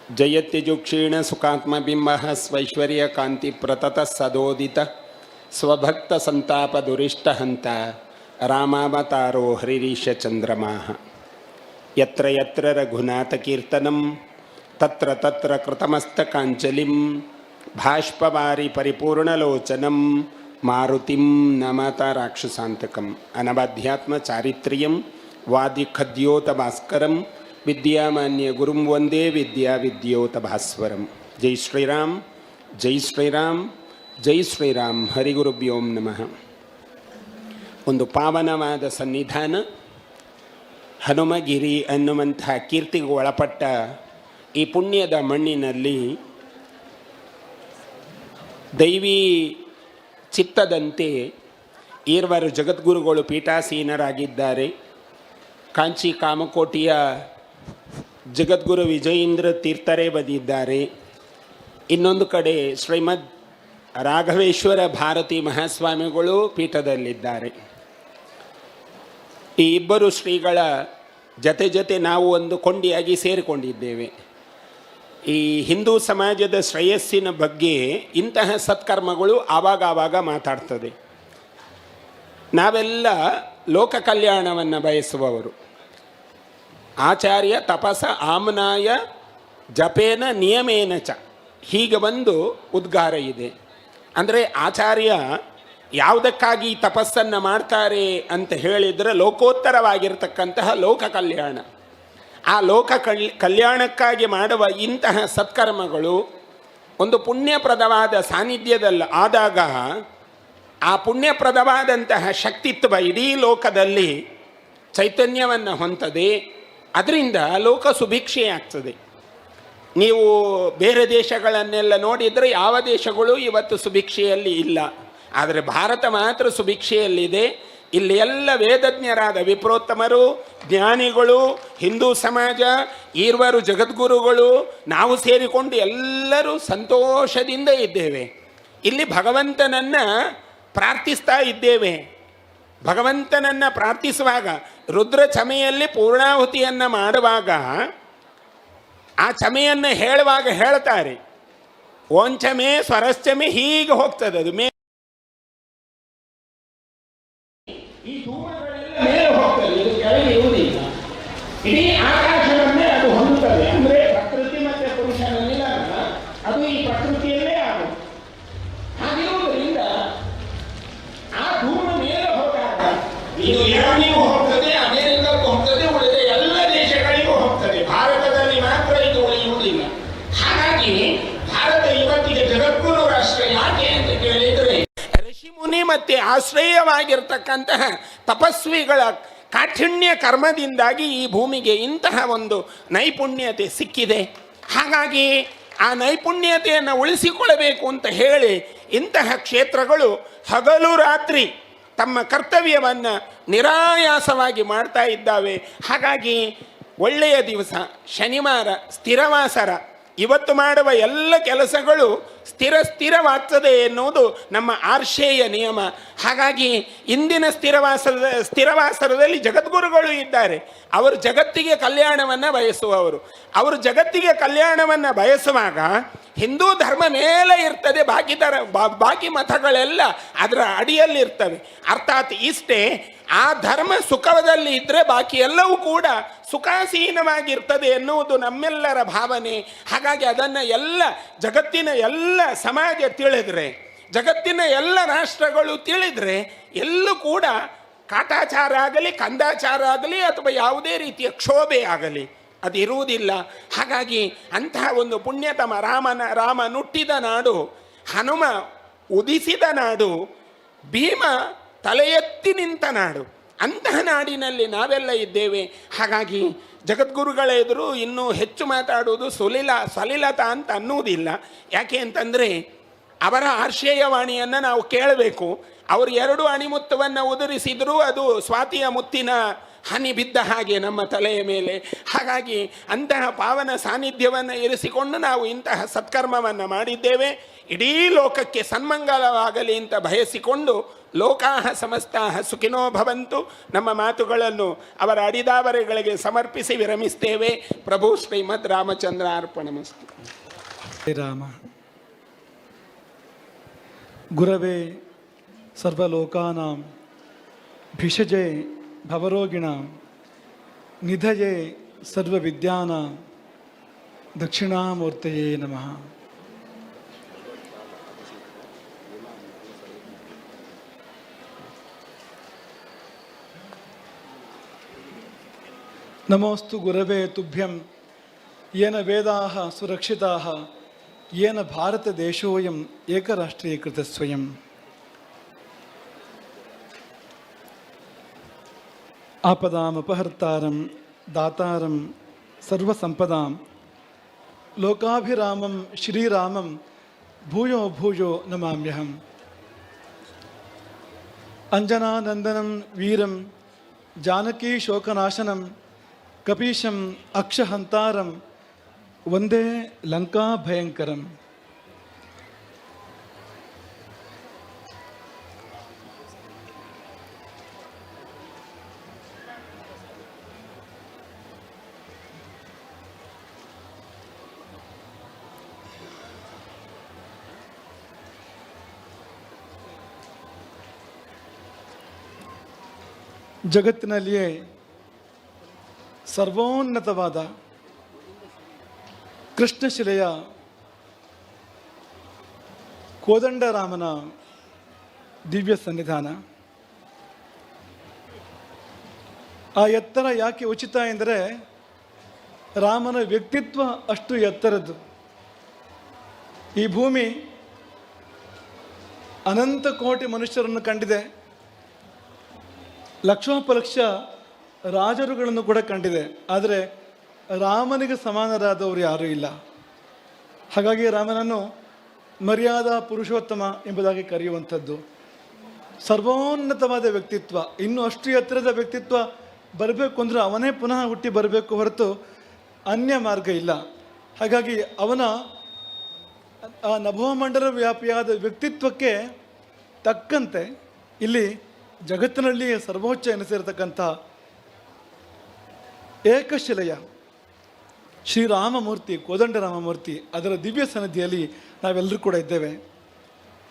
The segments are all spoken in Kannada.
ಜಯತ್ಯಜುಕ್ಷೀಣ ಸುಖಾತ್ಮಬಿಂಬ ಸ್ವೈಶ್ವರ್ಯ ಕಾಂತಿ ಪ್ರತತ ಸದೋದಿತ ಸ್ವಭಕ್ತ ಸಂತಾಪ ದುರಿಷ್ಟ ಹಂತ ರಾಮಾವತಾರೋ ಹರಿರೀಶ ಚಂದ್ರಮಾ ಯತ್ರ ಯತ್ರ ರಘುನಾಥ ಕೀರ್ತನಂ ತತ್ರ ತತ್ರ ಕೃತಮಸ್ತಕಾಂಜಲಿಂ ಭಾಷ್ಪವಾರಿ ಪರಿಪೂರ್ಣಲೋಚನಂ ಮಾರುತಿಂ ನಮತ ರಾಕ್ಷಸಾಂತಕಂ ಅನಬಧ್ಯಾತ್ಮ ಚಾರಿತ್ರ್ಯಂ ವಾದಿ ಖದ್ಯೋತ ಭಾಸ್ಕರಂ ವಿದ್ಯಾಮಾನ್ಯ ಗುರುಂ ವಂದೇ ವಿದ್ಯಾ ವಿದ್ಯೋತ ಭಾಸ್ವರಂ. ಜೈ ಶ್ರೀರಾಮ್, ಜೈ ಶ್ರೀರಾಮ್, ಜೈ ಶ್ರೀರಾಮ್. ಹರಿಗುರುಭ್ಯೋಂ ನಮಃ. ಒಂದು ಪಾವನವಾದ ಸನ್ನಿಧಾನ ಹನುಮಗಿರಿ ಅನ್ನುವಂಥ ಕೀರ್ತಿಗೆ ಒಳಪಟ್ಟ ಈ ಪುಣ್ಯದ ಮಣ್ಣಿನಲ್ಲಿ ದೈವೀ ಚಿತ್ತದಂತೆ ಈರ್ವರು ಜಗದ್ಗುರುಗಳು ಪೀಠಾಸೀನರಾಗಿದ್ದಾರೆ. ಕಾಂಚಿ ಕಾಮಕೋಟಿಯ ಜಗದ್ಗುರು ವಿಜಯೇಂದ್ರ ತೀರ್ಥರೇ ಬಂದಿದ್ದಾರೆ. ಇನ್ನೊಂದು ಕಡೆ ಶ್ರೀಮದ್ ರಾಘವೇಶ್ವರ ಭಾರತಿ ಮಹಾಸ್ವಾಮಿಗಳು ಪೀಠದಲ್ಲಿದ್ದಾರೆ. ಈ ಇಬ್ಬರು ಶ್ರೀಗಳ ಜೊತೆ ನಾವು ಒಂದು ಕೊಂಡಿಯಾಗಿ ಸೇರಿಕೊಂಡಿದ್ದೇವೆ. ಈ ಹಿಂದೂ ಸಮಾಜದ ಶ್ರೇಯಸ್ಸಿನ ಬಗ್ಗೆ ಇಂತಹ ಸತ್ಕರ್ಮಗಳು ಆವಾಗ ಮಾತಾಡ್ತದೆ. ನಾವೆಲ್ಲ ಲೋಕ ಕಲ್ಯಾಣವನ್ನು ಬಯಸುವವರು. ಆಚಾರ್ಯ ತಪಸ ಆಮ್ನಾಯ ಜಪೇನ ನಿಯಮೇನ ಚ ಹೀಗೆ ಒಂದು ಉದ್ಗಾರ ಇದೆ. ಅಂದರೆ ಆಚಾರ್ಯ ಯಾವುದಕ್ಕಾಗಿ ತಪಸ್ಸನ್ನು ಮಾಡ್ತಾರೆ ಅಂತ ಹೇಳಿದರೆ ಲೋಕೋತ್ತರವಾಗಿರ್ತಕ್ಕಂತಹ ಲೋಕ ಕಲ್ಯಾಣ. ಆ ಲೋಕ ಕಲ್ಯಾಣಕ್ಕಾಗಿ ಮಾಡುವ ಇಂತಹ ಸತ್ಕರ್ಮಗಳು ಒಂದು ಪುಣ್ಯಪ್ರದವಾದ ಸಾನ್ನಿಧ್ಯದಲ್ಲಿ ಆದಾಗ ಆ ಪುಣ್ಯಪ್ರದವಾದಂತಹ ಶಕ್ತಿತ್ವ ಇಡೀ ಲೋಕದಲ್ಲಿ ಚೈತನ್ಯವನ್ನು ಹೊಂದದೆ. ಅದರಿಂದ ಲೋಕ ಸುಭಿಕ್ಷೆಯಾಗ್ತದೆ. ನೀವು ಬೇರೆ ದೇಶಗಳನ್ನೆಲ್ಲ ನೋಡಿದರೆ ಯಾವ ದೇಶಗಳು ಇವತ್ತು ಸುಭಿಕ್ಷೆಯಲ್ಲಿ ಇಲ್ಲ. ಆದರೆ ಭಾರತ ಮಾತ್ರ ಸುಭಿಕ್ಷೆಯಲ್ಲಿದೆ. ಇಲ್ಲಿ ಎಲ್ಲ ವೇದಜ್ಞರಾದ ವಿಪ್ರೋತ್ತಮರು, ಜ್ಞಾನಿಗಳು, ಹಿಂದೂ ಸಮಾಜ, ಈರ್ವರು ಜಗದ್ಗುರುಗಳು ನಾವು ಸೇರಿಕೊಂಡು ಎಲ್ಲರೂ ಸಂತೋಷದಿಂದ ಇದ್ದೇವೆ. ಇಲ್ಲಿ ಭಗವಂತನನ್ನು ಪ್ರಾರ್ಥಿಸ್ತಾ ಇದ್ದೇವೆ. ಭಗವಂತನನ್ನು ಪ್ರಾರ್ಥಿಸುವಾಗ ರುದ್ರ ಚಮೆಯಲ್ಲಿ ಪೂರ್ಣಾಹುತಿಯನ್ನು ಮಾಡುವಾಗ ಆ ಚಮೆಯನ್ನು ಹೇಳುವಾಗ ಹೇಳ್ತಾರೆ, ಓಂಚಮೆ ಸ್ವರಶ್ಚಮೆ ಹೀಗೆ ಹೋಗ್ತದೆ. ಅದು ಈ ಧೂಮಗಳೆಲ್ಲ ಮೇಲೆ ಹೋಗ್ತದೆ, ಇದು ಕೆಳಗೆ ಇರುವುದಿಲ್ಲ. ಇಡೀ ಆಕಾಶವನ್ನೇ ಅದು ಹೊಂದುತ್ತದೆ. ಅಂದರೆ ಪ್ರಕೃತಿ ಮತ್ತು ಪುರುಷನ ಮಿಲನ ಅದು ಈ ಪ್ರಕೃತಿಯಲ್ಲೇ ಆಗುವುದು. ಹಾಗಿರುವುದರಿಂದ ಆ ಧೂಮ ಮೇಲೆ ಹೋದಾಗ ಇದು ಇರಾನಿಗೂ ಹೋಗ್ತದೆ, ಅಮೆರಿಕಕ್ಕೂ ಹೋಗ್ತದೆ, ಉಳಿದ ಎಲ್ಲ ದೇಶಗಳಿಗೂ ಹೋಗ್ತದೆ. ಭಾರತದಲ್ಲಿ ಮಾತ್ರ ಇದು ಉಳಿಯುವುದಿಲ್ಲ. ಹಾಗಾಗಿ ಭಾರತ ಇವತ್ತಿಗೆ ಜಗದ್ಗುರು ರಾಷ್ಟ್ರ ಯಾಕೆ ಅಂತ ಕೇಳಿದರೆ ಋಷಿಮುನಿ ಮತ್ತೆ ಆಶ್ರಯವಾಗಿರ್ತಕ್ಕಂತಹ ತಪಸ್ವಿಗಳ ಕಾಠಿಣ್ಯ ಕರ್ಮದಿಂದಾಗಿ ಈ ಭೂಮಿಗೆ ಇಂತಹ ಒಂದು ನೈಪುಣ್ಯತೆ ಸಿಕ್ಕಿದೆ. ಹಾಗಾಗಿ ಆ ನೈಪುಣ್ಯತೆಯನ್ನು ಉಳಿಸಿಕೊಳ್ಳಬೇಕು ಅಂತ ಹೇಳಿ ಇಂತಹ ಕ್ಷೇತ್ರಗಳು ಹಗಲು ರಾತ್ರಿ ತಮ್ಮ ಕರ್ತವ್ಯವನ್ನು ನಿರಾಯಾಸವಾಗಿ ಮಾಡ್ತಾ ಇದ್ದಾವೆ. ಹಾಗಾಗಿ ಒಳ್ಳೆಯ ದಿವಸ ಶನಿವಾರ ಸ್ಥಿರವಾಸರ ಇವತ್ತು ಮಾಡುವ ಎಲ್ಲ ಕೆಲಸಗಳು ಸ್ಥಿರವಾಗ್ತದೆ ಎನ್ನುವುದು ನಮ್ಮ ಆರ್ಷೇಯ ನಿಯಮ. ಹಾಗಾಗಿ ಇಂದಿನ ಸ್ಥಿರವಾಸರದಲ್ಲಿ ಜಗದ್ಗುರುಗಳು ಇದ್ದಾರೆ. ಅವರು ಜಗತ್ತಿಗೆ ಕಲ್ಯಾಣವನ್ನು ಬಯಸುವವರು. ಅವರು ಜಗತ್ತಿಗೆ ಕಲ್ಯಾಣವನ್ನು ಬಯಸುವಾಗ ಹಿಂದೂ ಧರ್ಮ ಮೇಲೆ ಇರ್ತದೆ, ಬಾಕಿ ಮತಗಳೆಲ್ಲ ಅದರ ಅಡಿಯಲ್ಲಿರ್ತವೆ. ಅರ್ಥಾತ್ ಇಷ್ಟೇ, ಆ ಧರ್ಮ ಸುಖದಲ್ಲಿ ಇದ್ದರೆ ಬಾಕಿ ಎಲ್ಲವೂ ಕೂಡ ಸುಖಾಸೀನವಾಗಿರ್ತದೆ ಎನ್ನುವುದು ನಮ್ಮೆಲ್ಲರ ಭಾವನೆ. ಹಾಗಾಗಿ ಅದನ್ನು ಎಲ್ಲ ಜಗತ್ತಿನ ಎಲ್ಲ ಸಮಾಜ ತಿಳಿದ್ರೆ, ಜಗತ್ತಿನ ಎಲ್ಲ ರಾಷ್ಟ್ರಗಳು ತಿಳಿದ್ರೆ ಎಲ್ಲೂ ಕೂಡ ಕಾಟಾಚಾರ ಆಗಲಿ, ಕಂದಾಚಾರ ಆಗಲಿ, ಅಥವಾ ಯಾವುದೇ ರೀತಿಯ ಕ್ಷೋಭೆ ಆಗಲಿ ಅದು ಇರುವುದಿಲ್ಲ. ಹಾಗಾಗಿ ಅಂತಹ ಒಂದು ಪುಣ್ಯತಮ ರಾಮ ನುಟ್ಟಿದ ನಾಡು, ಹನುಮ ಉದಿಸಿದ ನಾಡು, ಭೀಮ ತಲೆ ಎತ್ತಿ ನಿಂತ ನಾಡು, ಅಂತಹ ನಾಡಿನಲ್ಲಿ ನಾವೆಲ್ಲ ಇದ್ದೇವೆ. ಹಾಗಾಗಿ ಜಗದ್ಗುರುಗಳ ಎದುರು ಇನ್ನೂ ಹೆಚ್ಚು ಮಾತಾಡುವುದು ಸಲಿಲತ ಅಂತ ಅನ್ನುವುದಿಲ್ಲ. ಯಾಕೆ ಅಂತಂದರೆ ಅವರ ಆರ್ಷೇಯವಾಣಿಯನ್ನು ನಾವು ಕೇಳಬೇಕು. ಅವರು 2 ಅಣಿಮುತ್ತವನ್ನು ಉದುರಿಸಿದರೂ ಅದು ಸ್ವಾತಿಯ ಮುತ್ತಿನ ಹನಿ ಬಿದ್ದ ಹಾಗೆ ನಮ್ಮ ತಲೆಯ ಮೇಲೆ. ಹಾಗಾಗಿ ಅಂತಹ ಪಾವನ ಸಾನ್ನಿಧ್ಯವನ್ನು ಇರಿಸಿಕೊಂಡು ನಾವು ಇಂತಹ ಸತ್ಕರ್ಮವನ್ನು ಮಾಡಿದ್ದೇವೆ. ಇಡೀ ಲೋಕಕ್ಕೆ ಸನ್ಮಂಗಲವಾಗಲಿ ಅಂತ ಬಯಸಿಕೊಂಡು ಲೋಕಾಹ ಸಮಸ್ತಾಹ ಸುಖಿನೋ ಭವಂತು. ನಮ್ಮ ಮಾತುಗಳನ್ನು ಅವರ ಅಡಿದಾವರೆಗಳಿಗೆ ಸಮರ್ಪಿಸಿ ವಿರಮಿಸ್ತೇವೆ. ಪ್ರಭು ಶ್ರೀಮದ್ ರಾಮಚಂದ್ರ ಅರ್ಪಣಮಸ್ತು. ರಾಮ ಗುರವೇ ಸರ್ವಲೋಕಾನಾಂ ಭಿಷಜೆ ಭವರೋಗಿಣಾಂ ನಿಧಯೇ ಸರ್ವವಿದ್ಯಾನಾಂ ದಕ್ಷಿಣಾಮೂರ್ತಯೇ ನಮಃ. ನಮೋಸ್ತು ಗುರವೇ ತುಭ್ಯಂ ಯೇನ ವೇದಾಃ ಸುರಕ್ಷಿತಾಃ ಯೇನ ಭಾರತ ದೇಶೋಯಂ ಏಕರಾಷ್ಟ್ರೀಕೃತ ಸ್ವಯಂ. ಆಪದಾಮಪಹರ್ತಾರಂ ದಾತಾರಂ ಸರ್ವಸಂಪದಾಂ ಲೋಕಾಭಿರಾಮಂ ಶ್ರೀರಾಮಂ ಭೂಯೋ ಭೂಯೋ ನಮಾಮ್ಯಹಂ. ಅಂಜನಾನಂದನಂ ವೀರಂ ಜಾನಕೀ ಶೋಕನಾಶನಂ ಕಪೀಶಂ ಅಕ್ಷಹಂತಾರಂ ವಂದೇ ಲಂಕಾ ಭಯಂಕರಂ. ಜಗತ್ತಿನಲ್ಲಿಯೇ ಸರ್ವೋನ್ನತವಾದ ಕೃಷ್ಣಶಿಲೆಯ ಕೋದಂಡರಾಮನ ದಿವ್ಯ ಸನ್ನಿಧಾನ. ಆ ಎತ್ತರ ಯಾಕೆ ಉಚಿತ ಎಂದರೆ ರಾಮನ ವ್ಯಕ್ತಿತ್ವ ಅಷ್ಟು ಎತ್ತರದ್ದು. ಈ ಭೂಮಿ ಅನಂತ ಕೋಟಿ ಮನುಷ್ಯರನ್ನು ಕಂಡಿದೆ, ಲಕ್ಷೋಪಲಕ್ಷ ರಾಜರುಗಳನ್ನು ಕೂಡ ಕಂಡಿದೆ. ಆದರೆ ರಾಮನಿಗೆ ಸಮಾನರಾದವರು ಯಾರೂ ಇಲ್ಲ. ಹಾಗಾಗಿ ರಾಮನನ್ನು ಮರ್ಯಾದಾ ಪುರುಷೋತ್ತಮ ಎಂಬುದಾಗಿ ಕರೆಯುವಂಥದ್ದು. ಸರ್ವೋನ್ನತವಾದ ವ್ಯಕ್ತಿತ್ವ. ಇನ್ನು ಅಷ್ಟು ಎತ್ತರದ ವ್ಯಕ್ತಿತ್ವ ಬರಬೇಕು ಅಂದರೆ ಅವನೇ ಪುನಃ ಹುಟ್ಟಿ ಬರಬೇಕು ಹೊರತು ಅನ್ಯ ಮಾರ್ಗ ಇಲ್ಲ. ಹಾಗಾಗಿ ಅವನ ಆ ನಭೋಮಂಡಲ ವ್ಯಾಪಿಯಾದ ವ್ಯಕ್ತಿತ್ವಕ್ಕೆ ತಕ್ಕಂತೆ ಇಲ್ಲಿ ಜಗತ್ತಿನಲ್ಲಿ ಸರ್ವೋಚ್ಚ ಎನಿಸಿರತಕ್ಕಂಥ ಏಕಶಿಲೆಯ ಶ್ರೀರಾಮಮೂರ್ತಿ ಕೋದಂಡರಾಮಮೂರ್ತಿ ಅದರ ದಿವ್ಯ ಸನ್ನಿಧಿಯಲ್ಲಿ ನಾವೆಲ್ಲರೂ ಕೂಡ ಇದ್ದೇವೆ.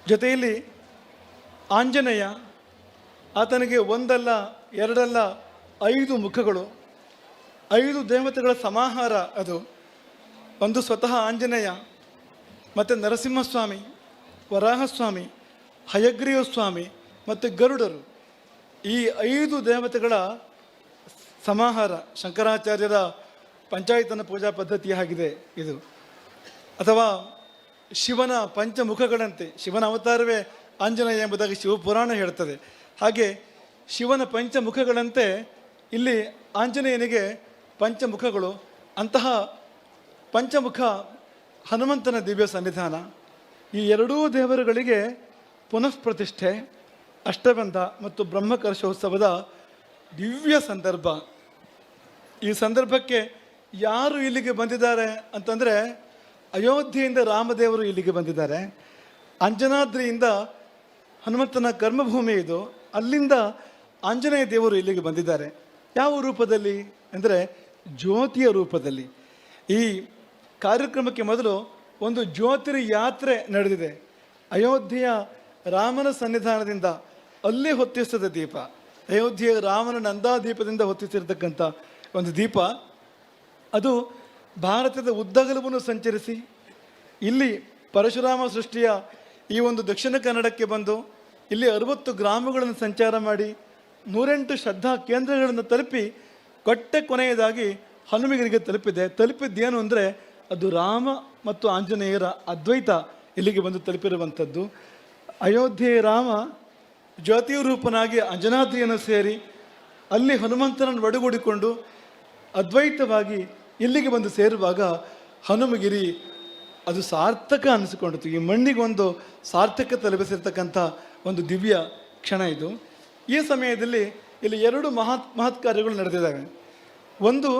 ಜೊತೆಯಲ್ಲಿ ಆಂಜನೇಯ, ಆತನಿಗೆ ಒಂದಲ್ಲ ಎರಡಲ್ಲ 5 ಮುಖಗಳು, 5 ದೇವತೆಗಳ ಸಮಾಹಾರ ಅದು. ಒಂದು ಸ್ವತಃ ಆಂಜನೇಯ, ಮತ್ತು ನರಸಿಂಹಸ್ವಾಮಿ, ವರಾಹಸ್ವಾಮಿ, ಹಯಗ್ರೀವ ಸ್ವಾಮಿ ಮತ್ತು ಗರುಡರು. ಈ 5 ದೇವತೆಗಳ ಸಮಾಹಾರ ಶಂಕರಾಚಾರ್ಯರ ಪಂಚಾಯತನ ಪೂಜಾ ಪದ್ಧತಿ ಆಗಿದೆ ಇದು. ಅಥವಾ ಶಿವನ ಪಂಚಮುಖಗಳಂತೆ, ಶಿವನ ಅವತಾರವೇ ಆಂಜನೇಯ ಎಂಬುದಾಗಿ ಶಿವಪುರಾಣ ಹೇಳ್ತದೆ. ಹಾಗೆ ಶಿವನ ಪಂಚಮುಖಗಳಂತೆ ಇಲ್ಲಿ ಆಂಜನೇಯನಿಗೆ ಪಂಚಮುಖಗಳು. ಅಂತಹ ಪಂಚಮುಖ ಹನುಮಂತನ ದಿವ್ಯ ಸನ್ನಿಧಾನ. ಈ ಎರಡೂ ದೇವರುಗಳಿಗೆ ಪುನಃಪ್ರತಿಷ್ಠೆ, ಅಷ್ಟಬಂಧ ಮತ್ತು ಬ್ರಹ್ಮಕಲಶೋತ್ಸವದ ದಿವ್ಯ ಸಂದರ್ಭ. ಈ ಸಂದರ್ಭಕ್ಕೆ ಯಾರು ಇಲ್ಲಿಗೆ ಬಂದಿದ್ದಾರೆ ಅಂತಂದರೆ, ಅಯೋಧ್ಯೆಯಿಂದ ರಾಮದೇವರು ಇಲ್ಲಿಗೆ ಬಂದಿದ್ದಾರೆ, ಅಂಜನಾದ್ರಿಯಿಂದ ಹನುಮಂತನ ಕರ್ಮಭೂಮಿ ಇದು, ಅಲ್ಲಿಂದ ಆಂಜನೇಯ ದೇವರು ಇಲ್ಲಿಗೆ ಬಂದಿದ್ದಾರೆ. ಯಾವ ರೂಪದಲ್ಲಿ ಅಂದರೆ ಜ್ಯೋತಿಯ ರೂಪದಲ್ಲಿ. ಈ ಕಾರ್ಯಕ್ರಮಕ್ಕೆ ಮೊದಲು ಒಂದು ಜ್ಯೋತಿರ್ ಯಾತ್ರೆ ನಡೆದಿದೆ. ಅಯೋಧ್ಯೆಯ ರಾಮನ ಸನ್ನಿಧಾನದಿಂದ ಅಲ್ಲಿ ಹೊತ್ತಿಸಿದ ದೀಪ, ಅಯೋಧ್ಯೆಯ ರಾಮನ ನಂದಾದೀಪದಿಂದ ಹೊತ್ತಿಸಿರ್ತಕ್ಕಂಥ ಒಂದು ದೀಪ, ಅದು ಭಾರತದ ಉದ್ದಗಲವನ್ನು ಸಂಚರಿಸಿ ಇಲ್ಲಿ ಪರಶುರಾಮ ಸೃಷ್ಟಿಯ ಈ ಒಂದು ದಕ್ಷಿಣ ಕನ್ನಡಕ್ಕೆ ಬಂದು ಇಲ್ಲಿ 60 ಗ್ರಾಮಗಳನ್ನು ಸಂಚಾರ ಮಾಡಿ 108 ಶ್ರದ್ಧಾ ಕೇಂದ್ರಗಳನ್ನು ತಲುಪಿ ಕೊನೆಯದಾಗಿ ಹನುಮಗಿರಿಗೆ ತಲುಪಿದ್ದೇನು ಅಂದರೆ ಅದು ರಾಮ ಮತ್ತು ಆಂಜನೇಯರ ಅದ್ವೈತ ಇಲ್ಲಿಗೆ ಬಂದು ತಲುಪಿರುವಂಥದ್ದು. ಅಯೋಧ್ಯೆಯ ರಾಮ ಜ್ಯೋತಿ ರೂಪನಾಗಿ ಅಂಜನಾದ್ರಿಯನ್ನು ಸೇರಿ ಅಲ್ಲಿ ಹನುಮಂತನನ್ನು ಒಡಗೂಡಿಕೊಂಡು ಅದ್ವೈತವಾಗಿ ಇಲ್ಲಿಗೆ ಬಂದು ಸೇರುವಾಗ ಹನುಮಗಿರಿ ಅದು ಸಾರ್ಥಕ ಅನಿಸಿಕೊಂಡಿತು. ಈ ಮಣ್ಣಿಗೊಂದು ಸಾರ್ಥಕತೆ ಲಭಿಸಿರ್ತಕ್ಕಂಥ ಒಂದು ದಿವ್ಯ ಕ್ಷಣ ಇದು. ಈ ಸಮಯದಲ್ಲಿ ಇಲ್ಲಿ 2 ಮಹತ್ ಕಾರ್ಯಗಳು ನಡೆದಿದ್ದಾವೆ. ಒಂದು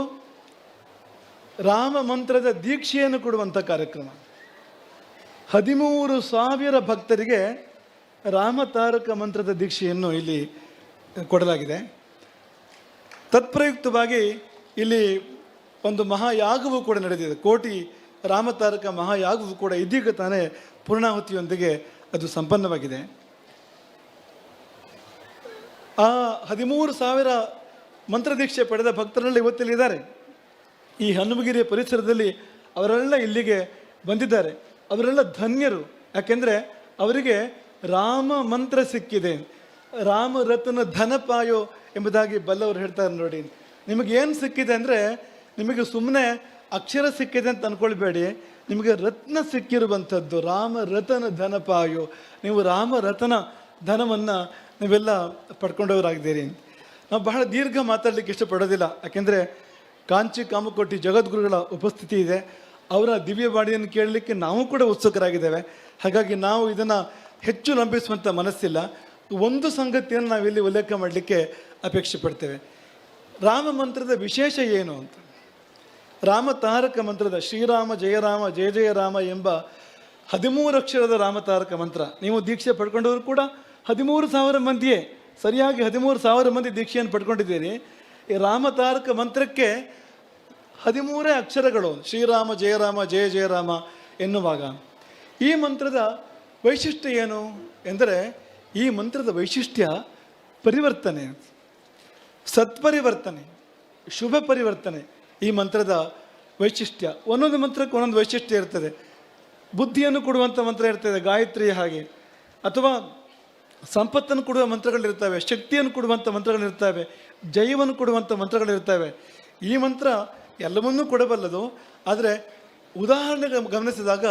ರಾಮ ಮಂತ್ರದ ದೀಕ್ಷೆಯನ್ನು ಕೊಡುವಂಥ ಕಾರ್ಯಕ್ರಮ. 13,000 ಭಕ್ತರಿಗೆ ರಾಮತಾರಕ ಮಂತ್ರದ ದೀಕ್ಷೆಯನ್ನು ಇಲ್ಲಿ ಕೊಡಲಾಗಿದೆ. ತತ್ಪ್ರಯುಕ್ತವಾಗಿ ಇಲ್ಲಿ ಒಂದು ಮಹಾಯಾಗವೂ ಕೂಡ ನಡೆದಿದೆ. ಕೋಟಿ ರಾಮತಾರಕ ಮಹಾಯಾಗವೂ ಕೂಡ ಇದೀಗ ತಾನೇ ಪೂರ್ಣಾಹುತಿಯೊಂದಿಗೆ ಅದು ಸಂಪನ್ನವಾಗಿದೆ. ಆ 13,000 ಮಂತ್ರದೀಕ್ಷೆ ಪಡೆದ ಭಕ್ತರೆಲ್ಲ ಇವತ್ತಿಲ್ಲಿದ್ದಾರೆ. ಈ ಹನುಮಗಿರಿಯ ಪರಿಸರದಲ್ಲಿ ಅವರೆಲ್ಲ ಇಲ್ಲಿಗೆ ಬಂದಿದ್ದಾರೆ. ಅವರೆಲ್ಲ ಧನ್ಯರು. ಯಾಕೆಂದರೆ ಅವರಿಗೆ ರಾಮ ಮಂತ್ರ ಸಿಕ್ಕಿದೆ. ರಾಮರತ್ನ ಧನಪಾಯೋ ಎಂಬುದಾಗಿ ಬಲ್ಲವರು ಹೇಳ್ತಾರೆ. ನೋಡಿ, ನಿಮಗೇನು ಸಿಕ್ಕಿದೆ ಅಂದರೆ, ನಿಮಗೆ ಸುಮ್ಮನೆ ಅಕ್ಷರ ಸಿಕ್ಕಿದೆ ಅಂತ ಅಂದ್ಕೊಳ್ಬೇಡಿ, ನಿಮಗೆ ರತ್ನ ಸಿಕ್ಕಿರುವಂಥದ್ದು. ರಾಮರತನ ಧನಪಾಯೋ, ನೀವು ರಾಮರತನ ಧನವನ್ನು ನೀವೆಲ್ಲ ಪಡ್ಕೊಂಡವರಾಗಿದ್ದೀರಿ. ನಾವು ಬಹಳ ದೀರ್ಘ ಮಾತಾಡಲಿಕ್ಕೆ ಇಷ್ಟಪಡೋದಿಲ್ಲ. ಯಾಕೆಂದರೆ ಕಾಂಚಿ ಕಾಮಕೋಟಿ ಜಗದ್ಗುರುಗಳ ಉಪಸ್ಥಿತಿ ಇದೆ. ಅವರ ದಿವ್ಯವಾಣಿಯನ್ನು ಕೇಳಲಿಕ್ಕೆ ನಾವು ಕೂಡ ಉತ್ಸುಕರಾಗಿದ್ದೇವೆ. ಹಾಗಾಗಿ ನಾವು ಇದನ್ನು ಹೆಚ್ಚು ನಂಬಿಸುವಂಥ ಮನಸ್ಸಿಲ್ಲ. ಒಂದು ಸಂಗತಿಯನ್ನು ನಾವಿಲ್ಲಿ ಉಲ್ಲೇಖ ಮಾಡಲಿಕ್ಕೆ ಅಪೇಕ್ಷೆ ಪಡ್ತೇವೆ. ರಾಮ ಮಂತ್ರದ ವಿಶೇಷ ಏನು ಅಂತ. ರಾಮತಾರಕ ಮಂತ್ರದ ಶ್ರೀರಾಮ ಜಯರಾಮ ಜಯ ಜಯ ರಾಮ ಎಂಬ 13 ಅಕ್ಷರದ ರಾಮತಾರಕ ಮಂತ್ರ, ನೀವು ದೀಕ್ಷೆ ಪಡ್ಕೊಂಡವರು ಕೂಡ 13,000 ಮಂದಿಯೇ, ಸರಿಯಾಗಿ 13,000 ಮಂದಿ ದೀಕ್ಷೆಯನ್ನು ಪಡ್ಕೊಂಡಿದ್ದೀರಿ. ಈ ರಾಮತಾರಕ ಮಂತ್ರಕ್ಕೆ 13 ಅಕ್ಷರಗಳು, ಶ್ರೀರಾಮ ಜಯರಾಮ ಜಯ ಜಯರಾಮ ಎನ್ನುವಾಗ ಈ ಮಂತ್ರದ ವೈಶಿಷ್ಟ್ಯ ಏನು ಎಂದರೆ, ಈ ಮಂತ್ರದ ವೈಶಿಷ್ಟ್ಯ ಪರಿವರ್ತನೆ, ಸತ್ಪರಿವರ್ತನೆ, ಶುಭ ಪರಿವರ್ತನೆ. ಈ ಮಂತ್ರದ ವೈಶಿಷ್ಟ್ಯ. ಒಂದೊಂದು ಮಂತ್ರಕ್ಕೆ ಒಂದೊಂದು ವೈಶಿಷ್ಟ್ಯ ಇರ್ತದೆ. ಬುದ್ಧಿಯನ್ನು ಕೊಡುವಂಥ ಮಂತ್ರ ಇರ್ತದೆ, ಗಾಯತ್ರಿಯ ಹಾಗೆ. ಅಥವಾ ಸಂಪತ್ತನ್ನು ಕೊಡುವ ಮಂತ್ರಗಳಿರ್ತವೆ, ಶಕ್ತಿಯನ್ನು ಕೊಡುವಂಥ ಮಂತ್ರಗಳಿರ್ತವೆ, ಜಯವನ್ನು ಕೊಡುವಂಥ ಮಂತ್ರಗಳಿರ್ತವೆ. ಈ ಮಂತ್ರ ಎಲ್ಲವನ್ನೂ ಕೊಡಬಲ್ಲದು. ಆದರೆ ಉದಾಹರಣೆಗೆ ಗಮನಿಸಿದಾಗ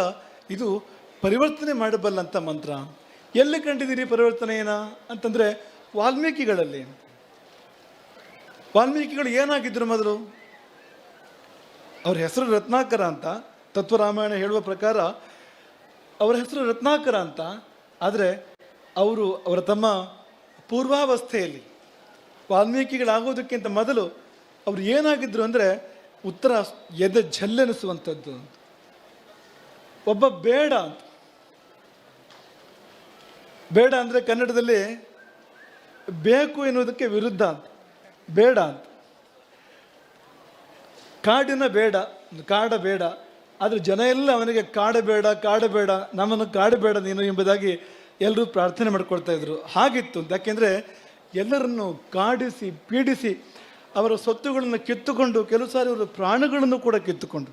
ಇದು ಪರಿವರ್ತನೆ ಮಾಡಬಲ್ಲಂಥ ಮಂತ್ರ. ಎಲ್ಲಿ ಕಂಡಿದ್ದೀರಿ ಪರಿವರ್ತನೆಯೇನ ಅಂತಂದರೆ, ವಾಲ್ಮೀಕಿಗಳಲ್ಲಿ. ವಾಲ್ಮೀಕಿಗಳು ಏನಾಗಿದ್ದರು ಮೊದಲು? ಅವ್ರ ಹೆಸರು ರತ್ನಾಕರ ಅಂತ ತತ್ವರಾಮಾಯಣ ಹೇಳುವ ಪ್ರಕಾರ ಅವರ ಹೆಸರು ರತ್ನಾಕರ ಅಂತ. ಆದರೆ ಅವರ ತಮ್ಮ ಪೂರ್ವಾವಸ್ಥೆಯಲ್ಲಿ ವಾಲ್ಮೀಕಿಗಳಾಗೋದಕ್ಕಿಂತ ಮೊದಲು ಅವರು ಏನಾಗಿದ್ದರು ಅಂದರೆ, ಉತ್ತರ ಎದೆ ಝಲ್ಲೆನಿಸುವಂಥದ್ದು. ಒಬ್ಬ ಬೇಡ ಅಂತ. ಬೇಡ ಅಂದರೆ ಕನ್ನಡದಲ್ಲಿ ಬೇಕು ಎನ್ನುವುದಕ್ಕೆ ವಿರುದ್ಧ ಅಂತ. ಬೇಡ ಅಂತ, ಕಾಡಿನ ಬೇಡ, ಕಾಡ ಬೇಡ. ಆದರೆ ಜನ ಎಲ್ಲ ಅವನಿಗೆ ಕಾಡಬೇಡ ಕಾಡಬೇಡ, ನಮ್ಮನ್ನು ಕಾಡಬೇಡ ನೀನು ಎಂಬುದಾಗಿ ಎಲ್ಲರೂ ಪ್ರಾರ್ಥನೆ ಮಾಡ್ಕೊಳ್ತಾ ಇದ್ರು. ಹಾಗಿತ್ತು. ಯಾಕೆಂದರೆ ಎಲ್ಲರನ್ನು ಕಾಡಿಸಿ ಪೀಡಿಸಿ ಅವರ ಸ್ವತ್ತುಗಳನ್ನು ಕಿತ್ತುಕೊಂಡು, ಕೆಲವು ಸಾರಿ ಅವರ ಪ್ರಾಣಗಳನ್ನು ಕೂಡ ಕಿತ್ತುಕೊಂಡು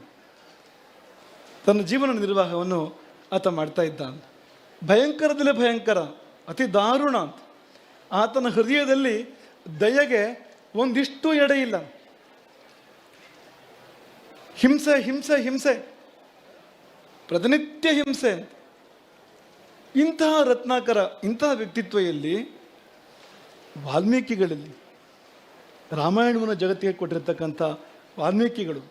ತನ್ನ ಜೀವನ ನಿರ್ವಾಹವನ್ನು ಆತ ಮಾಡ್ತಾ ಇದ್ದ. ಭಯಂಕರದಲ್ಲೇ ಭಯಂಕರ, ಅತಿ ದಾರುಣ ಅಂತ. ಆತನ ಹೃದಯದಲ್ಲಿ ದಯೆಗೆ ಒಂದಿಷ್ಟು ಎಡೆ ಇಲ್ಲ. ಹಿಂಸೆ ಹಿಂಸೆ ಹಿಂಸೆ, ಪ್ರತಿನಿತ್ಯ ಹಿಂಸೆ. ಇಂತಹ ರತ್ನಾಕರ, ಇಂತಹ ವ್ಯಕ್ತಿತ್ವ ಎಲ್ಲಿ? ವಾಲ್ಮೀಕಿಗಳಲ್ಲಿ. ರಾಮಾಯಣವನ್ನು ಜಗತ್ತಿಗೆ ಕೊಟ್ಟಿರ್ತಕ್ಕಂಥ ವಾಲ್ಮೀಕಿಗಳು,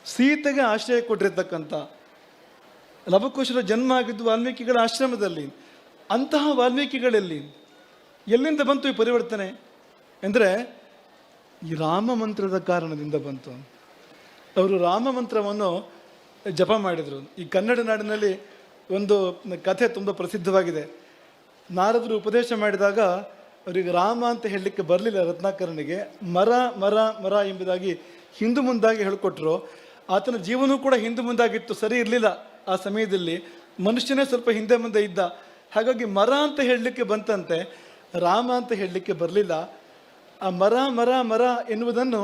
ಸೀತೆಗೆ ಆಶ್ರಯ ಕೊಟ್ಟಿರ್ತಕ್ಕಂಥ, ಲವಕುಶರ ಜನ್ಮ ಆಗಿದ್ದು ವಾಲ್ಮೀಕಿಗಳ ಆಶ್ರಮದಲ್ಲಿ. ಅಂತಹ ವಾಲ್ಮೀಕಿಗಳಲ್ಲಿ ಎಲ್ಲಿಂದ ಬಂತು ಈ ಪರಿವರ್ತನೆ ಅಂದರೆ, ಈ ರಾಮ ಮಂತ್ರದ ಕಾರಣದಿಂದ ಬಂತು. ಅವರು ರಾಮ ಮಂತ್ರವನ್ನು ಜಪ ಮಾಡಿದರು. ಈ ಕನ್ನಡ ನಾಡಿನಲ್ಲಿ ಒಂದು ಕಥೆ ತುಂಬ ಪ್ರಸಿದ್ಧವಾಗಿದೆ. ನಾರದರು ಉಪದೇಶ ಮಾಡಿದಾಗ ಅವರಿಗೆ ರಾಮ ಅಂತ ಹೇಳಲಿಕ್ಕೆ ಬರಲಿಲ್ಲ ರತ್ನಾಕರನಿಗೆ. ಮರ ಮರ ಮರ ಎಂಬುದಾಗಿ ಹಿಂದು ಮುಂದಾಗಿ ಹೇಳಿಕೊಟ್ರು. ಆತನ ಜೀವನವೂ ಕೂಡ ಹಿಂದು ಮುಂದಾಗಿತ್ತು, ಸರಿ ಇರಲಿಲ್ಲ. ಆ ಸಮಯದಲ್ಲಿ ಮನುಷ್ಯನೇ ಸ್ವಲ್ಪ ಹಿಂದೆ ಮುಂದೆ ಇದ್ದ. ಹಾಗಾಗಿ ಮರ ಅಂತ ಹೇಳಲಿಕ್ಕೆ ಬಂತಂತೆ, ರಾಮ ಅಂತ ಹೇಳಲಿಕ್ಕೆ ಬರಲಿಲ್ಲ. ಆ ಮರ ಮರ ಮರ ಎನ್ನುವುದನ್ನು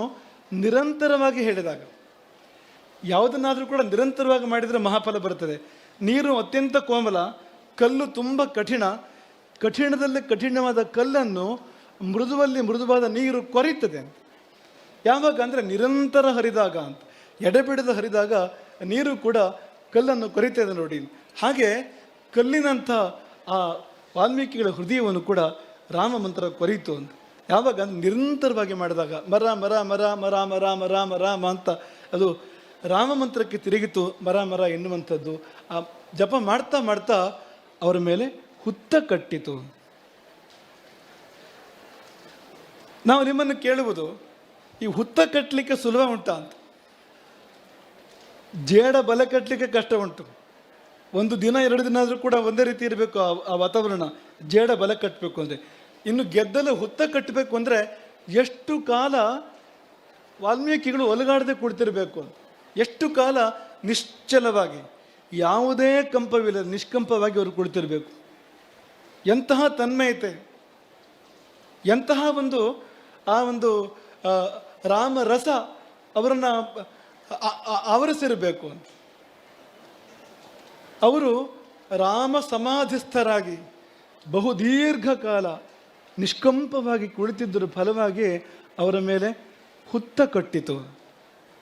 ನಿರಂತರವಾಗಿ ಹೇಳಿದಾಗ, ಯಾವುದನ್ನಾದರೂ ಕೂಡ ನಿರಂತರವಾಗಿ ಮಾಡಿದರೆ ಮಹಾಫಲ ಬರುತ್ತದೆ. ನೀರು ಅತ್ಯಂತ ಕೋಮಲ, ಕಲ್ಲು ತುಂಬ ಕಠಿಣ, ಕಠಿಣದಲ್ಲಿ ಕಠಿಣವಾದ ಕಲ್ಲನ್ನು ಮೃದುವಲ್ಲಿ ಮೃದುವಾದ ನೀರು ಕೊರೀತದೆ. ಯಾವಾಗ ಅಂದರೆ ನಿರಂತರ ಹರಿದಾಗ ಅಂತ, ಎಡೆಬಿಡದ ಹರಿದಾಗ ನೀರು ಕೂಡ ಕಲ್ಲನ್ನು ಕೊರೀತದೆ ನೋಡಿ. ಹಾಗೆ ಕಲ್ಲಿನಂಥ ಆ ವಾಲ್ಮೀಕಿಗಳ ಹೃದಯವನ್ನು ಕೂಡ ರಾಮ ಮಂತ್ರ ಕೊರೀತು ಅಂತ. ಯಾವಾಗ ನಿರಂತರವಾಗಿ ಮಾಡಿದಾಗ, ಮರ ಮರ ಮರ ಮರ ಮರ ಮರ ಮರ ಅಂತ ಅದು ರಾಮ ಮಂತ್ರಕ್ಕೆ ತಿರುಗಿತು. ಮರ ಮರ ಎನ್ನುವಂಥದ್ದು ಆ ಜಪ ಮಾಡ್ತಾ ಮಾಡ್ತಾ ಅವರ ಮೇಲೆ ಹುತ್ತ ಕಟ್ಟಿತು. ನಾವು ನಿಮ್ಮನ್ನು ಕೇಳುವುದು, ಈ ಹುತ್ತ ಕಟ್ಟಲಿಕ್ಕೆ ಸುಲಭ ಉಂಟಾ ಅಂತ. ಜೇಡ ಬಲೆ ಕಟ್ಟಲಿಕ್ಕೆ ಕಷ್ಟ ಉಂಟು. ಒಂದು ದಿನ 2 ದಿನ ಆದರೂ ಕೂಡ ಒಂದೇ ರೀತಿ ಇರಬೇಕು ಆ ವಾತಾವರಣ, ಜೇಡ ಬಲ ಕಟ್ಟಬೇಕು ಅಂದರೆ. ಇನ್ನು ಗೆದ್ದಲು ಹುತ್ತ ಕಟ್ಟಬೇಕು ಅಂದರೆ ಎಷ್ಟು ಕಾಲ ವಾಲ್ಮೀಕಿಗಳು ಒಲಗಾಡದೆ ಕುಳಿತಿರಬೇಕು ಅಂತ, ಎಷ್ಟು ಕಾಲ ನಿಶ್ಚಲವಾಗಿ ಯಾವುದೇ ಕಂಪವಿಲ್ಲ ನಿಷ್ಕಂಪವಾಗಿ ಅವರು ಕುಳಿತಿರಬೇಕು. ಎಂತಹ ತನ್ಮಯತೆ, ಎಂತಹ ಒಂದು ಆ ಒಂದು ರಾಮರಸ ಅವರನ್ನು ಆವರಿಸಿರಬೇಕು ಅಂತ. ಅವರು ರಾಮ ಸಮಾಧಿಸ್ಥರಾಗಿ ಬಹುದೀರ್ಘ ಕಾಲ ನಿಷ್ಕಂಪವಾಗಿ ಕುಳಿತಿದ್ದರ ಫಲವಾಗಿ ಅವರ ಮೇಲೆ ಹುತ್ತ ಕಟ್ಟಿತು,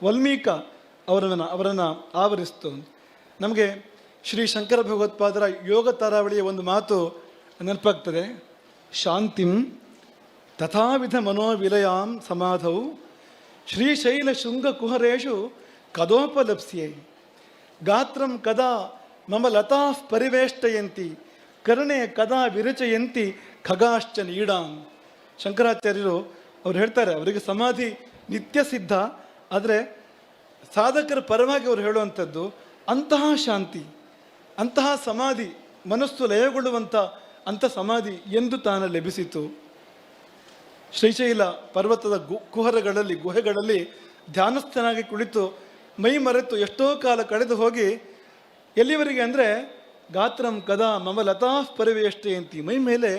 ವಲ್ಮೀಕ ಅವರನ್ನು ಆವರಿಸಿತು. ನಮಗೆ ಶ್ರೀ ಶಂಕರ ಭಗವತ್ಪಾದರ ಯೋಗ ತಾರಾವಳಿಯ ಒಂದು ಮಾತು ನೆನಪಾಗ್ತದೆ. ಶಾಂತಿಂ ತಥಾವಿಧ ಮನೋವಿಲಯಾಂ ಸಮಾಧೌ ಶ್ರೀಶೈಲ ಶೃಂಗ ಕುಹರೇಶು ಕದೋಪಲಪ್ಸ್ಯೈ ಗಾತ್ರಂ ಕದಾ ಮಮ ಲತಾ ಪರಿವೇಷ್ಟಯಂತಿ ಕರ್ಣೆ ಕದಾ ವಿರಚಯಂತಿ ಖಗಾಶ್ಚ ನೀಡಾಂ. ಶಂಕರಾಚಾರ್ಯರು ಅವ್ರು ಹೇಳ್ತಾರೆ, ಅವರಿಗೆ ಸಮಾಧಿ ನಿತ್ಯ ಸಿದ್ಧ, ಆದರೆ ಸಾಧಕರ ಪರವಾಗಿ ಅವರು ಹೇಳುವಂಥದ್ದು ಅಂತಹ ಶಾಂತಿ, ಅಂತಹ ಸಮಾಧಿ, ಮನಸ್ಸು ಲಯಗೊಳ್ಳುವಂಥ ಅಂಥ ಸಮಾಧಿ ಎಂದು ತಾನು ಲಭಿಸಿತು. ಶ್ರೀಶೈಲ ಪರ್ವತದ ಗುಹೆಗಳಲ್ಲಿ ಧ್ಯಾನಸ್ಥನಾಗಿ ಕುಳಿತು ಮೈ ಮರೆತು ಎಷ್ಟೋ ಕಾಲ ಕಳೆದು ಹೋಗಿ ಎಲ್ಲಿವರೆಗೆ ಅಂದರೆ ಗಾತ್ರಂ ಕದಾ ಮಮ ಲತಾ ಪರಿವೇಷ್ಟಯಂತಿ, ಮೈ ಮೇಲೆ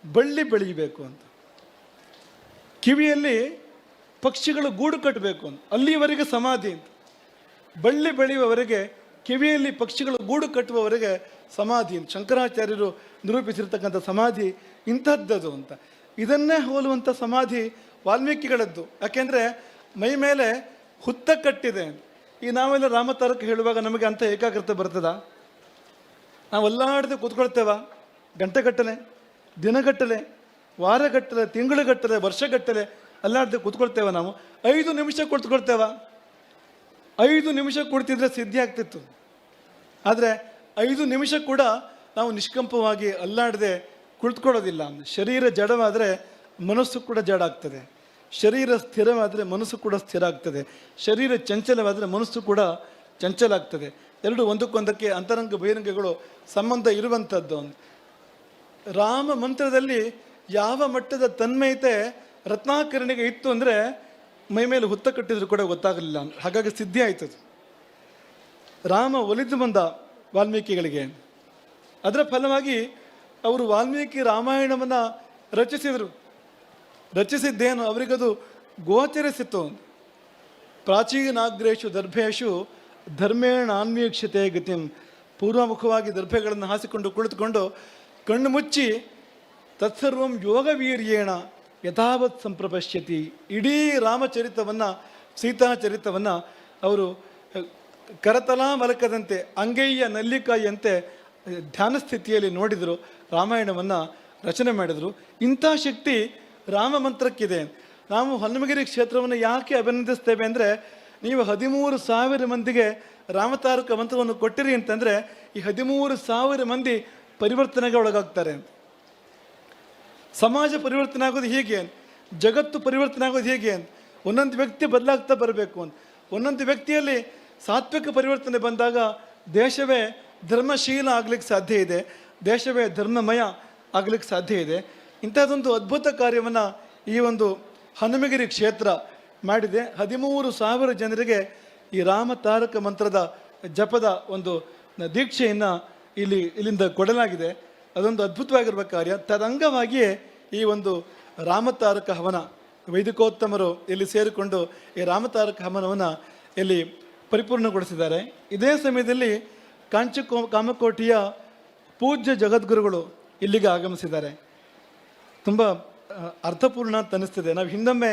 ಬಳ್ಳಿ ಬೆಳೆಯಬೇಕು ಅಂತ, ಕಿವಿಯಲ್ಲಿ ಪಕ್ಷಿಗಳು ಗೂಡು ಕಟ್ಟಬೇಕು ಅಂತ, ಅಲ್ಲಿವರೆಗೆ ಸಮಾಧಿ ಅಂತ. ಬಳ್ಳಿ ಬೆಳೆಯುವವರೆಗೆ, ಕಿವಿಯಲ್ಲಿ ಪಕ್ಷಿಗಳು ಗೂಡು ಕಟ್ಟುವವರೆಗೆ ಸಮಾಧಿ ಅಂತ ಶಂಕರಾಚಾರ್ಯರು ನಿರೂಪಿಸಿರ್ತಕ್ಕಂಥ ಸಮಾಧಿ ಇಂಥದ್ದದು ಅಂತ. ಇದನ್ನೇ ಹೋಲುವಂಥ ಸಮಾಧಿ ವಾಲ್ಮೀಕಿಗಳದ್ದು. ಯಾಕೆಂದರೆ ಮೈ ಮೇಲೆ ಹುತ್ತ ಕಟ್ಟಿದೆ. ಈ ನಾವೆಲ್ಲ ರಾಮತಾರಕ ಹೇಳುವಾಗ ನಮಗೆ ಅಂಥ ಏಕಾಗ್ರತೆ ಬರ್ತದ? ನಾವು ಅಲ್ಲಾಡದೆ ಕೂತ್ಕೊಳ್ತೇವ ಗಂಟೆಗಟ್ಟಲೆ, ದಿನಗಟ್ಟಲೆ, ವಾರಗಟ್ಟಲೆ, ತಿಂಗಳುಗಟ್ಟಲೆ, ವರ್ಷಗಟ್ಟಲೆ ಅಲ್ಲಾಡದೆ ಕೂತ್ಕೊಳ್ತೇವ? ನಾವು 5 ನಿಮಿಷ ಕೂತ್ಕೊಳ್ತೇವ? 5 ನಿಮಿಷ ಕೂಡ್ತಿದ್ರೆ ಸಿದ್ಧಿ ಆಗ್ತಿತ್ತು. ಆದರೆ 5 ನಿಮಿಷ ಕೂಡ ನಾವು ನಿಷ್ಕಂಪವಾಗಿ ಅಲ್ಲಾಡದೆ ಕುಳಿತುಕೊಳ್ಳೋದಿಲ್ಲ. ಶರೀರ ಜಡವಾದರೆ ಮನಸ್ಸು ಕೂಡ ಜಡ ಆಗ್ತದೆ, ಶರೀರ ಸ್ಥಿರವಾದರೆ ಮನಸ್ಸು ಕೂಡ ಸ್ಥಿರ ಆಗ್ತದೆ, ಶರೀರ ಚಂಚಲವಾದರೆ ಮನಸ್ಸು ಕೂಡ ಚಂಚಲ ಆಗ್ತದೆ. ಎರಡು ಒಂದಕ್ಕೊಂದಕ್ಕೆ ಅಂತರಂಗ ಬಹಿರಂಗಗಳು ಸಂಬಂಧ ಇರುವಂಥದ್ದು. ರಾಮ ಮಂತ್ರದಲ್ಲಿ ಯಾವ ಮಟ್ಟದ ತನ್ಮಯತೆ ರತ್ನಾಕರಣಿಗೆ ಇತ್ತು ಅಂದರೆ ಮೈ ಮೇಲೆ ಹುತ್ತ ಕಟ್ಟಿದ್ರು ಕೂಡ ಗೊತ್ತಾಗಲಿಲ್ಲ. ಹಾಗಾಗಿ ಸಿದ್ಧಿ ಆಯ್ತದು. ರಾಮ ಒಲಿದು ಬಂದ ವಾಲ್ಮೀಕಿಗಳಿಗೆ. ಅದರ ಫಲವಾಗಿ ಅವರು ವಾಲ್ಮೀಕಿ ರಾಮಾಯಣವನ್ನು ರಚಿಸಿದ್ದೇನು ಅವರಿಗದು ಗೋಚರಿಸಿತು. ಪ್ರಾಚೀನಾಗ್ರೇಶು ದರ್ಭೇಶು ಧರ್ಮೇಣ ಅನ್ವೀಕ್ಷತೆ ಗತಿಂ. ಪೂರ್ವಮುಖವಾಗಿ ದರ್ಭೆಗಳನ್ನು ಹಾಸಿಕೊಂಡು ಕುಳಿತುಕೊಂಡು ಕಣ್ಣು ಮುಚ್ಚಿ ತತ್ಸರ್ವಂ ಯೋಗವೀರ್ಯೇಣ ಯಥಾವತ್ ಸಂಪ್ರಪಶ್ಯತಿ. ಇಡೀ ರಾಮಚರಿತವನ್ನು, ಸೀತಾಚರಿತವನ್ನು ಅವರು ಕರತಲಾ ಮಲಕದಂತೆ, ಅಂಗೈಯ ನಲ್ಲಿಕಾಯಿಯಂತೆ ಧ್ಯಾನ ಸ್ಥಿತಿಯಲ್ಲಿ ನೋಡಿದರು, ರಾಮಾಯಣವನ್ನು ರಚನೆ ಮಾಡಿದರು. ಇಂಥ ಶಕ್ತಿ ರಾಮ ಮಂತ್ರಕ್ಕಿದೆ. ನಾವು ಹೊನ್ನಮಗಿರಿ ಕ್ಷೇತ್ರವನ್ನು ಯಾಕೆ ಅಭಿನಂದಿಸ್ತೇವೆ ಅಂದರೆ, ನೀವು 13,000 ಮಂದಿಗೆ ರಾಮತಾರಕ ಮಂತ್ರವನ್ನು ಕೊಟ್ಟಿರಿ ಅಂತಂದರೆ ಈ 13,000 ಮಂದಿ ಪರಿವರ್ತನೆಗೆ ಒಳಗಾಗ್ತಾರೆ. ಸಮಾಜ ಪರಿವರ್ತನೆ ಆಗೋದು ಹೀಗೆ, ಜಗತ್ತು ಪರಿವರ್ತನೆ ಆಗೋದು ಹೇಗೆ ಅಂತ ಒಂದೊಂದು ವ್ಯಕ್ತಿ ಬದಲಾಗ್ತಾ ಬರಬೇಕು ಅಂತ. ಒಂದೊಂದು ವ್ಯಕ್ತಿಯಲ್ಲಿ ಸಾತ್ವಿಕ ಪರಿವರ್ತನೆ ಬಂದಾಗ ದೇಶವೇ ಧರ್ಮಶೀಲ ಆಗ್ಲಿಕ್ಕೆ ಸಾಧ್ಯ ಇದೆ, ದೇಶವೇ ಧರ್ಮಮಯ ಆಗ್ಲಿಕ್ಕೆ ಸಾಧ್ಯ ಇದೆ. ಇಂಥದ್ದೊಂದು ಅದ್ಭುತ ಕಾರ್ಯವನ್ನು ಈ ಒಂದು ಹನುಮಗಿರಿ ಕ್ಷೇತ್ರ ಮಾಡಿದೆ. 13,000 ಜನರಿಗೆ ಈ ರಾಮತಾರಕ ಮಂತ್ರದ ಜಪದ ಒಂದು ದೀಕ್ಷೆಯನ್ನು ಇಲ್ಲಿಂದ ಕೊಡಲಾಗಿದೆ. ಅದೊಂದು ಅದ್ಭುತವಾಗಿರುವ ಕಾರ್ಯ. ತದಂಗವಾಗಿಯೇ ಈ ಒಂದು ರಾಮತಾರಕ ಹವನ ವೈದಿಕೋತ್ತಮರು ಇಲ್ಲಿ ಸೇರಿಕೊಂಡು ಈ ರಾಮತಾರಕ ಹವನವನ್ನು ಇಲ್ಲಿ ಪರಿಪೂರ್ಣಗೊಳಿಸಿದ್ದಾರೆ. ಇದೇ ಸಮಯದಲ್ಲಿ ಕಾಮಕೋಟಿಯ ಪೂಜ್ಯ ಜಗದ್ಗುರುಗಳು ಇಲ್ಲಿಗೆ ಆಗಮಿಸಿದ್ದಾರೆ. ತುಂಬ ಅರ್ಥಪೂರ್ಣ ಅಂತ ಅನ್ನಿಸ್ತದೆ. ನಾವು ಹಿಂದೊಮ್ಮೆ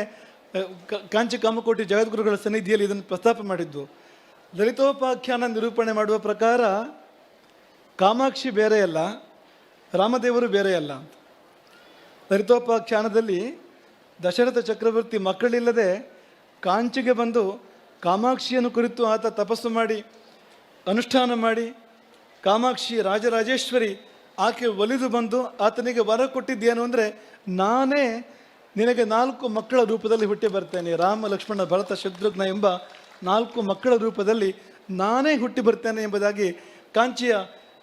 ಕಾಮಕೋಟಿ ಜಗದ್ಗುರುಗಳ ಸನ್ನಿಧಿಯಲ್ಲಿ ಇದನ್ನು ಪ್ರಸ್ತಾಪ ಮಾಡಿದ್ದು. ಲಲಿತೋಪಾಖ್ಯಾನ ನಿರೂಪಣೆ ಮಾಡುವ ಪ್ರಕಾರ ಕಾಮಾಕ್ಷಿ ಬೇರೆಯಲ್ಲ, ರಾಮದೇವರು ಬೇರೆಯಲ್ಲ. ಲಲಿತೋಪಾಖ್ಯಾನದಲ್ಲಿ ದಶರಥ ಚಕ್ರವರ್ತಿ ಮಕ್ಕಳಿಲ್ಲದೆ ಕಾಂಚಿಗೆ ಬಂದು ಕಾಮಾಕ್ಷಿಯನ್ನು ಕುರಿತು ಆತ ತಪಸ್ಸು ಮಾಡಿ ಅನುಷ್ಠಾನ ಮಾಡಿ ಕಾಮಾಕ್ಷಿ ರಾಜರಾಜೇಶ್ವರಿ ಆಕೆ ಒಲಿದು ಬಂದು ಆತನಿಗೆ ವರ ಕೊಟ್ಟಿದ್ದೇನು ಅಂದರೆ, ನಾನೇ ನಿನಗೆ 4 ಮಕ್ಕಳ ರೂಪದಲ್ಲಿ ಹುಟ್ಟಿ ಬರ್ತೇನೆ, ರಾಮ ಲಕ್ಷ್ಮಣ ಭರತ ಶತ್ರುಘ್ನ ಎಂಬ 4 ಮಕ್ಕಳ ರೂಪದಲ್ಲಿ ನಾನೇ ಹುಟ್ಟಿ ಬರ್ತೇನೆ ಎಂಬುದಾಗಿ ಕಾಂಚಿಯ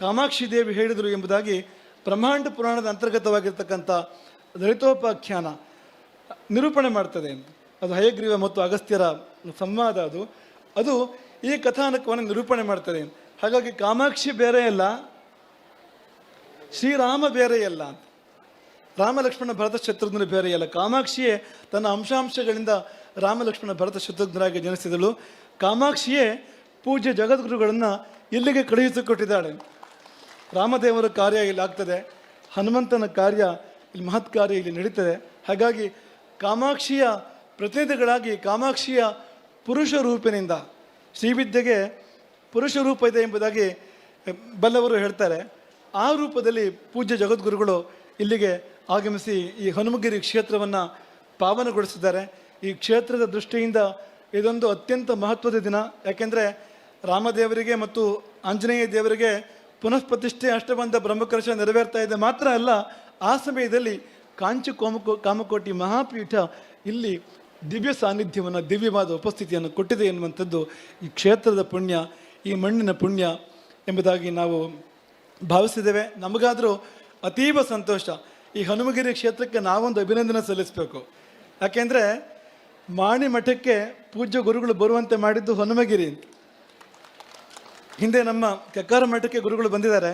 ಕಾಮಾಕ್ಷಿ ದೇವಿ ಹೇಳಿದರು ಎಂಬುದಾಗಿ ಬ್ರಹ್ಮಾಂಡ ಪುರಾಣದ ಅಂತರ್ಗತವಾಗಿರ್ತಕ್ಕಂಥ ದಲಿತೋಪಾಖ್ಯಾನ ನಿರೂಪಣೆ ಮಾಡ್ತದೆ. ಅದು ಹಯಗ್ರೀವ ಮತ್ತು ಅಗಸ್ತ್ಯರ ಸಂವಾದ. ಅದು ಈ ಕಥಾನಕವನ್ನು ನಿರೂಪಣೆ ಮಾಡ್ತದೆ. ಹಾಗಾಗಿ ಕಾಮಾಕ್ಷಿ ಬೇರೆ ಅಲ್ಲ, ಶ್ರೀರಾಮ ಬೇರೆಯಲ್ಲ ಅಂತ. ರಾಮ ಲಕ್ಷ್ಮಣ ಭರತ ಶತ್ರುಘ್ನ ಬೇರೆಯಲ್ಲ. ಕಾಮಾಕ್ಷಿಯೇ ತನ್ನ ಅಂಶಾಂಶಗಳಿಂದ ರಾಮ ಲಕ್ಷ್ಮಣ ಭರತ ಶತ್ರುಘ್ನರಾಗಿ ಜನಿಸಿದಳು. ಕಾಮಾಕ್ಷಿಯೇ ಪೂಜ್ಯ ಜಗದ್ಗುರುಗಳನ್ನು ಇಲ್ಲಿಗೆ ಕಳುಹಿಸಿಕೊಟ್ಟಿದ್ದಾಳೆ. ರಾಮದೇವರ ಕಾರ್ಯ ಇಲ್ಲಿ ಆಗ್ತದೆ, ಹನುಮಂತನ ಕಾರ್ಯ ಇಲ್ಲಿ ಮಹತ್ ಕಾರ್ಯ ಇಲ್ಲಿ ನಡೀತದೆ. ಹಾಗಾಗಿ ಕಾಮಾಕ್ಷಿಯ ಪ್ರತಿನಿಧಿಗಳಾಗಿ ಕಾಮಾಕ್ಷಿಯ ಪುರುಷ ರೂಪಿನಿಂದ ಶ್ರೀವಿದ್ಯೆಗೆ ಪುರುಷ ರೂಪ ಇದೆ ಎಂಬುದಾಗಿ ಬಲ್ಲವರು ಹೇಳ್ತಾರೆ. ಆ ರೂಪದಲ್ಲಿ ಪೂಜ್ಯ ಜಗದ್ಗುರುಗಳು ಇಲ್ಲಿಗೆ ಆಗಮಿಸಿ ಈ ಹನುಮಗಿರಿ ಕ್ಷೇತ್ರವನ್ನು ಪಾವನಗೊಳಿಸಿದ್ದಾರೆ. ಈ ಕ್ಷೇತ್ರದ ದೃಷ್ಟಿಯಿಂದ ಇದೊಂದು ಅತ್ಯಂತ ಮಹತ್ವದ ದಿನ. ಯಾಕೆಂದರೆ ರಾಮದೇವರಿಗೆ ಮತ್ತು ಆಂಜನೇಯ ದೇವರಿಗೆ ಪುನಃ ಪ್ರತಿಷ್ಠೆ ಅಷ್ಟಬಂಧ ಬ್ರಹ್ಮಕಲಶ ನೆರವೇರ್ತಾ ಇದೆ. ಮಾತ್ರ ಅಲ್ಲ, ಆ ಸಮಯದಲ್ಲಿ ಕಾಂಚಿ ಕಾಮಕೋಟಿ ಮಹಾಪೀಠ ಇಲ್ಲಿ ದಿವ್ಯ ಸಾನ್ನಿಧ್ಯವನ್ನು, ದಿವ್ಯವಾದ ಉಪಸ್ಥಿತಿಯನ್ನು ಕೊಟ್ಟಿದೆ ಎನ್ನುವಂಥದ್ದು ಈ ಕ್ಷೇತ್ರದ ಪುಣ್ಯ, ಈ ಮಣ್ಣಿನ ಪುಣ್ಯ ಎಂಬುದಾಗಿ ನಾವು ಭಾವಿಸಿದ್ದೇವೆ. ನಮಗಾದರೂ ಅತೀವ ಸಂತೋಷ. ಈ ಹನುಮಗಿರಿ ಕ್ಷೇತ್ರಕ್ಕೆ ನಾವೊಂದು ಅಭಿನಂದನೆ ಸಲ್ಲಿಸಬೇಕು. ಯಾಕೆಂದರೆ ಮಾಣಿ ಮಠಕ್ಕೆ ಪೂಜ್ಯ ಗುರುಗಳು ಬರುವಂತೆ ಮಾಡಿದ್ದು ಹನುಮಗಿರಿ ಅಂತ. ಹಿಂದೆ ನಮ್ಮ ಕೆಕ್ಕಾರ ಮಠಕ್ಕೆ ಗುರುಗಳು ಬಂದಿದ್ದಾರೆ,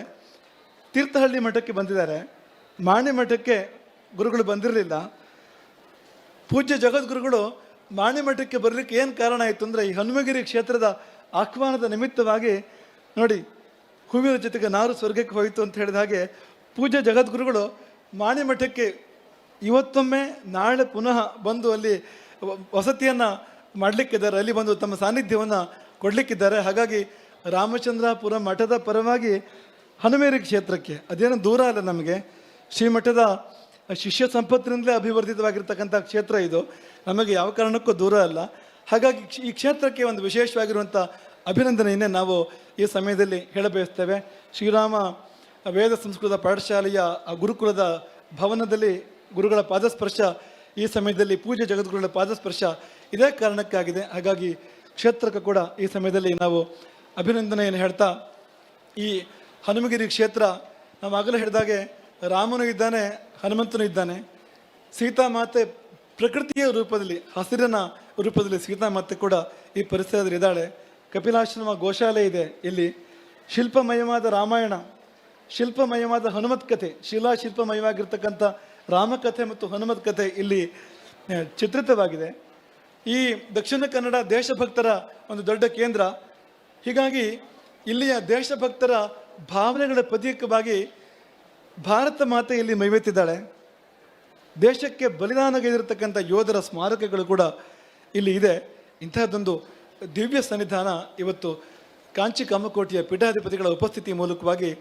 ತೀರ್ಥಹಳ್ಳಿ ಮಠಕ್ಕೆ ಬಂದಿದ್ದಾರೆ, ಮಾಣಿ ಮಠಕ್ಕೆ ಗುರುಗಳು ಬಂದಿರಲಿಲ್ಲ. ಪೂಜ್ಯ ಜಗದ್ಗುರುಗಳು ಮಾಣಿ ಮಠಕ್ಕೆ ಬರಲಿಕ್ಕೆ ಏನು ಕಾರಣ ಆಯಿತು ಅಂದರೆ, ಈ ಹನುಮಗಿರಿ ಕ್ಷೇತ್ರದ ಆಹ್ವಾನದ ನಿಮಿತ್ತವಾಗಿ ನೋಡಿ, ಹೂವಿನ ಜೊತೆಗೆ ನಾರು ಸ್ವರ್ಗಕ್ಕೆ ಹೋಯಿತು ಅಂತ ಹೇಳಿದ ಹಾಗೆ ಪೂಜ್ಯ ಜಗದ್ಗುರುಗಳು ಮಾಣಿ ಮಠಕ್ಕೆ ಇವತ್ತೊಮ್ಮೆ ನಾಳೆ ಪುನಃ ಬಂದು ಅಲ್ಲಿ ವಸತಿಯನ್ನು ಮಾಡಲಿಕ್ಕಿದ್ದಾರೆ, ಅಲ್ಲಿ ಬಂದು ತಮ್ಮ ಸಾನ್ನಿಧ್ಯವನ್ನು ಕೊಡಲಿಕ್ಕಿದ್ದಾರೆ. ಹಾಗಾಗಿ ರಾಮಚಂದ್ರಾಪುರ ಮಠದ ಪರವಾಗಿ ಹನುಮೇರಿ ಕ್ಷೇತ್ರಕ್ಕೆ, ಅದೇನೋ ದೂರ ಅಲ್ಲ ನಮಗೆ, ಶ್ರೀಮಠದ ಶಿಷ್ಯ ಸಂಪತ್ತಿನಿಂದಲೇ ಅಭಿವರ್ಧಿತವಾಗಿರ್ತಕ್ಕಂಥ ಕ್ಷೇತ್ರ ಇದು, ನಮಗೆ ಯಾವ ಕಾರಣಕ್ಕೂ ದೂರ ಅಲ್ಲ. ಹಾಗಾಗಿ ಈ ಕ್ಷೇತ್ರಕ್ಕೆ ಒಂದು ವಿಶೇಷವಾಗಿರುವಂಥ ಅಭಿನಂದನೆಯನ್ನೇ ನಾವು ಈ ಸಮಯದಲ್ಲಿ ಹೇಳಬಯಸ್ತೇವೆ. ಶ್ರೀರಾಮ ವೇದ ಸಂಸ್ಕೃತ ಪಾಠಶಾಲೆಯ ಆ ಗುರುಕುಲದ ಭವನದಲ್ಲಿ ಗುರುಗಳ ಪಾದಸ್ಪರ್ಶ ಈ ಸಮಯದಲ್ಲಿ ಪೂಜ್ಯ ಜಗದ್ಗುರುಗಳ ಪಾದಸ್ಪರ್ಶ ಇದೇ ಕಾರಣಕ್ಕಾಗಿದೆ. ಹಾಗಾಗಿ ಕ್ಷೇತ್ರಕ್ಕೆ ಕೂಡ ಈ ಸಮಯದಲ್ಲಿ ನಾವು ಅಭಿನಂದನೆಯನ್ನು ಹೇಳ್ತಾ, ಈ ಹನುಮಗಿರಿ ಕ್ಷೇತ್ರ ನಾವು ಆಗಲೇ ಹೇಳಿದಾಗೆ ರಾಮನು ಇದ್ದಾನೆ, ಹನುಮಂತನು ಇದ್ದಾನೆ. ಸೀತಾಮಾತೆ ಪ್ರಕೃತಿಯ ರೂಪದಲ್ಲಿ, ಹಸಿರಿನ ರೂಪದಲ್ಲಿ ಸೀತಾಮಾತೆ ಕೂಡ ಈ ಪರಿಸರದಲ್ಲಿ ಇದ್ದಾಳೆ. ಕಪಿಲಾಶ್ರಮ ಗೋಶಾಲೆ ಇದೆ ಇಲ್ಲಿ. ಶಿಲ್ಪಮಯವಾದ ರಾಮಾಯಣ, ಶಿಲ್ಪಮಯವಾದ ಹನುಮತ್ ಕಥೆ, ಶಿಲ್ಪಮಯವಾಗಿರ್ತಕ್ಕಂಥ ರಾಮಕಥೆ ಮತ್ತು ಹನುಮತ್ ಕಥೆ ಇಲ್ಲಿ ಚಿತ್ರಿತವಾಗಿದೆ. ಈ ದಕ್ಷಿಣ ಕನ್ನಡ ದೇಶಭಕ್ತರ ಒಂದು ದೊಡ್ಡ ಕೇಂದ್ರ. ಹೀಗಾಗಿ ಇಲ್ಲಿಯ ದೇಶಭಕ್ತರ ಭಾವನೆಗಳ ಪ್ರತೀಕವಾಗಿ ಭಾರತ ಮಾತೆ ಇಲ್ಲಿ ಮೈವೆತ್ತಿದ್ದಾಳೆ. ದೇಶಕ್ಕೆ ಬಲಿದಾನಗೈದಿರತಕ್ಕಂಥ ಯೋಧರ ಸ್ಮಾರಕಗಳು ಕೂಡ ಇಲ್ಲಿ ಇದೆ. ಇಂತಹದ್ದೊಂದು ದಿವ್ಯ ಸನ್ನಿಧಾನ ಇವತ್ತು ಕಾಂಚಿ ಕಾಮಕೋಟಿಯ ಪೀಠಾಧಿಪತಿಗಳ ಉಪಸ್ಥಿತಿ ಮೂಲಕವಾಗಿ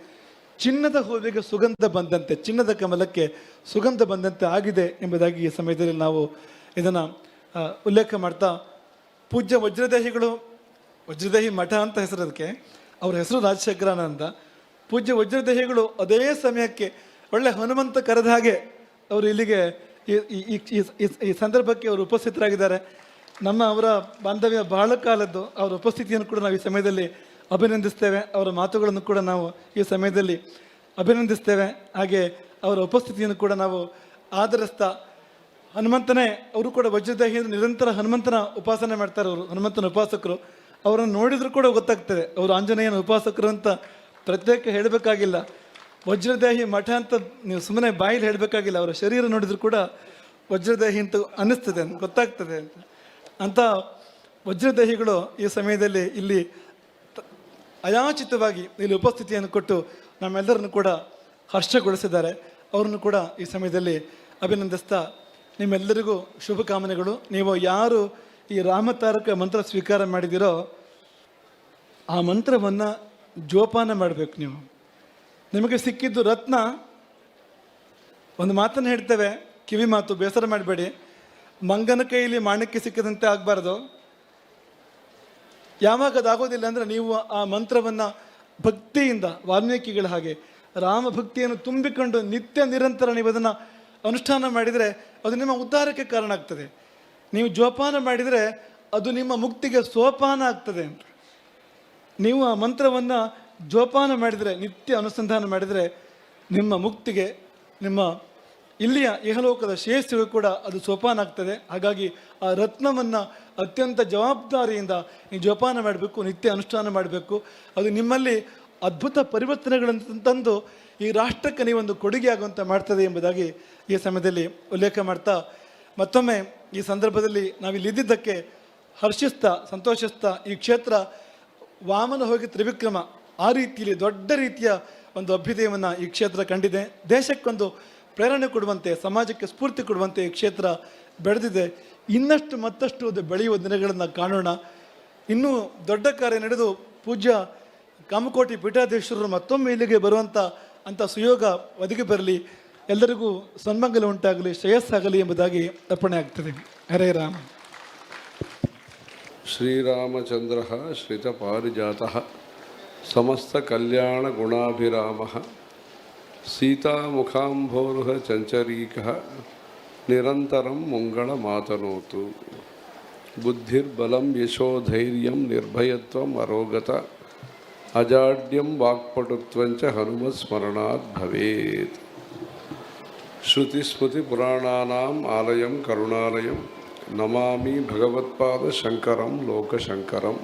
ಚಿನ್ನದ ಹೂವಿಗೆ ಸುಗಂಧ ಬಂದಂತೆ, ಚಿನ್ನದ ಕಮಲಕ್ಕೆ ಸುಗಂಧ ಬಂದಂತೆ ಆಗಿದೆ ಎಂಬುದಾಗಿ ಈ ಸಮಯದಲ್ಲಿ ನಾವು ಇದನ್ನು ಉಲ್ಲೇಖ ಮಾಡ್ತಾ, ಪೂಜ್ಯ ವಜ್ರದೇಹಿಗಳು, ವಜ್ರದೇಹಿ ಮಠ ಅಂತ ಹೆಸರು ಅದಕ್ಕೆ, ಅವ್ರ ಹೆಸರು ರಾಜಶೇಖರಾನಂದ. ಪೂಜ್ಯ ವಜ್ರದೇಹಿಗಳು ಅದೇ ಸಮಯಕ್ಕೆ ಒಳ್ಳೆ ಹನುಮಂತ ಕರೆದ ಹಾಗೆ ಅವರು ಇಲ್ಲಿಗೆ ಈ ಸಂದರ್ಭಕ್ಕೆ ಅವರು ಉಪಸ್ಥಿತರಾಗಿದ್ದಾರೆ. ಅವರ ಬಾಂಧವ್ಯ ಬಹಳ ಕಾಲದ್ದು. ಅವರ ಉಪಸ್ಥಿತಿಯನ್ನು ಕೂಡ ನಾವು ಈ ಸಮಯದಲ್ಲಿ ಅಭಿನಂದಿಸ್ತೇವೆ. ಅವರ ಮಾತುಗಳನ್ನು ಕೂಡ ನಾವು ಈ ಸಮಯದಲ್ಲಿ ಅಭಿನಂದಿಸ್ತೇವೆ. ಹಾಗೆ ಅವರ ಉಪಸ್ಥಿತಿಯನ್ನು ಕೂಡ ನಾವು ಆಧರಿಸ್ತಾ, ಹನುಮಂತನೇ ಅವರು ಕೂಡ ವಜ್ರದೇಹಿ ನಿರಂತರ ಹನುಮಂತನ ಉಪಾಸನೆ ಮಾಡ್ತಾರೆ. ಅವರು ಹನುಮಂತನ ಉಪಾಸಕರು. ಅವರನ್ನು ನೋಡಿದರೂ ಕೂಡ ಗೊತ್ತಾಗ್ತದೆ ಅವರು ಆಂಜನೇಯನ ಉಪಾಸಕರು ಅಂತ ಪ್ರತ್ಯೇಕ ಹೇಳಬೇಕಾಗಿಲ್ಲ. ವಜ್ರದೇಹಿ ಮಠ ಅಂತ ನೀವು ಸುಮ್ಮನೆ ಬಾಯಿಲಿ ಹೇಳಬೇಕಾಗಿಲ್ಲ, ಅವರ ಶರೀರ ನೋಡಿದ್ರು ಕೂಡ ವಜ್ರದೇಹಿ ಅಂತ ಅನ್ನಿಸ್ತದೆ, ಗೊತ್ತಾಗ್ತದೆ ಅಂತ ವಜ್ರದೇಹಿಗಳು ಈ ಸಮಯದಲ್ಲಿ ಇಲ್ಲಿ ಅಯಾಚಿತವಾಗಿ ಇಲ್ಲಿ ಉಪಸ್ಥಿತಿಯನ್ನು ಕೊಟ್ಟು ನಮ್ಮೆಲ್ಲರನ್ನು ಕೂಡ ಹರ್ಷಗೊಳಿಸಿದ್ದಾರೆ. ಅವರನ್ನು ಕೂಡ ಈ ಸಮಯದಲ್ಲಿ ಅಭಿನಂದಿಸ್ತಾ, ನಿಮ್ಮೆಲ್ಲರಿಗೂ ಶುಭಕಾಮನೆಗಳು. ನೀವು ಯಾರು ಈ ರಾಮತಾರಕ ಮಂತ್ರ ಸ್ವೀಕಾರ ಮಾಡಿದಿರೋ ಆ ಮಂತ್ರವನ್ನು ಜೋಪಾನ ಮಾಡಬೇಕು. ನಿಮಗೆ ಸಿಕ್ಕಿದ್ದು ರತ್ನ. ಒಂದು ಮಾತನ್ನು ಹೇಳ್ತೇವೆ, ಕಿವಿ ಮಾತು, ಬೇಸರ ಮಾಡಬೇಡಿ. ಮಂಗನ ಕೈಯಲ್ಲಿ ಮಾಣಿಕ್ಯ ಸಿಕ್ಕದಂತೆ ಆಗಬಾರ್ದು. ಯಾವಾಗ ಅದಾಗೋದಿಲ್ಲ ಅಂದರೆ ನೀವು ಆ ಮಂತ್ರವನ್ನು ಭಕ್ತಿಯಿಂದ, ವಾಲ್ಮೀಕಿಗಳ ಹಾಗೆ ರಾಮ ಭಕ್ತಿಯನ್ನು ತುಂಬಿಕೊಂಡು ನಿತ್ಯ ನಿರಂತರ ನೀವು ಅದನ್ನು ಅನುಷ್ಠಾನ ಮಾಡಿದರೆ ಅದು ನಿಮ್ಮ ಉದ್ಧಾರಕ್ಕೆ ಕಾರಣ ಆಗ್ತದೆ. ನೀವು ಜೋಪಾನ ಮಾಡಿದರೆ ಅದು ನಿಮ್ಮ ಮುಕ್ತಿಗೆ ಸೋಪಾನ ಆಗ್ತದೆ ಅಂತ. ನೀವು ಆ ಮಂತ್ರವನ್ನು ಜೋಪಾನ ಮಾಡಿದರೆ, ನಿತ್ಯ ಅನುಸಂಧಾನ ಮಾಡಿದರೆ ನಿಮ್ಮ ಮುಕ್ತಿಗೆ, ನಿಮ್ಮ ಇಲ್ಲಿಯ ಇಹಲೋಕದ ಶ್ರೇಯಸ್ಸಿಗೂ ಕೂಡ ಅದು ಸೋಪಾನ ಆಗ್ತದೆ. ಹಾಗಾಗಿ ಆ ರತ್ನವನ್ನು ಅತ್ಯಂತ ಜವಾಬ್ದಾರಿಯಿಂದ ನೀವು ಜೋಪಾನ ಮಾಡಬೇಕು, ನಿತ್ಯ ಅನುಷ್ಠಾನ ಮಾಡಬೇಕು. ಅದು ನಿಮ್ಮಲ್ಲಿ ಅದ್ಭುತ ಪರಿವರ್ತನೆಗಳನ್ನು ತಂದು ಈ ರಾಷ್ಟ್ರಕ್ಕೆ ನೀವೊಂದು ಕೊಡುಗೆ ಆಗುವಂಥ ಮಾಡ್ತದೆ ಎಂಬುದಾಗಿ ಈ ಸಮಯದಲ್ಲಿ ಉಲ್ಲೇಖ ಮಾಡ್ತಾ, ಮತ್ತೊಮ್ಮೆ ಈ ಸಂದರ್ಭದಲ್ಲಿ ನಾವಿಲ್ಲಿ ಇದ್ದಿದ್ದಕ್ಕೆ ಹರ್ಷಿಸ್ತಾ ಸಂತೋಷಿಸ್ತಾ, ಈ ಕ್ಷೇತ್ರ ವಾಮನ ಹೋಗಿ ತ್ರಿವಿಕ್ರಮ ಆ ರೀತಿಯಲ್ಲಿ ದೊಡ್ಡ ರೀತಿಯ ಒಂದು ಅಭ್ಯುದಯವನ್ನು ಈ ಕ್ಷೇತ್ರ ಕಂಡಿದೆ. ದೇಶಕ್ಕೊಂದು ಪ್ರೇರಣೆ ಕೊಡುವಂತೆ, ಸಮಾಜಕ್ಕೆ ಸ್ಫೂರ್ತಿ ಕೊಡುವಂತೆ ಈ ಕ್ಷೇತ್ರ ಬೆಳೆದಿದೆ. ಇನ್ನಷ್ಟು ಮತ್ತಷ್ಟು ಅದು ಬೆಳೆಯುವ ದಿನಗಳನ್ನು ಕಾಣೋಣ. ಇನ್ನೂ ದೊಡ್ಡ ಕಾರ್ಯ ನಡೆದು ಪೂಜ್ಯ ಕಾಮಕೋಟಿ ಪೀಠಾಧೀಶ್ವರರು ಮತ್ತೊಮ್ಮೆ ಇಲ್ಲಿಗೆ ಬರುವಂಥ ಸುಯೋಗ ಒದಗಿ ಬರಲಿ. ಎಲ್ಲರಿಗೂ ಸನ್ಮಂಗಲ ಉಂಟಾಗಲಿ, ಶ್ರೇಯಸ್ಸಾಗಲಿ ಎಂಬುದಾಗಿ ಅರ್ಪಣೆ ಆಗ್ತದೆ. ಹರೇ ರಾಮ. ಶ್ರೀರಾಮಚಂದ್ರ ಶ್ರಿತಪಾರಿಜಾತಃ ಸಮಸ್ತ ಕಲ್ಯಾಣ ಗುಣಾಭಿರಾಮಃ ಸೀತಾಮುಖಾಂಭೋರುಹ ಚಂಚರೀಕಃ ನಿರಂತರಂ ಮಂಗಳ ಮಾತನೋತು. ಬುದ್ಧಿರ್ಬಲಂ ಯಶೋಧೈರ್ಯಂ ನಿರ್ಭಯತ್ವಂ ಅರೋಗತ ಅಜಾಡ್ಯಂ ವಾಕ್ಪಟುತ್ವಂಚ ಹನುಮಸ್ಮರಣಾತ್ ಭವೇತ್. ಶ್ರುತಿಸ್ಮೃತಿ ಪುರಾಣಾನಾಂ ಆಲಯಂ ಕರುಣಾಲಯಂ ನಮಾಮಿ ಭಗವತ್ಪಾದ ಶಂಕರಂ ಲೋಕಶಂಕರಂ.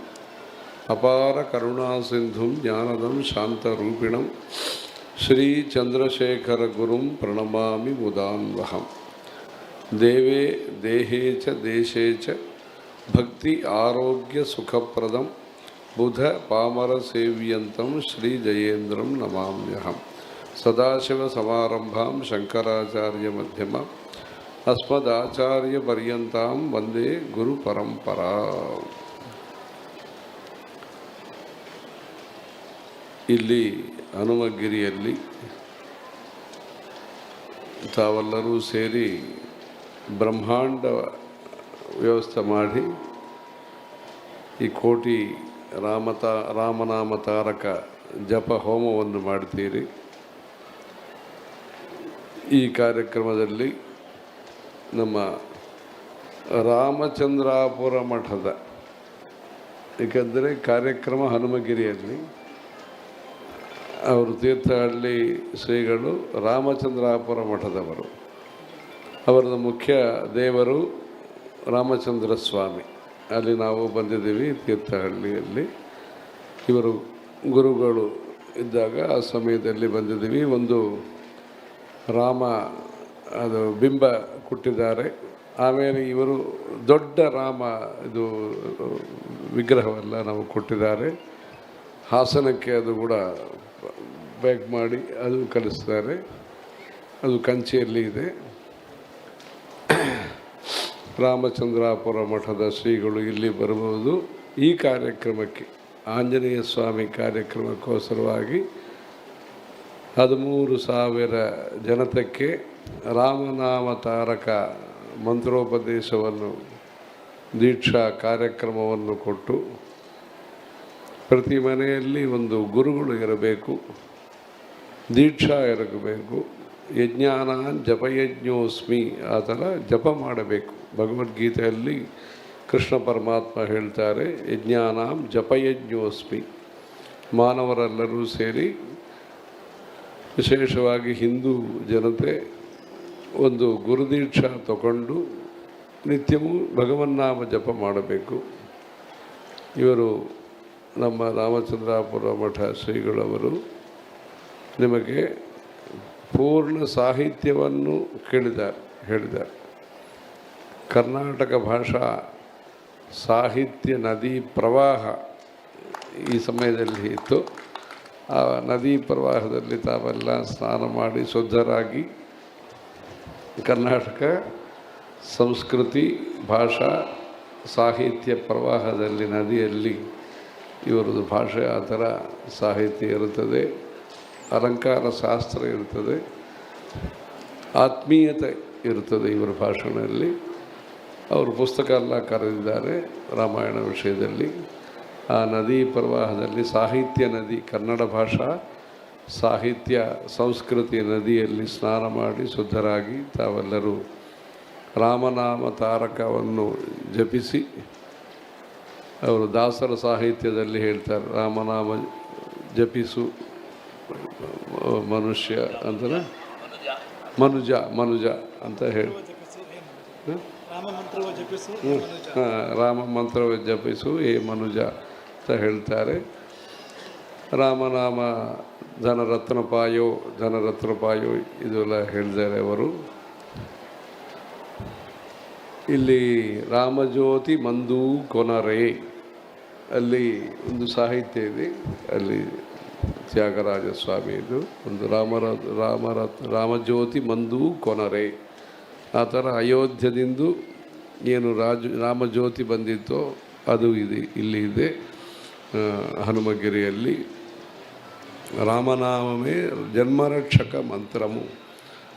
ಅಪಾರ ಕರುಣಾ ಸಿಂಧುಂ ಜ್ಞಾನದಂ ಶಾಂತರೂಪಿಣಂ ಶ್ರೀ ಚಂದ್ರಶೇಖರ ಗುರುಂ ಪ್ರಣಮಾಮಿ ಮುದಾನ್ವಹಂ. ದೇವೇ ದೇಹೇ ಚ ದೇಶೇ ಚ ಭಕ್ತಿ ಆರೋಗ್ಯ ಸುಖಪ್ರದಂ ಬುಧ ಪಾಮರ ಸೇವ್ಯಂತಂ ಶ್ರೀ ಜಯೇಂದ್ರಂ ನಮಾಮ್ಯಹಂ. ಸದಾಶಿವ ಸಮಾರಂಭಾಂ ಶಂಕರಾಚಾರ್ಯ ಮಧ್ಯಮ ಅಸ್ಮದಾಚಾರ್ಯ ಪರ್ಯಂತಾಂ ವಂದೇ ಗುರು ಪರಂಪರಾ. ಇಲ್ಲಿ ಹನುಮಗಿರಿಯಲ್ಲಿ ತಾವೆಲ್ಲರೂ ಸೇರಿ ಬ್ರಹ್ಮಾಂಡ ವ್ಯವಸ್ಥೆ ಮಾಡಿ ಈ ಕೋಟಿ ರಾಮನಾಮ ತಾರಕ ಜಪ ಹೋಮವನ್ನು ಮಾಡ್ತೀರಿ. ಈ ಕಾರ್ಯಕ್ರಮದಲ್ಲಿ ನಮ್ಮ ರಾಮಚಂದ್ರಾಪುರ ಮಠದ, ಏಕೆಂದರೆ ಕಾರ್ಯಕ್ರಮ ಹನುಮಗಿರಿಯಲ್ಲಿ, ಅವರು ತೀರ್ಥಹಳ್ಳಿ ಶ್ರೀಗಳು ರಾಮಚಂದ್ರಾಪುರ ಮಠದವರು. ಅವರ ಮುಖ್ಯ ದೇವರು ರಾಮಚಂದ್ರ ಸ್ವಾಮಿ. ಅಲ್ಲಿ ನಾವು ಬಂದಿದ್ದೀವಿ ತೀರ್ಥಹಳ್ಳಿಯಲ್ಲಿ. ಇವರು ಗುರುಗಳು ಇದ್ದಾಗ ಆ ಸಮಯದಲ್ಲಿ ಬಂದಿದ್ದೀವಿ. ಒಂದು ರಾಮ ಅದು ಬಿಂಬ ಕೊಟ್ಟಿದ್ದಾರೆ. ಆಮೇಲೆ ಇವರು ದೊಡ್ಡ ರಾಮ ಇದು ವಿಗ್ರಹವೆಲ್ಲ ನಾವು ಕೊಟ್ಟಿದ್ದಾರೆ. ಹಾಸನಕ್ಕೆ ಅದು ಕೂಡ ಬ್ಯಾಗ್ ಮಾಡಿ ಅದು ಕಲಿಸ್ತಾರೆ. ಅದು ಕಂಚಿಯಲ್ಲಿ ಇದೆ. ರಾಮಚಂದ್ರಾಪುರ ಮಠದ ಶ್ರೀಗಳು ಇಲ್ಲಿ ಬರಬಹುದು. ಈ ಕಾರ್ಯಕ್ರಮಕ್ಕೆ ಆಂಜನೇಯ ಸ್ವಾಮಿ ಕಾರ್ಯಕ್ರಮಕ್ಕೋಸ್ಕರವಾಗಿ 13,000 ಜನತಕ್ಕೆ ರಾಮನಾಮ ತಾರಕ ಮಂತ್ರೋಪದೇಶವನ್ನು, ದೀಕ್ಷಾ ಕಾರ್ಯಕ್ರಮವನ್ನು ಕೊಟ್ಟು, ಪ್ರತಿ ಮನೆಯಲ್ಲಿ ಒಂದು ಗುರುಗಳು ಇರಬೇಕು, ದೀಕ್ಷಾ ಇರಬೇಕು, ಯಜ್ಞಾನಾನ್ ಜಪಯಜ್ಞೋಸ್ಮಿ ಆ ಥರ ಜಪ ಮಾಡಬೇಕು. ಭಗವದ್ಗೀತೆಯಲ್ಲಿ ಕೃಷ್ಣ ಪರಮಾತ್ಮ ಹೇಳ್ತಾರೆ, ಯಜ್ಞಾನಾಂ ಜಪಯಜ್ಞೋಸ್ಮಿ. ಮಾನವರೆಲ್ಲರೂ ಸೇರಿ, ವಿಶೇಷವಾಗಿ ಹಿಂದೂ ಜನತೆ ಒಂದು ಗುರುದೀಕ್ಷಾ ತಗೊಂಡು ನಿತ್ಯವೂ ಭಗವನ್ನಾಮ ಜಪ ಮಾಡಬೇಕು. ಇವರು ನಮ್ಮ ರಾಮಚಂದ್ರಾಪುರ ಮಠ ಶ್ರೀಗಳವರು ನಿಮಗೆ ಪೂರ್ಣ ಸಾಹಿತ್ಯವನ್ನು ಹೇಳಿದ್ದಾರೆ. ಕರ್ನಾಟಕ ಭಾಷಾ ಸಾಹಿತ್ಯ ನದಿ ಪ್ರವಾಹ ಈ ಸಮಯದಲ್ಲಿ ಇತ್ತು. ಆ ನದಿ ಪ್ರವಾಹದಲ್ಲಿ ತಾವೆಲ್ಲ ಸ್ನಾನ ಮಾಡಿ ಶುದ್ಧರಾಗಿ ಕರ್ನಾಟಕ ಸಂಸ್ಕೃತಿ ಭಾಷಾ ಸಾಹಿತ್ಯ ಪ್ರವಾಹದಲ್ಲಿ ನದಿಯಲ್ಲಿ ಇವರದ್ದು ಭಾಷೆ ಆ ಥರ ಸಾಹಿತ್ಯ ಇರುತ್ತದೆ, ಅಲಂಕಾರ ಶಾಸ್ತ್ರ ಇರ್ತದೆ, ಆತ್ಮೀಯತೆ ಇರ್ತದೆ ಇವರ ಭಾಷಣದಲ್ಲಿ. ಅವರು ಪುಸ್ತಕ ಎಲ್ಲ ಕರೆದಿದ್ದಾರೆ ರಾಮಾಯಣ ವಿಷಯದಲ್ಲಿ. ಆ ನದಿ ಪ್ರವಾಹದಲ್ಲಿ ಸಾಹಿತ್ಯ ನದಿ, ಕನ್ನಡ ಭಾಷಾ ಸಾಹಿತ್ಯ ಸಂಸ್ಕೃತಿ ನದಿಯಲ್ಲಿ ಸ್ನಾನ ಮಾಡಿ ಶುದ್ಧರಾಗಿ ತಾವೆಲ್ಲರೂ ರಾಮನಾಮ ತಾರಕವನ್ನು ಜಪಿಸಿ, ಅವರು ದಾಸರ ಸಾಹಿತ್ಯದಲ್ಲಿ ಹೇಳ್ತಾರೆ, ರಾಮನಾಮ ಜಪಿಸು ಮನುಷ್ಯ ಅಂತಾನೆ ಮನುಜ ಅಂತ ಹೇಳಿ ರಾಮ ಮಂತ್ರವ ಜಪಿಸು ರಾಮ ಮಂತ್ರವ ಜಪಿಸು ಹೇ ಮನುಜ ಅಂತ ಹೇಳ್ತಾರೆ. ರಾಮನಾಮ ಧನರತ್ನಪಾಯೋ ಇದೆಲ್ಲ ಹೇಳಿದ್ದಾರೆ ಅವರು. ಇಲ್ಲಿ ರಾಮಜ್ಯೋತಿ ಮಂದೂ ಕೊನರೆ ಅಲ್ಲಿ ಒಂದು ಸಾಹಿತ್ಯ ಇದೆ. ಅಲ್ಲಿ ತ್ಯಾಗರಾಜ ಸ್ವಾಮಿದು ಒಂದು ರಾಮಜ್ಯೋತಿ ಮಂದೂ ಕೊನರೆ. ಆ ಥರ ಅಯೋಧ್ಯದಿಂದ ಏನು ರಾಮಜ್ಯೋತಿ ಬಂದಿತ್ತೋ ಅದು ಇಲ್ಲಿ ಇದೆ ಹನುಮಗಿರಿಯಲ್ಲಿ. ರಾಮನಾಮವೇ ಜನ್ಮರಕ್ಷಕ ಮಂತ್ರಮು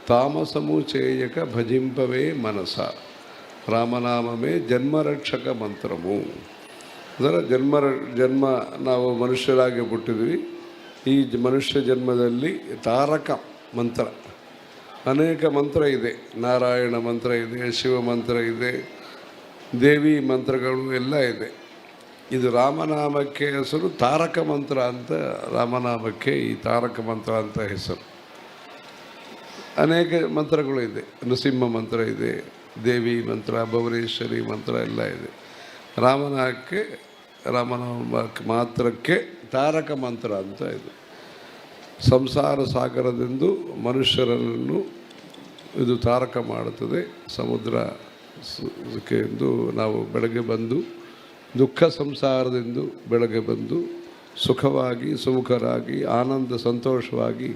ತಾಮಸಮು ಚೇಯಕ ಭಜಿಂಪವೇ ಮನಸ. ರಾಮನಾಮವೇ ಜನ್ಮರಕ್ಷಕ ಮಂತ್ರಮು. ಅದರ ಜನ್ಮ ನಾವು ಮನುಷ್ಯರಾಗಿ ಹುಟ್ಟಿದ್ವಿ. ಈ ಮನುಷ್ಯ ಜನ್ಮದಲ್ಲಿ ತಾರಕ ಮಂತ್ರ ಅನೇಕ ಮಂತ್ರ ಇದೆ. ನಾರಾಯಣ ಮಂತ್ರ ಇದೆ, ಶಿವ ಮಂತ್ರ ಇದೆ, ದೇವಿ ಮಂತ್ರಗಳು ಎಲ್ಲ ಇದೆ. ಇದು ರಾಮನಾಮಕ್ಕೆ ಹೆಸರು ತಾರಕ ಮಂತ್ರ ಅಂತ. ರಾಮನಾಮಕ್ಕೆ ಈ ತಾರಕ ಮಂತ್ರ ಅಂತ ಹೆಸರು. ಅನೇಕ ಮಂತ್ರಗಳು ಇದೆ. ನೃಸಿಂಹ ಮಂತ್ರ ಇದೆ, ದೇವಿ ಮಂತ್ರ, ಭುವನೇಶ್ವರಿ ಮಂತ್ರ ಎಲ್ಲ ಇದೆ. ರಾಮನಾಮ ಮಾತ್ರಕ್ಕೆ ತಾರಕ ಮಂತ್ರ ಅಂತ ಇದೆ. ಸಂಸಾರ ಸಾಗರದಿಂದ ಮನುಷ್ಯರನ್ನು ಇದು ತಾರಕ ಮಾಡುತ್ತದೆ. ಸಮುದ್ರಕ್ಕೆ ಎಂದು ನಾವು ಬೆಳಗ್ಗೆ ಬಂದು ದುಃಖ ಸಂಸಾರದಿಂದ ಬೆಳಗ್ಗೆ ಬಂದು ಸುಖವಾಗಿ ಸುಮುಖರಾಗಿ ಆನಂದ ಸಂತೋಷವಾಗಿ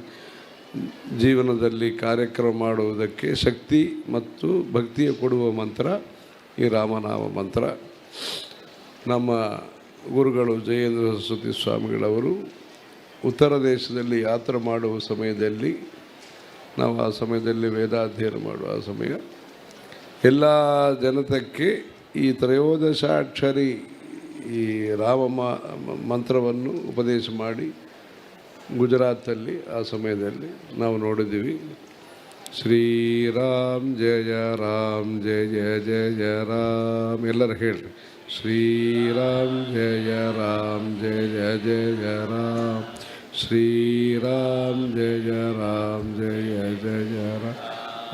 ಜೀವನದಲ್ಲಿ ಕಾರ್ಯಕ್ರಮ ಮಾಡುವುದಕ್ಕೆ ಶಕ್ತಿ ಮತ್ತು ಭಕ್ತಿಯ ಕೊಡುವ ಮಂತ್ರ ಈ ರಾಮನಾಮ ಮಂತ್ರ. ನಮ್ಮ ಗುರುಗಳು ಜಯೇಂದ್ರ ಸರಸ್ವತಿ ಸ್ವಾಮಿಗಳವರು ಉತ್ತರ ದೇಶದಲ್ಲಿ ಯಾತ್ರೆ ಮಾಡುವ ಸಮಯದಲ್ಲಿ, ನಾವು ಆ ಸಮಯದಲ್ಲಿ ವೇದಾಧ್ಯಯನ ಮಾಡುವ ಆ ಸಮಯ, ಎಲ್ಲ ಜನತಕ್ಕೆ ಈ ತ್ರಯೋದಶಾಕ್ಷರಿ ಈ ರಾಮ ಮಂತ್ರವನ್ನು ಉಪದೇಶ ಮಾಡಿ ಗುಜರಾತಲ್ಲಿ ಆ ಸಮಯದಲ್ಲಿ ನಾವು ನೋಡಿದ್ದೀವಿ. ಶ್ರೀರಾಮ್ ಜಯ ರಾಮ್ ಜಯ ಜಯ ರಾಮ್ ಎಲ್ಲರೂ ಹೇಳ್ರಿ. ಶ್ರೀರಾಮ್ ಜಯ ರಾಮ್ ಜಯ ಜಯ ರಾಮ್ ಶ್ರೀರಾಮ್ ಜಯ ರಾಮ್ ಜಯ ಜಯ ರಾಮ್.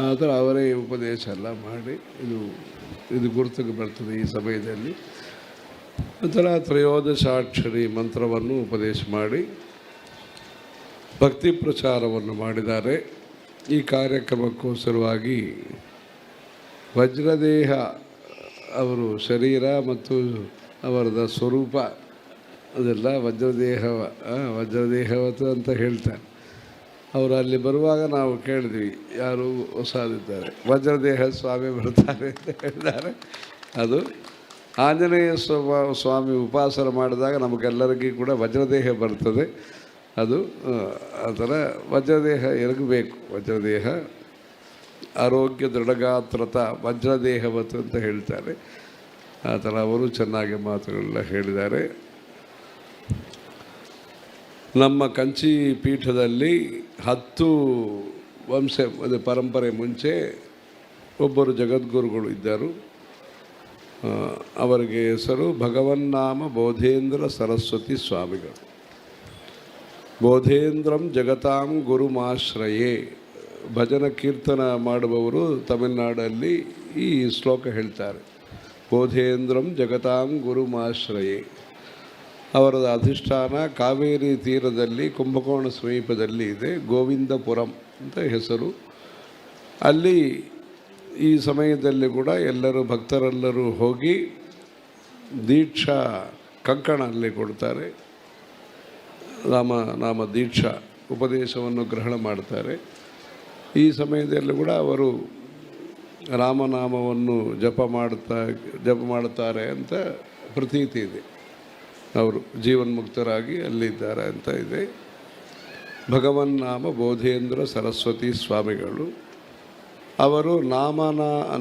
ಆ ಥರ ಅವರೇ ಉಪದೇಶ ಎಲ್ಲ ಮಾಡಿ ಇದು ಗುರುತಿಗೆ ಬರ್ತದೆ ಈ ಸಮಯದಲ್ಲಿ. ನಂತರ ತ್ರಯೋದಶಾಕ್ಷರಿ ಮಂತ್ರವನ್ನು ಉಪದೇಶ ಮಾಡಿ ಭಕ್ತಿ ಪ್ರಚಾರವನ್ನು ಮಾಡಿದ್ದಾರೆ. ಈ ಕಾರ್ಯಕ್ರಮಕ್ಕೋಸ್ಕರವಾಗಿ ವಜ್ರದೇಹ ಅವರು ಶರೀರ ಮತ್ತು ಅವರದ ಸ್ವರೂಪ ಅದೆಲ್ಲ ವಜ್ರದೇಹವತು ಅಂತ ಹೇಳ್ತಾರೆ. ಅವರು ಅಲ್ಲಿ ಬರುವಾಗ ನಾವು ಕೇಳಿದ್ವಿ, ಯಾರು ಹೊಸದಿದ್ದಾರೆ, ವಜ್ರದೇಹ ಸ್ವಾಮಿ ಬರ್ತಾರೆ ಅಂತ ಹೇಳಿದ್ದಾರೆ. ಅದು ಆಂಜನೇಯ ಸ್ವಾಮಿ ಉಪಾಸನ ಮಾಡಿದಾಗ ನಮಗೆಲ್ಲರಿಗೂ ಕೂಡ ವಜ್ರದೇಹ ಬರ್ತದೆ. ಅದು ಆ ಥರ ವಜ್ರದೇಹ ಇರಬೇಕು. ವಜ್ರದೇಹ ಆರೋಗ್ಯ ದೃಢಗಾತ್ರತ ವಜ್ರದೇಹವತ್ತು ಅಂತ ಹೇಳ್ತಾರೆ. ಆ ಥರ ಅವರು ಚೆನ್ನಾಗಿ ಮಾತುಗಳೆಲ್ಲ ಹೇಳಿದ್ದಾರೆ. ನಮ್ಮ ಕಂಚಿ ಪೀಠದಲ್ಲಿ 10 ವಂಶ ಪರಂಪರೆ ಮುಂಚೆ ಒಬ್ಬರು ಜಗದ್ಗುರುಗಳು ಇದ್ದರು. ಅವರಿಗೆ ಹೆಸರು ಭಗವನ್ನಾಮ ಬೋಧೇಂದ್ರ ಸರಸ್ವತಿ ಸ್ವಾಮಿಗಳು. ಬೋಧೇಂದ್ರಂ ಜಗತಾಂ ಗುರುಮಾಶ್ರಯೇ. ಭಜನ ಕೀರ್ತನ ಮಾಡುವವರು ತಮಿಳುನಾಡಲ್ಲಿ ಈ ಶ್ಲೋಕ ಹೇಳ್ತಾರೆ. ಬೋಧೇಂದ್ರಂ ಜಗತಾಂ ಗುರುಮಾಶ್ರಯೇ. ಅವರ ಅಧಿಷ್ಠಾನ ಕಾವೇರಿ ತೀರದಲ್ಲಿ ಕುಂಭಕೋಣ ಸಮೀಪದಲ್ಲಿ ಇದೆ. ಗೋವಿಂದಪುರಂ ಅಂತ ಹೆಸರು. ಅಲ್ಲಿ ಈ ಸಮಯದಲ್ಲಿ ಕೂಡ ಎಲ್ಲರೂ ಭಕ್ತರೆಲ್ಲರೂ ಹೋಗಿ ದೀಕ್ಷಾ ಕಂಕಣ ಅಲ್ಲಿ ಕೊಡ್ತಾರೆ. ರಾಮನಾಮ ದೀಕ್ಷಾ ಉಪದೇಶವನ್ನು ಗ್ರಹಣ ಮಾಡ್ತಾರೆ. ಈ ಸಮಯದಲ್ಲಿ ಕೂಡ ಅವರು ರಾಮನಾಮವನ್ನು ಜಪ ಮಾಡುತ್ತಾರೆ ಅಂತ ಪ್ರತೀತಿ ಇದೆ. ಅವರು ಜೀವನ್ಮುಕ್ತರಾಗಿ ಅಲ್ಲಿದ್ದಾರೆ ಅಂತ ಇದೆ. ಭಗವನ್ನಾಮ ಬೋಧೇಂದ್ರ ಸರಸ್ವತಿ ಸ್ವಾಮಿಗಳು ಅವರು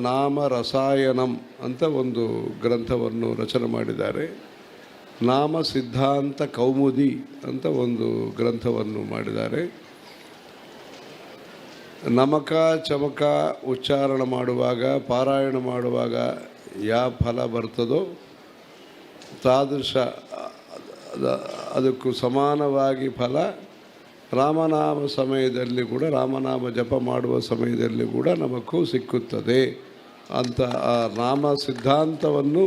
ನಾಮ ರಸಾಯನಂ ಅಂತ ಒಂದು ಗ್ರಂಥವನ್ನು ರಚನೆ ಮಾಡಿದ್ದಾರೆ. ನಾಮ ಸಿದ್ಧಾಂತ ಕೌಮುದಿ ಅಂತ ಒಂದು ಗ್ರಂಥವನ್ನು ಮಾಡಿದ್ದಾರೆ. ನಮಕ ಚಮಕ ಉಚ್ಚಾರಣ ಮಾಡುವಾಗ, ಪಾರಾಯಣ ಮಾಡುವಾಗ ಯಾವ ಫಲ ಬರ್ತದೋ ತಾದೃಶ ಅದಕ್ಕೂ ಸಮಾನವಾಗಿ ಫಲ ರಾಮನಾಮ ಸಮಯದಲ್ಲಿ ಕೂಡ, ರಾಮನಾಮ ಜಪ ಮಾಡುವ ಸಮಯದಲ್ಲಿ ಕೂಡ ನಮಗೂ ಸಿಕ್ಕುತ್ತದೆ ಅಂತ ಆ ನಾಮ ಸಿದ್ಧಾಂತವನ್ನು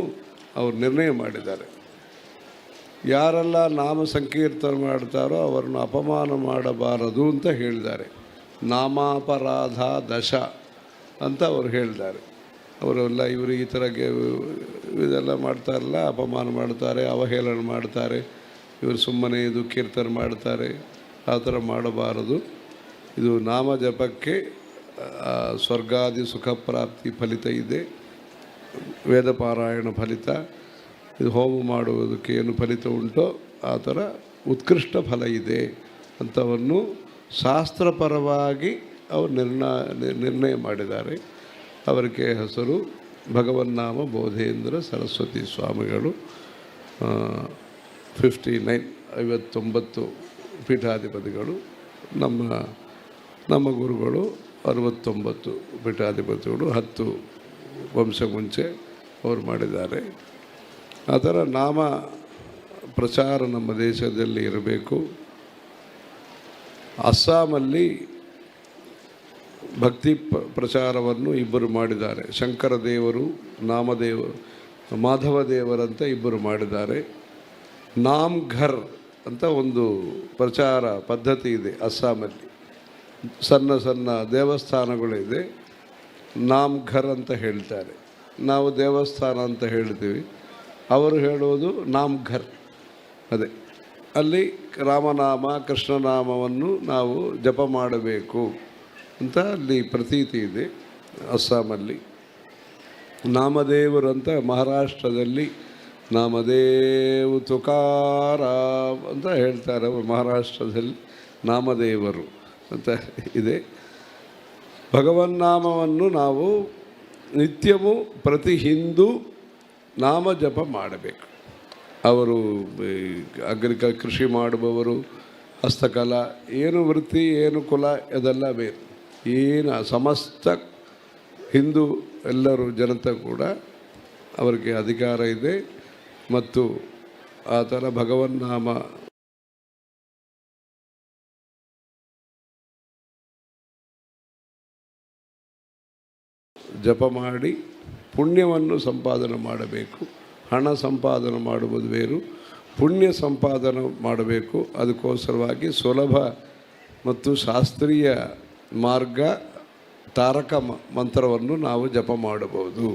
ಅವರು ನಿರ್ಣಯ ಮಾಡಿದ್ದಾರೆ. ಯಾರೆಲ್ಲ ನಾಮ ಸಂಕೀರ್ತನೆ ಮಾಡ್ತಾರೋ ಅವರನ್ನು ಅಪಮಾನ ಮಾಡಬಾರದು ಅಂತ ಹೇಳಿದ್ದಾರೆ. ನಾಮಾಪರಾಧ ದಶ ಅಂತ ಅವರು ಹೇಳಿದ್ದಾರೆ. ಅವರೆಲ್ಲ ಇವರು ಈ ಥರ ಇದೆಲ್ಲ ಮಾಡ್ತಾರಲ್ಲ, ಅಪಮಾನ ಮಾಡ್ತಾರೆ, ಅವಹೇಳನ ಮಾಡ್ತಾರೆ, ಇವರು ಸುಮ್ಮನೆ ಇದು ಕೀರ್ತನೆ ಮಾಡ್ತಾರೆ, ಆ ಥರ ಮಾಡಬಾರದು. ಇದು ನಾಮ ಜಪಕ್ಕೆ ಸ್ವರ್ಗಾದಿ ಸುಖ ಪ್ರಾಪ್ತಿ ಫಲಿತ ಇದೆ, ವೇದ ಪಾರಾಯಣ ಫಲಿತ, ಇದು ಹೋಮ ಮಾಡುವುದಕ್ಕೆ ಏನು ಫಲಿತ ಉಂಟೋ ಆ ಥರ ಉತ್ಕೃಷ್ಟ ಫಲ ಇದೆ ಅಂಥವನ್ನು ಶಾಸ್ತ್ರಪರವಾಗಿ ಅವರು ನಿರ್ಣಯ ಮಾಡಿದ್ದಾರೆ. ಅವರಿಗೆ ಹೆಸರು ಭಗವನ್ನಾಮ ಬೋಧೇಂದ್ರ ಸರಸ್ವತಿ ಸ್ವಾಮಿಗಳು. 59 ಪೀಠಾಧಿಪತಿಗಳು. ನಮ್ಮ ಗುರುಗಳು 69 ಪೀಠಾಧಿಪತಿಗಳು. 10 ವಂಶ ಮುಂಚೆ ಅವರು ಮಾಡಿದ್ದಾರೆ. ಆ ಥರ ನಾಮ ಪ್ರಚಾರ ನಮ್ಮ ದೇಶದಲ್ಲಿ ಇರಬೇಕು. ಅಸ್ಸಾಮಲ್ಲಿ ಭಕ್ತಿ ಪ್ರಚಾರವನ್ನು ಇಬ್ಬರು ಮಾಡಿದ್ದಾರೆ. ಶಂಕರ ದೇವರು, ಮಾಧವ ದೇವರಂತ ಇಬ್ಬರು ಮಾಡಿದ್ದಾರೆ. ನಾಮ್ ಘರ್ ಅಂತ ಒಂದು ಪ್ರಚಾರ ಪದ್ಧತಿ ಇದೆ ಅಸ್ಸಾಮಲ್ಲಿ. ಸಣ್ಣ ಸಣ್ಣ ದೇವಸ್ಥಾನಗಳಿದೆ, ನಾಮ್ ಘರ್ ಅಂತ ಹೇಳ್ತಾರೆ. ನಾವು ದೇವಸ್ಥಾನ ಅಂತ ಹೇಳ್ತೀವಿ, ಅವರು ಹೇಳುವುದು ನಾಮ್ ಘರ್. ಅದೇ ಅಲ್ಲಿ ರಾಮನಾಮ ಕೃಷ್ಣನಾಮವನ್ನು ನಾವು ಜಪ ಮಾಡಬೇಕು ಅಂತ ಅಲ್ಲಿ ಪ್ರತೀತಿ ಇದೆ ಅಸ್ಸಾಮಲ್ಲಿ. ನಾಮದೇವರು ಅಂತ ಮಹಾರಾಷ್ಟ್ರದಲ್ಲಿ ನಾಮದೇವ್ ತುಕಾರಾಮ್ ಅಂತ ಹೇಳ್ತಾರೆ. ಅವರು ಮಹಾರಾಷ್ಟ್ರದಲ್ಲಿ ನಾಮದೇವರು ಅಂತ ಇದೆ. ಭಗವನ್ನಾಮವನ್ನು ನಾವು ನಿತ್ಯವೂ ಪ್ರತಿ ಹಿಂದೂ ನಾಮ ಜಪ ಮಾಡಬೇಕು. ಅವರು ಕೃಷಿ ಮಾಡುವವರು, ಹಸ್ತಕಲಾ, ಏನು ವೃತ್ತಿ ಏನು ಕುಲ ಅದೆಲ್ಲ ಬೇರೆ, ಏನು ಸಮಸ್ತ ಹಿಂದೂ ಎಲ್ಲರೂ ಜನತೆ ಕೂಡ ಅವರಿಗೆ ಅಧಿಕಾರ ಇದೆ. ಮತ್ತು ಆ ಥರ ಭಗವನ್ನಾಮ ಜಪ ಮಾಡಿ ಪುಣ್ಯವನ್ನು ಸಂಪಾದನೆ ಮಾಡಬೇಕು. ಹಣ ಸಂಪಾದನೆ ಮಾಡುವುದು ಬೇರು, ಪುಣ್ಯ ಸಂಪಾದನೆ ಮಾಡಬೇಕು. ಅದಕ್ಕೋಸ್ಕರವಾಗಿ ಸುಲಭ ಮತ್ತು ಶಾಸ್ತ್ರೀಯ ಮಾರ್ಗ ತಾರಕ ಮಂತ್ರವನ್ನು ನಾವು ಜಪ ಮಾಡಬಹುದು.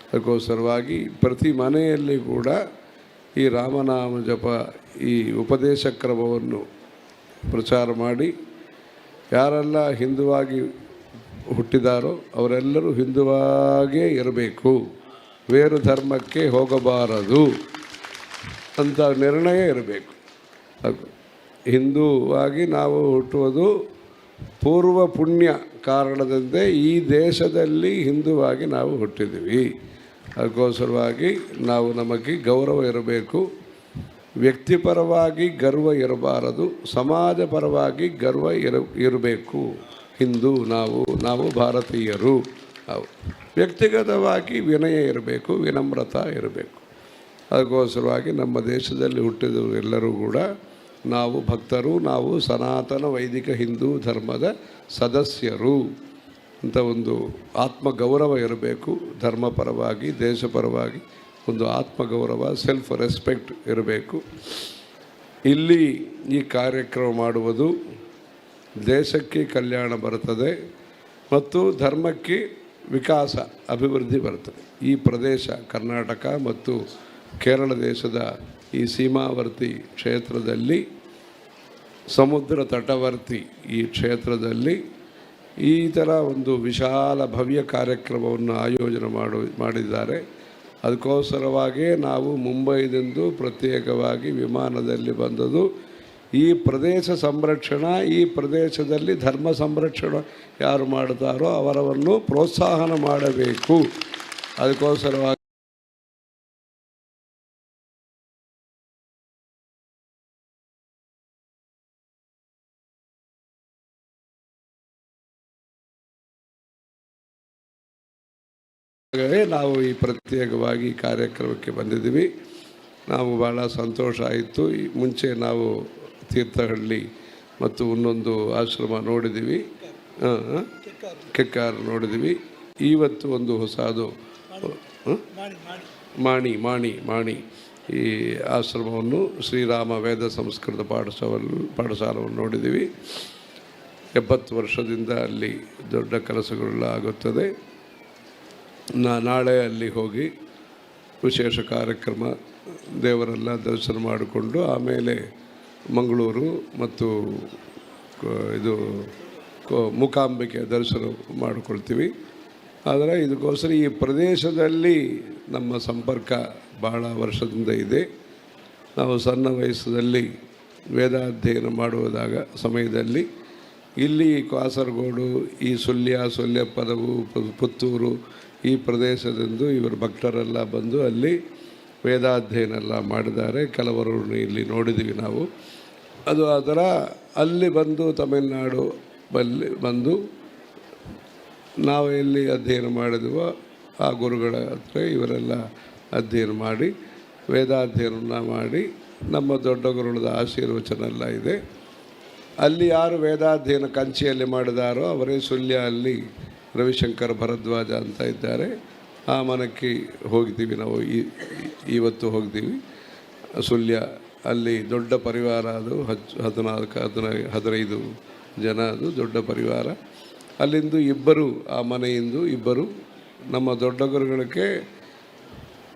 ಅದಕ್ಕೋಸ್ಕರವಾಗಿ ಪ್ರತಿ ಮನೆಯಲ್ಲಿ ಕೂಡ ಈ ರಾಮನಾಮ ಜಪ, ಈ ಉಪದೇಶ ಕ್ರಮವನ್ನು ಪ್ರಚಾರ ಮಾಡಿ ಯಾರೆಲ್ಲ ಹಿಂದುವಾಗಿ ಹುಟ್ಟಿದಾರೋ ಅವರೆಲ್ಲರೂ ಹಿಂದುವಾಗೇ ಇರಬೇಕು, ಬೇರು ಧರ್ಮಕ್ಕೆ ಹೋಗಬಾರದು ಅಂತ ನಿರ್ಣಯ ಇರಬೇಕು. ಹಿಂದುವಾಗಿ ನಾವು ಹುಟ್ಟುವುದು ಪೂರ್ವ ಪುಣ್ಯ ಕಾರಣದಿಂದ ಈ ದೇಶದಲ್ಲಿ ಹಿಂದುವಾಗಿ ನಾವು ಹುಟ್ಟಿದ್ದೀವಿ. ಅದಕ್ಕೋಸ್ಕರವಾಗಿ ನಮಗೆ ಗೌರವ ಇರಬೇಕು. ವ್ಯಕ್ತಿಪರವಾಗಿ ಗರ್ವ ಇರಬಾರದು, ಸಮಾಜ ಪರವಾಗಿ ಗರ್ವ ಇರಬೇಕು. ಹಿಂದೂ ನಾವು ಭಾರತೀಯರು. ವ್ಯಕ್ತಿಗತವಾಗಿ ವಿನಯ ಇರಬೇಕು, ವಿನಮ್ರತಾ ಇರಬೇಕು. ಅದಕ್ಕೋಸ್ಕರವಾಗಿ ನಮ್ಮ ದೇಶದಲ್ಲಿ ಹುಟ್ಟಿದವರು ಎಲ್ಲರೂ ಕೂಡ ನಾವು ಭಕ್ತರು, ನಾವು ಸನಾತನ ವೈದಿಕ ಹಿಂದೂ ಧರ್ಮದ ಸದಸ್ಯರು ಅಂತ ಒಂದು ಆತ್ಮಗೌರವ ಇರಬೇಕು. ಧರ್ಮಪರವಾಗಿ, ದೇಶಪರವಾಗಿ ಒಂದು ಆತ್ಮಗೌರವ, ಸೆಲ್ಫ್ ರೆಸ್ಪೆಕ್ಟ್ ಇರಬೇಕು. ಇಲ್ಲಿ ಈ ಕಾರ್ಯಕ್ರಮ ಮಾಡುವುದು ದೇಶಕ್ಕೆ ಕಲ್ಯಾಣ ಬರುತ್ತದೆ ಮತ್ತು ಧರ್ಮಕ್ಕೆ ವಿಕಾಸ, ಅಭಿವೃದ್ಧಿ ಬರುತ್ತದೆ. ಈ ಪ್ರದೇಶ ಕರ್ನಾಟಕ ಮತ್ತು ಕೇರಳ ದೇಶದ ಈ ಸೀಮಾವರ್ತಿ ಕ್ಷೇತ್ರದಲ್ಲಿ, ಸಮುದ್ರ ತಟವರ್ತಿ ಈ ಕ್ಷೇತ್ರದಲ್ಲಿ ಈ ಥರ ಒಂದು ವಿಶಾಲ ಭವ್ಯ ಕಾರ್ಯಕ್ರಮವನ್ನು ಆಯೋಜನೆ ಮಾಡಿದ್ದಾರೆ. ಅದಕ್ಕೋಸ್ಕರವಾಗಿಯೇ ನಾವು ಮುಂಬೈದಿಂದ ಪ್ರತ್ಯೇಕವಾಗಿ ವಿಮಾನದಲ್ಲಿ ಬಂದದ್ದು. ಈ ಪ್ರದೇಶ ಸಂರಕ್ಷಣಾ, ಈ ಪ್ರದೇಶದಲ್ಲಿ ಧರ್ಮ ಸಂರಕ್ಷಣೆ ಯಾರು ಮಾಡ್ತಾರೋ ಅವರನ್ನು ಪ್ರೋತ್ಸಾಹನ ಮಾಡಬೇಕು. ಅದಕ್ಕೋಸ್ಕರವಾಗಿ ನಾವು ಈ ಪ್ರತ್ಯೇಕವಾಗಿ ಕಾರ್ಯಕ್ರಮಕ್ಕೆ ಬಂದಿದ್ದೀವಿ. ನಾವು ಭಾಳ ಸಂತೋಷ ಆಯಿತು. ಮುಂಚೆ ನಾವು ತೀರ್ಥಹಳ್ಳಿ ಮತ್ತು ಇನ್ನೊಂದು ಆಶ್ರಮ ನೋಡಿದ್ದೀವಿ, ಕೆಕ್ಕಾರು ನೋಡಿದ್ದೀವಿ. ಇವತ್ತು ಒಂದು ಹೊಸದು ಮಾಣಿ ಈ ಆಶ್ರಮವನ್ನು ಶ್ರೀರಾಮ ವೇದ ಸಂಸ್ಕೃತ ಪಾಠಶಾಲವನ್ನು ನೋಡಿದ್ದೀವಿ. 70 ವರ್ಷದಿಂದ ಅಲ್ಲಿ ದೊಡ್ಡ ಕೆಲಸಗಳೆಲ್ಲ ಆಗುತ್ತದೆ. ನಾಳೆ ಅಲ್ಲಿ ಹೋಗಿ ವಿಶೇಷ ಕಾರ್ಯಕ್ರಮ ದೇವರೆಲ್ಲ ದರ್ಶನ ಮಾಡಿಕೊಂಡು ಆಮೇಲೆ ಮಂಗಳೂರು ಮತ್ತು ಇದು ಮೂಕಾಂಬಿಕೆ ದರ್ಶನ ಮಾಡಿಕೊಳ್ತೀವಿ. ಆದರೆ ಇದಕ್ಕೋಸ್ಕರ ಈ ಪ್ರದೇಶದಲ್ಲಿ ನಮ್ಮ ಸಂಪರ್ಕ ಭಾಳ ವರ್ಷದಿಂದ ಇದೆ. ನಾವು ಸಣ್ಣ ವಯಸ್ಸಲ್ಲಿ ವೇದಾಧ್ಯಯನ ಮಾಡುವುದಾಗ ಸಮಯದಲ್ಲಿ ಇಲ್ಲಿ ಕಾಸರಗೋಡು, ಈ ಸೊಲ್ಲೆಪದವು, ಪುತ್ತೂರು ಈ ಪ್ರದೇಶದಿಂದ ಇವರು ಭಕ್ತರೆಲ್ಲ ಬಂದು ಅಲ್ಲಿ ವೇದಾಧ್ಯಯನ ಎಲ್ಲ ಮಾಡಿದ್ದಾರೆ. ಕೆಲವರು ಇಲ್ಲಿ ನೋಡಿದ್ದೀವಿ ನಾವು. ಅದು ಅದರ ಅಲ್ಲಿ ಬಂದು ತಮಿಳುನಾಡು ಬಂದು ನಾವು ಎಲ್ಲಿ ಅಧ್ಯಯನ ಮಾಡಿದ್ವೋ ಆ ಗುರುಗಳ ಹತ್ರ ಇವರೆಲ್ಲ ಅಧ್ಯಯನ ಮಾಡಿ ವೇದಾಧ್ಯಯನ ಮಾಡಿ ನಮ್ಮ ದೊಡ್ಡ ಗುರುಗಳ ಆಶೀರ್ವಚನ ಎಲ್ಲ ಇದೆ. ಅಲ್ಲಿ ಯಾರು ವೇದಾಧ್ಯಯನ ಕಂಚಿಯಲ್ಲಿ ಮಾಡಿದಾರೋ ಅವರೇ ಸುಳ್ಯ ಅಲ್ಲಿ ರವಿಶಂಕರ್ ಭರದ್ವಾಜ ಅಂತ ಇದ್ದಾರೆ. ಆ ಮನಕ್ಕೆ ಹೋಗಿದ್ದೀವಿ ನಾವು, ಇವತ್ತು ಹೋಗ್ತೀವಿ. ಸುಳ್ಯ ಅಲ್ಲಿ ದೊಡ್ಡ ಪರಿವಾರ, ಅದು 14-15 ಜನ, ಅದು ದೊಡ್ಡ ಪರಿವಾರ. ಅಲ್ಲಿಂದು ಇಬ್ಬರು, ಆ ಮನೆಯಿಂದ ಇಬ್ಬರು ನಮ್ಮ ದೊಡ್ಡ ಗುರುಗಳಿಗೆ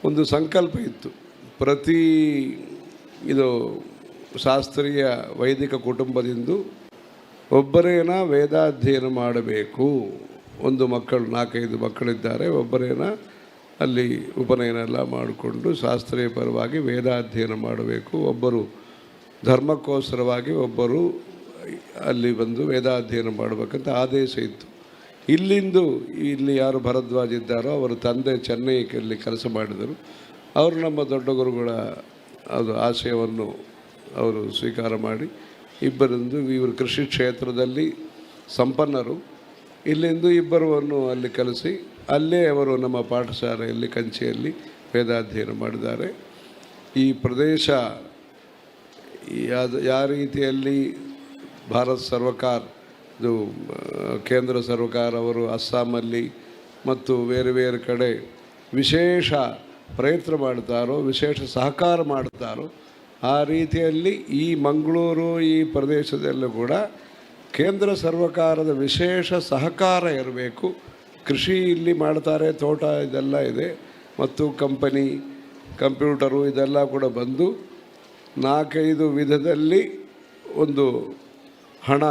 ಒಂದು ಸಂಕಲ್ಪ ಇತ್ತು. ಪ್ರತಿ ಇದು ಶಾಸ್ತ್ರೀಯ ವೈದಿಕ ಕುಟುಂಬದಿಂದ ಒಬ್ಬರೇನ ವೇದಾಧ್ಯಯನ ಮಾಡಬೇಕು. ಒಂದು ಮಕ್ಕಳು 4-5 ಮಕ್ಕಳಿದ್ದಾರೆ. ಒಬ್ಬರೇನ ಅಲ್ಲಿ ಉಪನಯನ ಎಲ್ಲ ಮಾಡಿಕೊಂಡು ಶಾಸ್ತ್ರೀಯ ಪರವಾಗಿ ವೇದಾಧ್ಯಯನ ಮಾಡಬೇಕು. ಒಬ್ಬರು ಧರ್ಮಕ್ಕೋಸ್ಕರವಾಗಿ ಒಬ್ಬರು ಅಲ್ಲಿ ಬಂದು ವೇದಾಧ್ಯಯನ ಮಾಡಬೇಕಂತ ಆದೇಶ ಇತ್ತು. ಇಲ್ಲಿ ಯಾರು ಭರದ್ವಾಜ ಇದ್ದಾರೋ ಅವರ ತಂದೆ ಚೆನ್ನೈಯಲ್ಲಿ ಕೆಲಸ ಮಾಡಿದರು. ಅವರು ನಮ್ಮ ದೊಡ್ಡ ಗುರುಗಳ ಅದು ಆಶಯವನ್ನು ಅವರು ಸ್ವೀಕಾರ ಮಾಡಿ ಇಬ್ಬರಿಂದು, ಇವರು ಕೃಷಿ ಕ್ಷೇತ್ರದಲ್ಲಿ ಸಂಪನ್ನರು, ಇಲ್ಲಿಂದು ಇಬ್ಬರನ್ನು ಅಲ್ಲಿ ಕಲಿಸಿ ಅಲ್ಲೇ ಅವರು ನಮ್ಮ ಪಾಠಶಾಲೆಯಲ್ಲಿ ಕಂಚಿಯಲ್ಲಿ ವೇದಾಧ್ಯಯನ ಮಾಡಿದ್ದಾರೆ. ಈ ಪ್ರದೇಶ ಯಾವ ರೀತಿಯಲ್ಲಿ ಭಾರತ ಸರ್ಕಾರ, ಇದು ಕೇಂದ್ರ ಸರ್ಕಾರ ಅವರು ಅಸ್ಸಾಮಲ್ಲಿ ಮತ್ತು ಬೇರೆ ಬೇರೆ ಕಡೆ ವಿಶೇಷ ಪ್ರಯತ್ನ ಮಾಡ್ತಾರೋ, ವಿಶೇಷ ಸಹಕಾರ ಮಾಡ್ತಾರೋ, ಆ ರೀತಿಯಲ್ಲಿ ಈ ಮಂಗಳೂರು ಈ ಪ್ರದೇಶದಲ್ಲೂ ಕೂಡ ಕೇಂದ್ರ ಸರ್ಕಾರದ ವಿಶೇಷ ಸಹಕಾರ ಇರಬೇಕು. ಕೃಷಿ ಇಲ್ಲಿ ಮಾಡ್ತಾರೆ, ತೋಟ ಇದೆಲ್ಲ ಇದೆ, ಮತ್ತು ಕಂಪ್ಯೂಟರು ಇದೆಲ್ಲ ಕೂಡ ಬಂದು 4-5 ವಿಧದಲ್ಲಿ ಒಂದು ಹಣ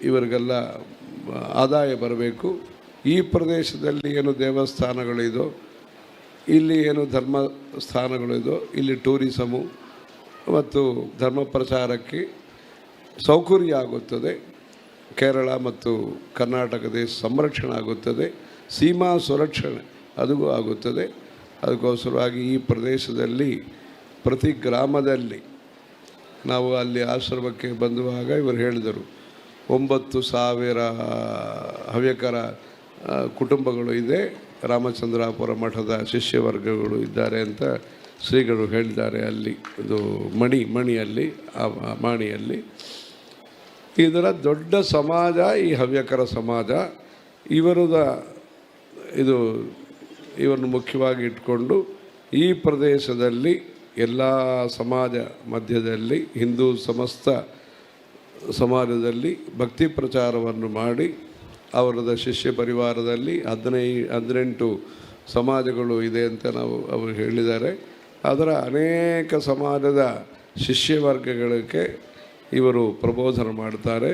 ಇವರಿಗೆಲ್ಲ ಆದಾಯ ಬರಬೇಕು. ಈ ಪ್ರದೇಶದಲ್ಲಿ ಏನು ದೇವಸ್ಥಾನಗಳಿದೋ, ಇಲ್ಲಿ ಏನು ಧರ್ಮಸ್ಥಾನಗಳಿದೋ, ಇಲ್ಲಿ ಟೂರಿಸಮು ಮತ್ತು ಧರ್ಮ ಪ್ರಚಾರಕ್ಕೆ ಸೌಕರ್ಯ ಆಗುತ್ತದೆ. ಕೇರಳ ಮತ್ತು ಕರ್ನಾಟಕ ದೇಶ ಸಂರಕ್ಷಣೆ ಆಗುತ್ತದೆ, ಸೀಮಾ ಸುರಕ್ಷಣೆ ಅದು ಆಗುತ್ತದೆ. ಅದಕ್ಕೋಸ್ಕರವಾಗಿ ಈ ಪ್ರದೇಶದಲ್ಲಿ ಪ್ರತಿ ಗ್ರಾಮದಲ್ಲಿ ನಾವು ಅಲ್ಲಿ ಆಶ್ರಮಕ್ಕೆ ಬಂದುವಾಗ ಇವರು ಹೇಳಿದರು 9,000 ಹವ್ಯಕರ ಕುಟುಂಬಗಳು ಇದೆ, ರಾಮಚಂದ್ರಾಪುರ ಮಠದ ಶಿಷ್ಯವರ್ಗಗಳು ಇದ್ದಾರೆ ಅಂತ ಶ್ರೀಗಳು ಹೇಳಿದ್ದಾರೆ. ಅಲ್ಲಿ ಇದು ಮಣಿಯಲ್ಲಿ ಮಾಣಿಯಲ್ಲಿ ಇದರ ದೊಡ್ಡ ಸಮಾಜ ಈ ಹವ್ಯಕರ ಸಮಾಜ. ಇವನ್ನು ಮುಖ್ಯವಾಗಿ ಇಟ್ಕೊಂಡು ಈ ಪ್ರದೇಶದಲ್ಲಿ ಎಲ್ಲ ಸಮಾಜ ಮಧ್ಯದಲ್ಲಿ ಹಿಂದೂ ಸಮಸ್ತ ಸಮಾಜದಲ್ಲಿ ಭಕ್ತಿ ಪ್ರಚಾರವನ್ನು ಮಾಡಿ ಅವರದ ಶಿಷ್ಯ ಪರಿವಾರದಲ್ಲಿ 18 ಸಮಾಜಗಳು ಇದೆ ಅಂತ ಅವರು ಹೇಳಿದ್ದಾರೆ. ಅದರ ಅನೇಕ ಸಮಾಜದ ಶಿಷ್ಯವರ್ಗಗಳಿಗೆ ಇವರು ಪ್ರಬೋಧನ ಮಾಡ್ತಾರೆ.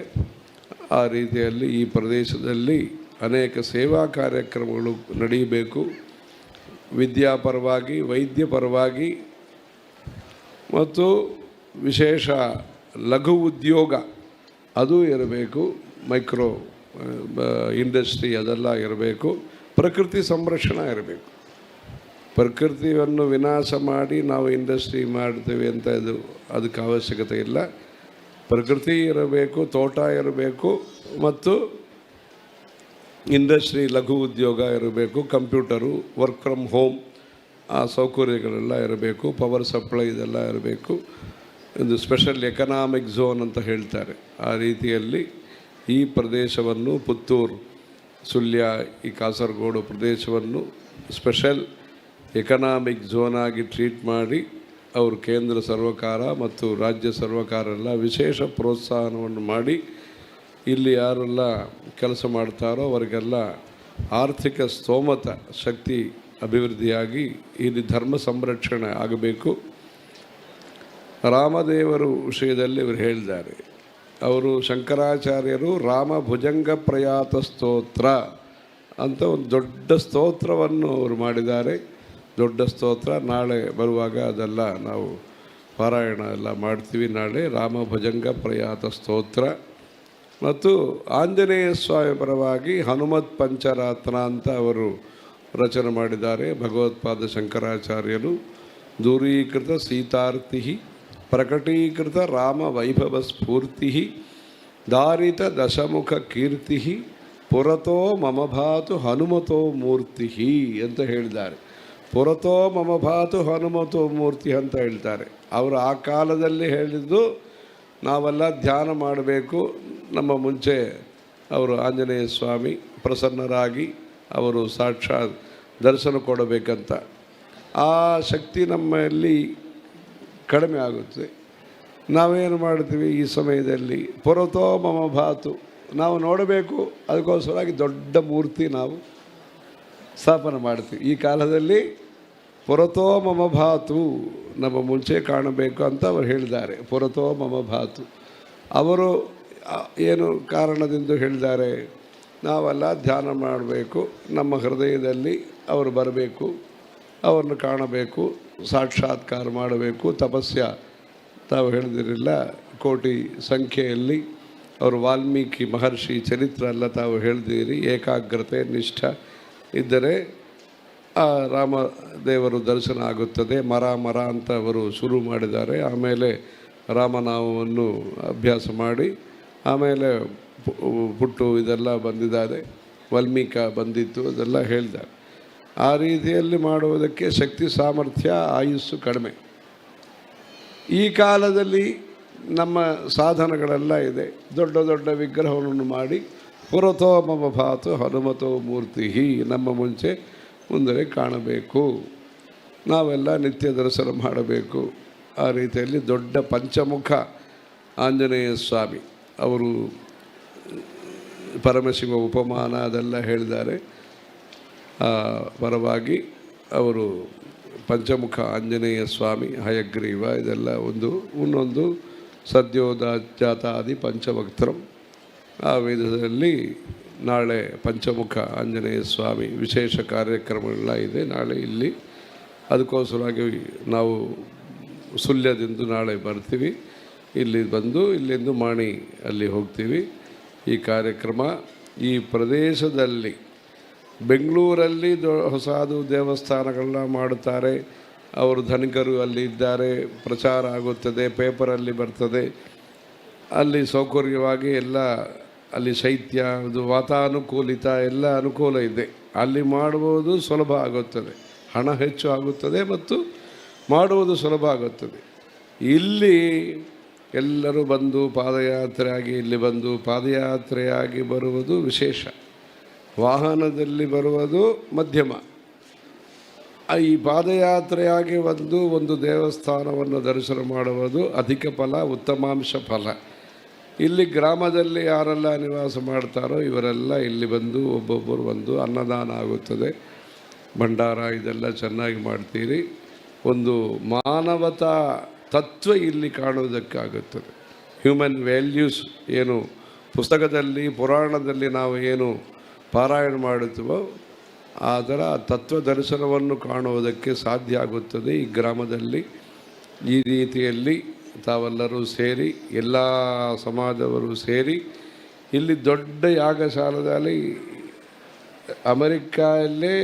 ಆ ರೀತಿಯಲ್ಲಿ ಈ ಪ್ರದೇಶದಲ್ಲಿ ಅನೇಕ ಸೇವಾ ಕಾರ್ಯಕ್ರಮಗಳು ನಡೆಯಬೇಕು. ವಿದ್ಯಾಪರವಾಗಿ, ವೈದ್ಯ ಪರವಾಗಿ ಮತ್ತು ವಿಶೇಷ ಲಘು ಉದ್ಯೋಗ ಅದು ಇರಬೇಕು. ಮೈಕ್ರೋ ಇಂಡಸ್ಟ್ರಿ ಅದೆಲ್ಲ ಇರಬೇಕು. ಪ್ರಕೃತಿ ಸಂರಕ್ಷಣೆ ಇರಬೇಕು. ಪ್ರಕೃತಿಯನ್ನು ವಿನಾಶ ಮಾಡಿ ನಾವು ಇಂಡಸ್ಟ್ರಿ ಮಾಡ್ತೇವೆ ಅಂತ ಅದಕ್ಕೆ ಅವಶ್ಯಕತೆ ಇಲ್ಲ. ಪ್ರಕೃತಿ ಇರಬೇಕು, ತೋಟ ಇರಬೇಕು, ಮತ್ತು ಇಂಡಸ್ಟ್ರಿ ಲಘು ಉದ್ಯೋಗ ಇರಬೇಕು. ಕಂಪ್ಯೂಟರು, ವರ್ಕ್ ಫ್ರಮ್ ಹೋಮ್ ಆ ಸೌಕರ್ಯಗಳೆಲ್ಲ ಇರಬೇಕು, ಪವರ್ ಸಪ್ಲೈ ಇದೆಲ್ಲ ಇರಬೇಕು. ಒಂದು ಸ್ಪೆಷಲ್ ಎಕನಾಮಿಕ್ ಝೋನ್ ಅಂತ ಹೇಳ್ತಾರೆ. ಆ ರೀತಿಯಲ್ಲಿ ಈ ಪ್ರದೇಶವನ್ನು ಪುತ್ತೂರು, ಸುಳ್ಯ, ಈ ಕಾಸರಗೋಡು ಪ್ರದೇಶವನ್ನು ಸ್ಪೆಷಲ್ ಎಕನಾಮಿಕ್ ಝೋನ್ ಆಗಿ ಟ್ರೀಟ್ ಮಾಡಿ ಅವರು ಕೇಂದ್ರ ಸರ್ವಕಾರ ಮತ್ತು ರಾಜ್ಯ ಸರ್ವಕಾರ ಎಲ್ಲ ವಿಶೇಷ ಪ್ರೋತ್ಸಾಹನವನ್ನು ಮಾಡಿ ಇಲ್ಲಿ ಯಾರೆಲ್ಲ ಕೆಲಸ ಮಾಡ್ತಾರೋ ಅವರಿಗೆಲ್ಲ ಆರ್ಥಿಕ ಸ್ತೋಮತ ಶಕ್ತಿ ಅಭಿವೃದ್ಧಿಯಾಗಿ ಇಲ್ಲಿ ಧರ್ಮ ಸಂರಕ್ಷಣೆ ಆಗಬೇಕು. ರಾಮದೇವರು ವಿಷಯದಲ್ಲಿ ಇವರು ಹೇಳಿದ್ದಾರೆ. ಅವರು ಶಂಕರಾಚಾರ್ಯರು ರಾಮ ಭುಜಂಗ ಪ್ರಯಾತ ಸ್ತೋತ್ರ ಅಂತ ಒಂದು ದೊಡ್ಡ ಸ್ತೋತ್ರವನ್ನು ಅವರು ಮಾಡಿದ್ದಾರೆ. ದೊಡ್ಡ ಸ್ತೋತ್ರ ನಾಳೆ ಬರುವಾಗ ಅದೆಲ್ಲ ನಾವು ಪಾರಾಯಣ ಎಲ್ಲ ಮಾಡ್ತೀವಿ. ನಾಳೆ ರಾಮ ಭುಜಂಗ ಪ್ರಯಾತ ಸ್ತೋತ್ರ ಮತ್ತು ಆಂಜನೇಯ ಸ್ವಾಮಿ ಪರವಾಗಿ ಹನುಮತ್ ಪಂಚರಾತ್ರ ಅಂತ ಅವರು ರಚನೆ ಮಾಡಿದ್ದಾರೆ. ಭಗವತ್ಪಾದ ಶಂಕರಾಚಾರ್ಯರು ದೂರೀಕೃತ ಸೀತಾರ್ತಿ ಪ್ರಕಟೀಕೃತ ರಾಮ ವೈಭವ ಸ್ಫೂರ್ತಿ ದಾರಿತ ದಶಮುಖ ಕೀರ್ತಿ ಪುರತೋ ಮಮ ಭಾತು ಹನುಮತೋ ಮೂರ್ತಿ ಅಂತ ಹೇಳಿದ್ದಾರೆ. ಪುರತೋ ಮಮ ಭಾತು ಹನುಮತೋ ಮೂರ್ತಿ ಅಂತ ಹೇಳ್ತಾರೆ. ಅವರು ಆ ಕಾಲದಲ್ಲಿ ಹೇಳಿದ್ದು ನಾವೆಲ್ಲ ಧ್ಯಾನ ಮಾಡಬೇಕು. ನಮ್ಮ ಮುಂಚೆ ಅವರು ಆಂಜನೇಯ ಸ್ವಾಮಿ ಪ್ರಸನ್ನರಾಗಿ ಅವರು ಸಾಕ್ಷಾತ್ ದರ್ಶನ ಕೊಡಬೇಕಂತ. ಆ ಶಕ್ತಿ ನಮ್ಮಲ್ಲಿ ಕಡಿಮೆ ಆಗುತ್ತೆ. ನಾವೇನು ಮಾಡ್ತೀವಿ ಈ ಸಮಯದಲ್ಲಿ? ಪುರತೋ ಮಮ ಭಾತು ನಾವು ನೋಡಬೇಕು, ಅದಕ್ಕೋಸ್ಕರವಾಗಿ ದೊಡ್ಡ ಮೂರ್ತಿ ನಾವು ಸ್ಥಾಪನೆ ಮಾಡ್ತೀವಿ. ಈ ಕಾಲದಲ್ಲಿ ಪುರತೋ ಮಮ ಭಾತು ನಮ್ಮ ಮುಂಚೆ ಕಾಣಬೇಕು ಅಂತ ಅವರು ಹೇಳಿದ್ದಾರೆ. ಪುರತೋ ಮಮ ಭಾತು ಅವರು ಏನು ಕಾರಣದಿಂದ ಹೇಳಿದ್ದಾರೆ? ನಾವೆಲ್ಲ ಧ್ಯಾನ ಮಾಡಬೇಕು, ನಮ್ಮ ಹೃದಯದಲ್ಲಿ ಅವರು ಬರಬೇಕು, ಅವರನ್ನು ಕಾಣಬೇಕು, ಸಾಕ್ಷಾತ್ಕಾರ ಮಾಡಬೇಕು. ತಪಸ್ಯ ತಾವು ಹೇಳಿದಿರಲಿಲ್ಲ, ಕೋಟಿ ಸಂಖ್ಯೆಯಲ್ಲಿ ಅವರು ವಾಲ್ಮೀಕಿ ಮಹರ್ಷಿ ಚರಿತ್ರೆ ಎಲ್ಲ ತಾವು ಹೇಳಿದಿರಿ. ಏಕಾಗ್ರತೆ ನಿಷ್ಠ ಇದ್ದರೆ ಆ ರಾಮದೇವರು ದರ್ಶನ ಆಗುತ್ತದೆ. ಮರ ಅಂತ ಅವರು ಶುರು ಮಾಡಿದ್ದಾರೆ. ಆಮೇಲೆ ರಾಮನಾಮವನ್ನು ಅಭ್ಯಾಸ ಮಾಡಿ ಆಮೇಲೆ ಪುಟ್ಟು ಇದೆಲ್ಲ ಬಂದಿದ್ದಾರೆ, ವಾಲ್ಮೀಕ ಬಂದಿತ್ತು, ಅದೆಲ್ಲ ಹೇಳಿದ್ದಾರೆ. ಆ ರೀತಿಯಲ್ಲಿ ಮಾಡುವುದಕ್ಕೆ ಶಕ್ತಿ ಸಾಮರ್ಥ್ಯ ಆಯುಸ್ಸು ಕಡಿಮೆ. ಈ ಕಾಲದಲ್ಲಿ ನಮ್ಮ ಸಾಧನಗಳೆಲ್ಲ ಇದೆ. ದೊಡ್ಡ ದೊಡ್ಡ ವಿಗ್ರಹವನ್ನು ಮಾಡಿ ಪುರತೋ ಮಮ ಭಾತು ಹನುಮತೋ ಮೂರ್ತಿ ನಮ್ಮ ಮುಂಚೆ ಮುಂದೆ ಕಾಣಬೇಕು, ನಾವೆಲ್ಲ ನಿತ್ಯ ದರ್ಶನ ಮಾಡಬೇಕು. ಆ ರೀತಿಯಲ್ಲಿ ದೊಡ್ಡ ಪಂಚಮುಖ ಆಂಜನೇಯ ಸ್ವಾಮಿ ಅವರು ಪರಮಶಿವ ಉಪಮಾನ ಅದೆಲ್ಲ ಹೇಳಿದ್ದಾರೆ. ಪರವಾಗಿ ಅವರು ಪಂಚಮುಖ ಆಂಜನೇಯ ಸ್ವಾಮಿ, ಹಯಗ್ರೀವ ಇದೆಲ್ಲ ಇನ್ನೊಂದು ಸದ್ಯೋದಾಜಾತಾದಿ ಪಂಚವಕ್ತ್ರಂ. ಆ ವೇದದಲ್ಲಿ ನಾಳೆ ಪಂಚಮುಖ ಆಂಜನೇಯ ಸ್ವಾಮಿ ವಿಶೇಷ ಕಾರ್ಯಕ್ರಮಗಳೆಲ್ಲ ಇದೆ ನಾಳೆ ಇಲ್ಲಿ. ಅದಕ್ಕೋಸ್ಕರವಾಗಿ ನಾವು ಸುಳ್ಯದಿಂದ ನಾಳೆ ಬರ್ತೀವಿ. ಇಲ್ಲಿ ಬಂದು ಇಲ್ಲಿಂದ ಮಾಣಿ ಅಲ್ಲಿ ಹೋಗ್ತೀವಿ. ಈ ಕಾರ್ಯಕ್ರಮ ಈ ಪ್ರದೇಶದಲ್ಲಿ ಬೆಂಗಳೂರಲ್ಲಿ ಹೊಸದು ದೇವಸ್ಥಾನಗಳನ್ನ ಮಾಡುತ್ತಾರೆ. ಅವರು ಧನಿಕರು ಅಲ್ಲಿ ಇದ್ದಾರೆ, ಪ್ರಚಾರ ಆಗುತ್ತದೆ, ಪೇಪರಲ್ಲಿ ಬರ್ತದೆ. ಅಲ್ಲಿ ಸೌಕರ್ಯವಾಗಿ ಎಲ್ಲ ಅಲ್ಲಿ ಶೈತ್ಯ ಅದು ವಾತಾನುಕೂಲಿತ ಎಲ್ಲ ಅನುಕೂಲ ಇದೆ. ಅಲ್ಲಿ ಮಾಡುವುದು ಸುಲಭ ಆಗುತ್ತದೆ, ಹಣ ಹೆಚ್ಚು ಆಗುತ್ತದೆ ಮತ್ತು ಮಾಡುವುದು ಸುಲಭ ಆಗುತ್ತದೆ. ಇಲ್ಲಿ ಎಲ್ಲರೂ ಬಂದು ಪಾದಯಾತ್ರೆಯಾಗಿ ಇಲ್ಲಿ ಬಂದು ಪಾದಯಾತ್ರೆಯಾಗಿ ಬರುವುದು ವಿಶೇಷ, ವಾಹನದಲ್ಲಿ ಬರುವುದು ಮಧ್ಯಮ. ಈ ಪಾದಯಾತ್ರೆಯಾಗಿ ಒಂದು ದೇವಸ್ಥಾನವನ್ನು ದರ್ಶನ ಮಾಡುವುದು ಅಧಿಕ ಫಲ, ಉತ್ತಮಾಂಶ ಫಲ. ಇಲ್ಲಿ ಗ್ರಾಮದಲ್ಲಿ ಯಾರೆಲ್ಲ ನಿವಾಸ ಮಾಡ್ತಾರೋ ಇವರೆಲ್ಲ ಇಲ್ಲಿ ಬಂದು ಒಬ್ಬೊಬ್ಬರು ಬಂದು ಅನ್ನದಾನ ಆಗುತ್ತದೆ, ಭಂಡಾರ ಇದೆಲ್ಲ ಚೆನ್ನಾಗಿ ಮಾಡ್ತೀರಿ. ಒಂದು ಮಾನವತಾ ತತ್ವ ಇಲ್ಲಿ ಕಾಣುವುದಕ್ಕಾಗುತ್ತದೆ. ಹ್ಯೂಮನ್ ವ್ಯಾಲ್ಯೂಸ್ ಏನು ಪುಸ್ತಕದಲ್ಲಿ ಪುರಾಣದಲ್ಲಿ ನಾವು ಏನು ಪಾರಾಯಣ ಮಾಡುತ್ತೇವೋ ಅದರ ತತ್ವ ದರ್ಶನವನ್ನು ಕಾಣುವುದಕ್ಕೆ ಸಾಧ್ಯ ಆಗುತ್ತದೆ ಈ ಗ್ರಾಮದಲ್ಲಿ. ಈ ರೀತಿಯಲ್ಲಿ ತಾವೆಲ್ಲರೂ ಸೇರಿ, ಎಲ್ಲ ಸಮಾಜವರು ಸೇರಿ ಇಲ್ಲಿ ದೊಡ್ಡ ಯಾಗಶಾಲದಲ್ಲಿ ಅಮೆರಿಕಾಯಲ್ಲೇ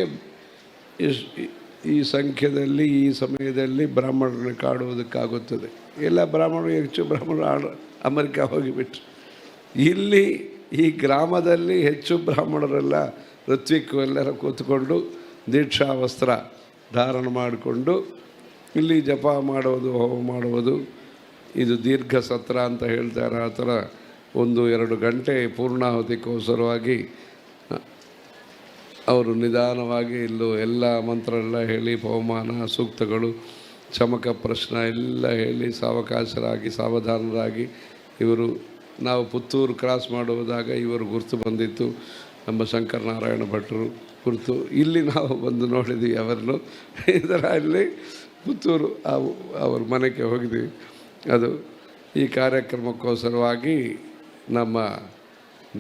ಈ ಸಂಖ್ಯೆಯಲ್ಲಿ ಈ ಸಮಯದಲ್ಲಿ ಬ್ರಾಹ್ಮಣರನ್ನು ಕಾಡುವುದಕ್ಕಾಗುತ್ತದೆ. ಎಲ್ಲ ಬ್ರಾಹ್ಮಣರು ಹೆಚ್ಚು ಬ್ರಾಹ್ಮಣರು ಅಮೆರಿಕ ಹೋಗಿಬಿಟ್ರು. ಇಲ್ಲಿ ಈ ಗ್ರಾಮದಲ್ಲಿ ಹೆಚ್ಚು ಬ್ರಾಹ್ಮಣರೆಲ್ಲ ಋತ್ವಿಕ್ ಎಲ್ಲರ ಕೂತ್ಕೊಂಡು ದೀಕ್ಷಾ ವಸ್ತ್ರ ಧಾರಣ ಮಾಡಿಕೊಂಡು ಇಲ್ಲಿ ಜಪ ಮಾಡುವುದು, ಹೋಮ ಮಾಡುವುದು, ಇದು ದೀರ್ಘ ಸತ್ರ ಅಂತ ಹೇಳ್ತಾರೆ. ಆ ಥರ 1-2 ಗಂಟೆ ಪೂರ್ಣಾಹುತಿಗೋಸ್ಕರವಾಗಿ ಅವರು ನಿಧಾನವಾಗಿ ಇಲ್ಲೂ ಎಲ್ಲ ಮಂತ್ರ ಎಲ್ಲ ಹೇಳಿ, ಪವಮಾನ, ಸೂಕ್ತಗಳು, ಚಮಕ ಪ್ರಶ್ನ ಎಲ್ಲ ಹೇಳಿ ಸಾವಕಾಶರಾಗಿ ಸಾವಧಾನರಾಗಿ ಇವರು, ನಾವು ಪುತ್ತೂರು ಕ್ರಾಸ್ ಮಾಡುವುದಾಗ ಇವರು ಗುರುತು ಬಂದಿತ್ತು, ನಮ್ಮ ಶಂಕರನಾರಾಯಣ ಭಟ್ರು ಗುರುತು. ಇಲ್ಲಿ ನಾವು ಬಂದು ನೋಡಿದ್ವಿ ಅವರನ್ನು. ಇದರಲ್ಲಿ ಪುತ್ತೂರು ಅವ್ರ ಮನೆಗೆ ಹೋಗಿದ್ವಿ. ಅದು ಈ ಕಾರ್ಯಕ್ರಮಕ್ಕೋಸ್ಕರವಾಗಿ ನಮ್ಮ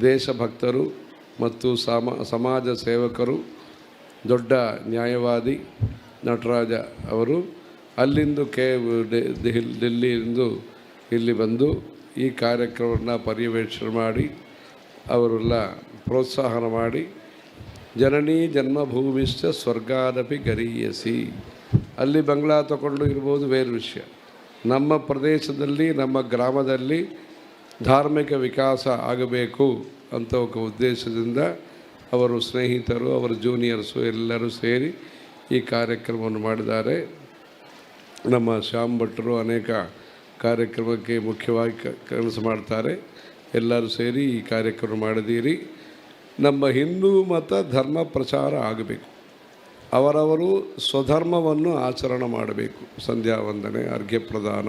ದೇಶಭಕ್ತರು ಮತ್ತು ಸಮಾಜ ಸೇವಕರು, ದೊಡ್ಡ ನ್ಯಾಯವಾದಿ ನಟರಾಜ ಅವರು ಅಲ್ಲಿಂದು ಡೆಲ್ಲಿಯಿಂದ ಇಲ್ಲಿ ಬಂದು ಈ ಕಾರ್ಯಕ್ರಮವನ್ನು ಪರ್ಯವೇಕ್ಷಣೆ ಮಾಡಿ ಅವರೆಲ್ಲ ಪ್ರೋತ್ಸಾಹನ ಮಾಡಿ, ಜನನೀ ಜನ್ಮಭೂಮಿಶ್ಚ ಸ್ವರ್ಗಾದಪಿ ಗರೀಯಸಿ, ಅಲ್ಲಿ ಬಂಗ್ಲಾ ತಗೊಂಡು ಇರ್ಬೋದು ಬೇರೆ ವಿಷಯ. ನಮ್ಮ ಪ್ರದೇಶದಲ್ಲಿ, ನಮ್ಮ ಗ್ರಾಮದಲ್ಲಿ ಧಾರ್ಮಿಕ ವಿಕಾಸ ಆಗಬೇಕು ಅಂತ ఒక ಉದ್ದೇಶದಿಂದ ಅವರು ಸ್ನೇಹಿತರು, ಅವರ ಜೂನಿಯರ್ಸು ಎಲ್ಲರೂ ಸೇರಿ ಈ ಕಾರ್ಯಕ್ರಮವನ್ನು ಮಾಡಿದ್ದಾರೆ. ನಮ್ಮ ಶ್ಯಾಮ್ ಭಟ್ರು ಅನೇಕ ಕಾರ್ಯಕ್ರಮಕ್ಕೆ ಮುಖ್ಯವಾಗಿ ಕೆಲಸ ಮಾಡ್ತಾರೆ. ಎಲ್ಲರೂ ಸೇರಿ ಈ ಕಾರ್ಯಕ್ರಮ ಮಾಡಿದ್ದೀರಿ. ನಮ್ಮ ಹಿಂದೂ ಮತ ಧರ್ಮ ಪ್ರಚಾರ ಆಗಬೇಕು. ಅವರವರು ಸ್ವಧರ್ಮವನ್ನು ಆಚರಣೆ ಮಾಡಬೇಕು. ಸಂಧ್ಯಾ ವಂದನೆ, ಅರ್ಘ್ಯ ಪ್ರದಾನ,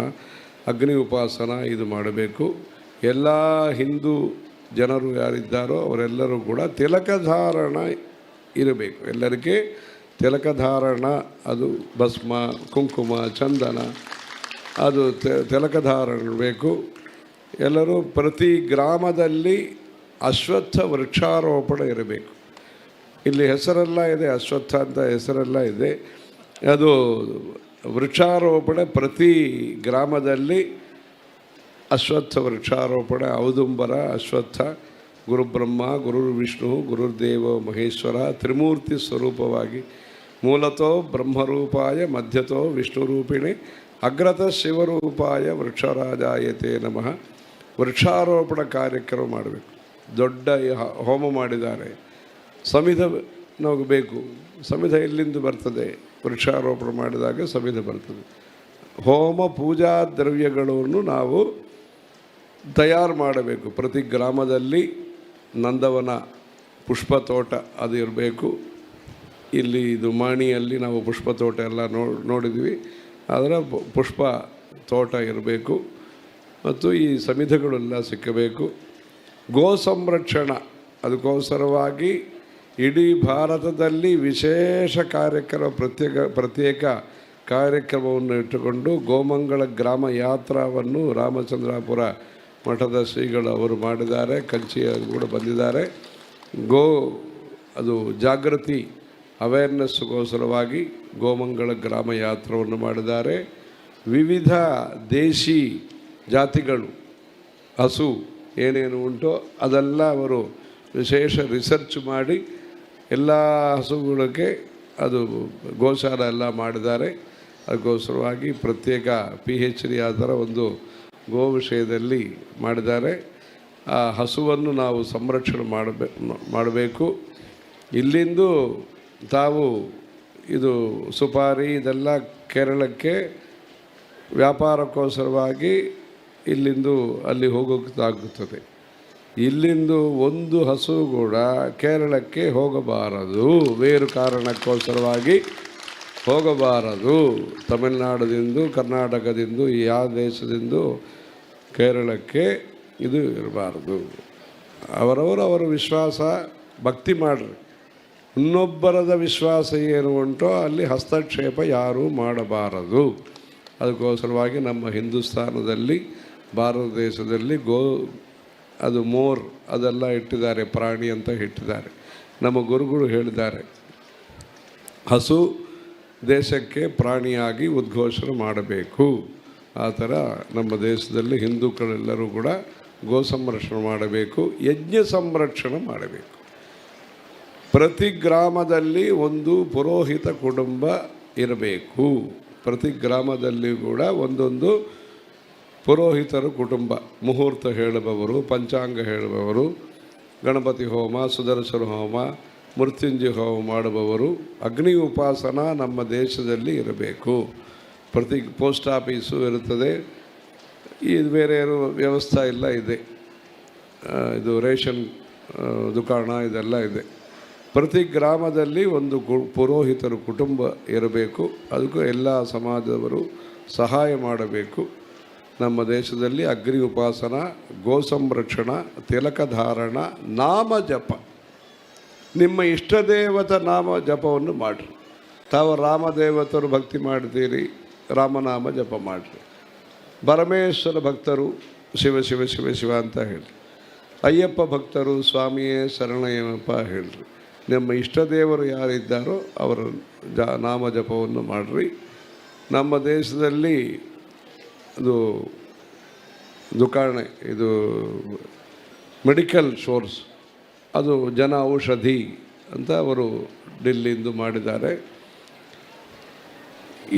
ಅಗ್ನಿ ಉಪಾಸನ ಇದು ಮಾಡಬೇಕು. ಎಲ್ಲ ಹಿಂದೂ ಜನರು ಯಾರಿದ್ದಾರೋ ಅವರೆಲ್ಲರೂ ಕೂಡ ತಿಲಕಧಾರಣ ಇರಬೇಕು. ಎಲ್ಲರಿಗೆ ತಿಲಕಧಾರಣ, ಅದು ಭಸ್ಮ, ಕುಂಕುಮ, ಚಂದನ, ಅದು ತಿಲಕಧಾರಣ ಬೇಕು. ಎಲ್ಲರೂ ಪ್ರತಿ ಗ್ರಾಮದಲ್ಲಿ ಅಶ್ವತ್ಥ ವೃಕ್ಷಾರೋಪಣೆ ಇರಬೇಕು. ಇಲ್ಲಿ ಹೆಸರೆಲ್ಲ ಇದೆ, ಅಶ್ವತ್ಥ ಅಂತ ಹೆಸರೆಲ್ಲ ಇದೆ. ಅದು ವೃಕ್ಷಾರೋಪಣೆ ಪ್ರತಿ ಗ್ರಾಮದಲ್ಲಿ ಅಶ್ವತ್ಥ ವೃಕ್ಷಾರೋಪಣೆ, ಔದುಂಬರ, ಅಶ್ವತ್ಥ, ಗುರುಬ್ರಹ್ಮ, ಗುರುರ್ ವಿಷ್ಣು, ಗುರುರ್ದೇವ ಮಹೇಶ್ವರ, ತ್ರಿಮೂರ್ತಿ ಸ್ವರೂಪವಾಗಿ ಮೂಲತೋ ಬ್ರಹ್ಮರೂಪಾಯ, ಮಧ್ಯತೋ ವಿಷ್ಣುರೂಪಿಣಿ, ಅಗ್ರತ ಶಿವರೂಪಾಯ ವೃಕ್ಷರಾಜಾಯತೆ ನಮಃ. ವೃಕ್ಷಾರೋಪಣ ಕಾರ್ಯಕ್ರಮ ಮಾಡಬೇಕು. ದೊಡ್ಡ ಹೋಮ ಮಾಡಿದ್ದಾರೆ. ಸಮಿಧ ನಮಗೆ ಬೇಕು. ಸಮಿಧ ಎಲ್ಲಿಂದ ಬರ್ತದೆ? ವೃಕ್ಷಾರೋಪಣ ಮಾಡಿದಾಗ ಸಮಿಧ ಬರ್ತದೆ. ಹೋಮ ಪೂಜಾ ದ್ರವ್ಯಗಳನ್ನು ನಾವು ತಯಾರು ಮಾಡಬೇಕು. ಪ್ರತಿ ಗ್ರಾಮದಲ್ಲಿ ನಂದವನ ಪುಷ್ಪ ತೋಟ ಅದು ಇರಬೇಕು. ಇಲ್ಲಿ ಇದು ಮಾಣಿಯಲ್ಲಿ ನಾವು ಪುಷ್ಪ ತೋಟ ಎಲ್ಲ ನೋಡಿದ್ವಿ. ಅದರ ಪುಷ್ಪ ತೋಟ ಇರಬೇಕು ಮತ್ತು ಈ ಸಮಿಧಗಳೆಲ್ಲ ಸಿಕ್ಕಬೇಕು. ಗೋ ಸಂರಕ್ಷಣ, ಅದಕ್ಕೋಸ್ಕರವಾಗಿ ಇಡೀ ಭಾರತದಲ್ಲಿ ವಿಶೇಷ ಕಾರ್ಯಕ್ರಮ, ಪ್ರತ್ಯೇಕ ಕಾರ್ಯಕ್ರಮವನ್ನು ಇಟ್ಟುಕೊಂಡು ಗೋಮಂಗಳ ಗ್ರಾಮ ಯಾತ್ರಾವನ್ನು ರಾಮಚಂದ್ರಾಪುರ ಮಠದ ಶ್ರೀಗಳು ಅವರು ಮಾಡಿದ್ದಾರೆ. ಕಂಚಿಯ ಕೂಡ ಬಂದಿದ್ದಾರೆ. ಅದು ಜಾಗೃತಿ ಅವೇರ್ನೆಸ್ಗೋಸ್ಕರವಾಗಿ ಗೋಮಂಗಳ ಗ್ರಾಮ ಯಾತ್ರವನ್ನು ಮಾಡಿದ್ದಾರೆ. ವಿವಿಧ ದೇಶಿ ಜಾತಿಗಳು ಹಸು ಏನೇನು ಉಂಟೋ ಅದೆಲ್ಲ ಅವರು ವಿಶೇಷ ರಿಸರ್ಚ್ ಮಾಡಿ ಎಲ್ಲ ಹಸುಗಳಿಗೆ ಅದು ಗೋಶಾಲ ಎಲ್ಲ ಮಾಡಿದ್ದಾರೆ. ಅದಕ್ಕೋಸ್ಕರವಾಗಿ ಪ್ರತ್ಯೇಕ PhD ಆ ಥರ ಒಂದು ಗೋ ವಿಷಯದಲ್ಲಿ ಮಾಡಿದ್ದಾರೆ. ಆ ಹಸುವನ್ನು ನಾವು ಸಂರಕ್ಷಣೆ ಮಾಡಬೇಕು. ಇಲ್ಲಿಂದು ತಾವು ಇದು ಸುಪಾರಿ ಇದೆಲ್ಲ ಕೇರಳಕ್ಕೆ ವ್ಯಾಪಾರಕ್ಕೋಸ್ಕರವಾಗಿ ಇಲ್ಲಿಂದು ಅಲ್ಲಿ ಹೋಗೋಕ್ಕಾಗುತ್ತದೆ. ಇಲ್ಲಿಂದು ಒಂದು ಹಸು ಕೂಡ ಕೇರಳಕ್ಕೆ ಹೋಗಬಾರದು, ಬೇರೆ ಕಾರಣಕ್ಕೋಸ್ಕರವಾಗಿ ಹೋಗಬಾರದು. ತಮಿಳುನಾಡದಿಂದ, ಕರ್ನಾಟಕದಿಂದ, ಯಾವ ದೇಶದಿಂದ ಕೇರಳಕ್ಕೆ ಇದು ಇರಬಾರದು. ಅವರ ವಿಶ್ವಾಸ ಭಕ್ತಿ ಮಾಡ್ರಿ. ಇನ್ನೊಬ್ಬರದ ವಿಶ್ವಾಸ ಏನು ಉಂಟೋ ಅಲ್ಲಿ ಹಸ್ತಕ್ಷೇಪ ಯಾರೂ ಮಾಡಬಾರದು. ಅದಕ್ಕೋಸ್ಕರವಾಗಿ ನಮ್ಮ ಹಿಂದೂಸ್ತಾನದಲ್ಲಿ, ಭಾರತ ದೇಶದಲ್ಲಿ ಅದು ಮೋರ್ ಅದೆಲ್ಲ ಇಟ್ಟಿದ್ದಾರೆ, ಪ್ರಾಣಿ ಅಂತ ಇಟ್ಟಿದ್ದಾರೆ. ನಮ್ಮ ಗುರುಗಳು ಹೇಳಿದ್ದಾರೆ, ಹಸು ದೇಶಕ್ಕೆ ಪ್ರಾಣಿಯಾಗಿ ಉದ್ಘೋಷಣೆ ಮಾಡಬೇಕು. ಆ ಥರ ನಮ್ಮ ದೇಶದಲ್ಲಿ ಹಿಂದೂಗಳೆಲ್ಲರೂ ಕೂಡ ಗೋ ಸಂರಕ್ಷಣೆ ಮಾಡಬೇಕು, ಯಜ್ಞ ಸಂರಕ್ಷಣೆ ಮಾಡಬೇಕು. ಪ್ರತಿ ಗ್ರಾಮದಲ್ಲಿ ಒಂದು ಪುರೋಹಿತ ಕುಟುಂಬ ಇರಬೇಕು. ಪ್ರತಿ ಗ್ರಾಮದಲ್ಲಿ ಕೂಡ ಒಂದೊಂದು ಪುರೋಹಿತರ ಕುಟುಂಬ, ಮುಹೂರ್ತ ಹೇಳುವವರು, ಪಂಚಾಂಗ ಹೇಳುವವರು, ಗಣಪತಿ ಹೋಮ, ಸುದರ್ಶನ ಹೋಮ, ಮೃತ್ಯುಂಜಯ ಹೋಮ ಮಾಡುವವರು. ಅಗ್ನಿ ಉಪಾಸನ ನಮ್ಮ ದೇಶದಲ್ಲಿ ಇರಬೇಕು. ಪ್ರತಿ ಪೋಸ್ಟ್ ಆಫೀಸು ಇರುತ್ತದೆ. ಇದು ಬೇರೆ ಏನು ವ್ಯವಸ್ಥೆ ಇಲ್ಲ ಇದೆ. ಇದು ರೇಷನ್ ದುಕಾಣ ಇದೆಲ್ಲ ಇದೆ. ಪ್ರತಿ ಗ್ರಾಮದಲ್ಲಿ ಒಂದು ಪುರೋಹಿತರು ಕುಟುಂಬ ಇರಬೇಕು. ಅದಕ್ಕೂ ಎಲ್ಲ ಸಮಾಜದವರು ಸಹಾಯ ಮಾಡಬೇಕು. ನಮ್ಮ ದೇಶದಲ್ಲಿ ಅಗ್ನಿ ಉಪಾಸನ, ಗೋ ಸಂರಕ್ಷಣ, ತಿಲಕ ಧಾರಣ, ನಾಮ ಜಪ, ನಿಮ್ಮ ಇಷ್ಟದೇವತ ನಾಮ ಜಪವನ್ನು ಮಾಡಿರಿ. ತಾವು ರಾಮದೇವತರು ಭಕ್ತಿ ಮಾಡ್ತೀರಿ, ರಾಮನಾಮ ಜಪ ಮಾಡಿರಿ. ಪರಮೇಶ್ವರ ಭಕ್ತರು ಶಿವ ಶಿವ ಶಿವ ಶಿವ ಅಂತ ಹೇಳಿ. ಅಯ್ಯಪ್ಪ ಭಕ್ತರು ಸ್ವಾಮಿಯೇ ಶರಣಯ್ಯಪ್ಪ ಹೇಳ್ರಿ. ನಮ್ಮ ಇಷ್ಟದೇವರು ಯಾರಿದ್ದಾರೋ ಅವರ ನಾಮ ಜಪವನ್ನು ಮಾಡಿರಿ. ನಮ್ಮ ದೇಶದಲ್ಲಿ ಇದು ದುಕಾಣೆ, ಇದು ಮೆಡಿಕಲ್ ಸ್ಟೋರ್ಸ್, ಅದು ಜನ ಔಷಧಿ ಅಂತ ಅವರು ಡೆಲ್ಲಿಯಿಂದ ಮಾಡಿದ್ದಾರೆ.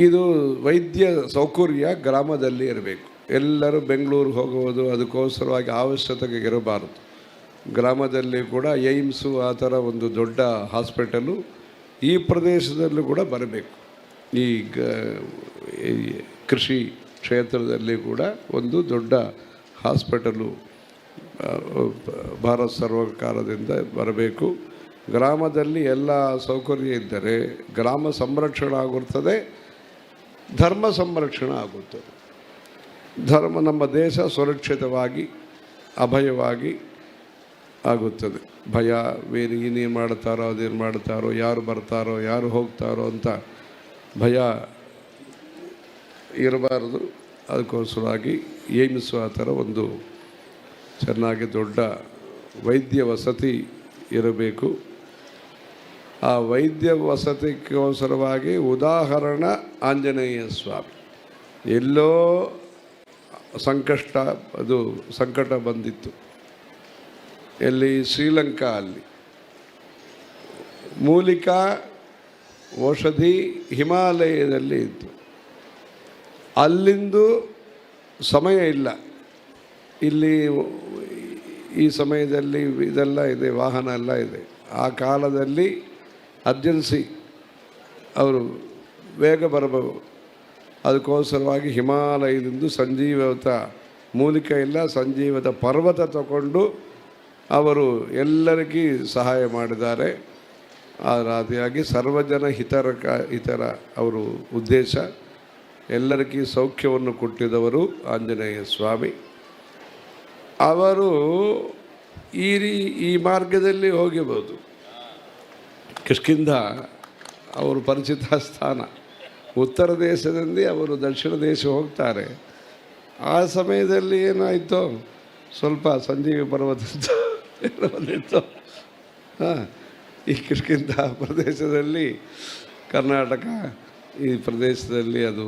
ಇದು ವೈದ್ಯ ಸೌಕರ್ಯ ಗ್ರಾಮದಲ್ಲಿ ಇರಬೇಕು. ಎಲ್ಲರೂ ಬೆಂಗಳೂರು ಹೋಗುವುದು ಅದಕ್ಕೋಸ್ಕರವಾಗಿ ಅವಶ್ಯಕತೆ ಇರಬಾರದು. ಗ್ರಾಮದಲ್ಲಿ ಕೂಡ ಏಮ್ಸು ಆ ಥರ ಒಂದು ದೊಡ್ಡ ಹಾಸ್ಪಿಟಲು ಈ ಪ್ರದೇಶದಲ್ಲೂ ಕೂಡ ಬರಬೇಕು. ಈ ಕೃಷಿ ಕ್ಷೇತ್ರದಲ್ಲಿ ಕೂಡ ಒಂದು ದೊಡ್ಡ ಹಾಸ್ಪಿಟಲು ಭಾರತ ಸರ್ಕಾರದಿಂದ ಬರಬೇಕು. ಗ್ರಾಮದಲ್ಲಿ ಎಲ್ಲ ಸೌಕರ್ಯ ಇದ್ದರೆ ಗ್ರಾಮ ಸಂರಕ್ಷಣೆ ಆಗುತ್ತದೆ, ಧರ್ಮ ಸಂರಕ್ಷಣೆ ಆಗುತ್ತದೆ. ನಮ್ಮ ದೇಶ ಸುರಕ್ಷಿತವಾಗಿ ಅಭಯವಾಗಿ ಆಗುತ್ತದೆ. ಭಯ ಬೇರೆ ಇನ್ನೇನು ಮಾಡ್ತಾರೋ ಅದೇನು ಮಾಡ್ತಾರೋ, ಯಾರು ಬರ್ತಾರೋ ಯಾರು ಹೋಗ್ತಾರೋ ಅಂತ ಭಯ ಇರಬಾರದು. ಅದಕ್ಕೋಸ್ಕರವಾಗಿ ಏಮ್ಸು ಆ ಥರ ಒಂದು ಚೆನ್ನಾಗಿ ದೊಡ್ಡ ವೈದ್ಯ ವಸತಿ ಇರಬೇಕು. ಆ ವೈದ್ಯ ವಸತಿಗೋಸ್ಕರವಾಗಿ ಉದಾಹರಣ ಆಂಜನೇಯ ಸ್ವಾಮಿ. ಎಲ್ಲೋ ಸಂಕಟ ಬಂದಿತ್ತು. ಎಲ್ಲಿ? ಶ್ರೀಲಂಕಾ. ಅಲ್ಲಿ ಮೂಲಿಕಾ ಔಷಧಿ ಹಿಮಾಲಯದಲ್ಲಿ ಇತ್ತು. ಅಲ್ಲಿಂದು ಸಮಯ ಇಲ್ಲ. ಇಲ್ಲಿ ಈ ಸಮಯದಲ್ಲಿ ಇದೆಲ್ಲ ಇದೆ, ವಾಹನ ಎಲ್ಲ ಇದೆ. ಆ ಕಾಲದಲ್ಲಿ ಅರ್ಜೆನ್ಸಿ ಅವರು ಬೇಗ ಬರಬಹುದು. ಅದಕ್ಕೋಸ್ಕರವಾಗಿ ಹಿಮಾಲಯದಿಂದ ಸಂಜೀವತ ಮೂಲಿಕೆ ಇಲ್ಲ, ಸಂಜೀವತ ಪರ್ವತ ತಗೊಂಡು ಅವರು ಎಲ್ಲರಿಗೂ ಸಹಾಯ ಮಾಡಿದ್ದಾರೆ. ಆ ರೀತಿಯಾಗಿ ಸರ್ವಜನ ಹಿತರ ಅವರು ಉದ್ದೇಶ. ಎಲ್ಲರಿಗೂ ಸೌಖ್ಯವನ್ನು ಕೊಟ್ಟಿದವರು ಆಂಜನೇಯ ಸ್ವಾಮಿ. ಅವರು ಈ ಮಾರ್ಗದಲ್ಲಿ ಹೋಗಬಹುದು. ಕಿಷ್ಕಿಂಧ ಅವರು ಪರಿಚಿತ ಸ್ಥಾನ. ಉತ್ತರ ದೇಶದಿಂದ ಅವರು ದಕ್ಷಿಣ ದೇಶ ಹೋಗ್ತಾರೆ. ಆ ಸಮಯದಲ್ಲಿ ಏನಾಯಿತು, ಸ್ವಲ್ಪ ಸಂಜೀವಿ ಪರ್ವತ ಬಂದಿತ್ತು. ಈ ಕಿಷ್ಕಿಂಧ ಪ್ರದೇಶದಲ್ಲಿ ಕರ್ನಾಟಕ ಈ ಪ್ರದೇಶದಲ್ಲಿ ಅದು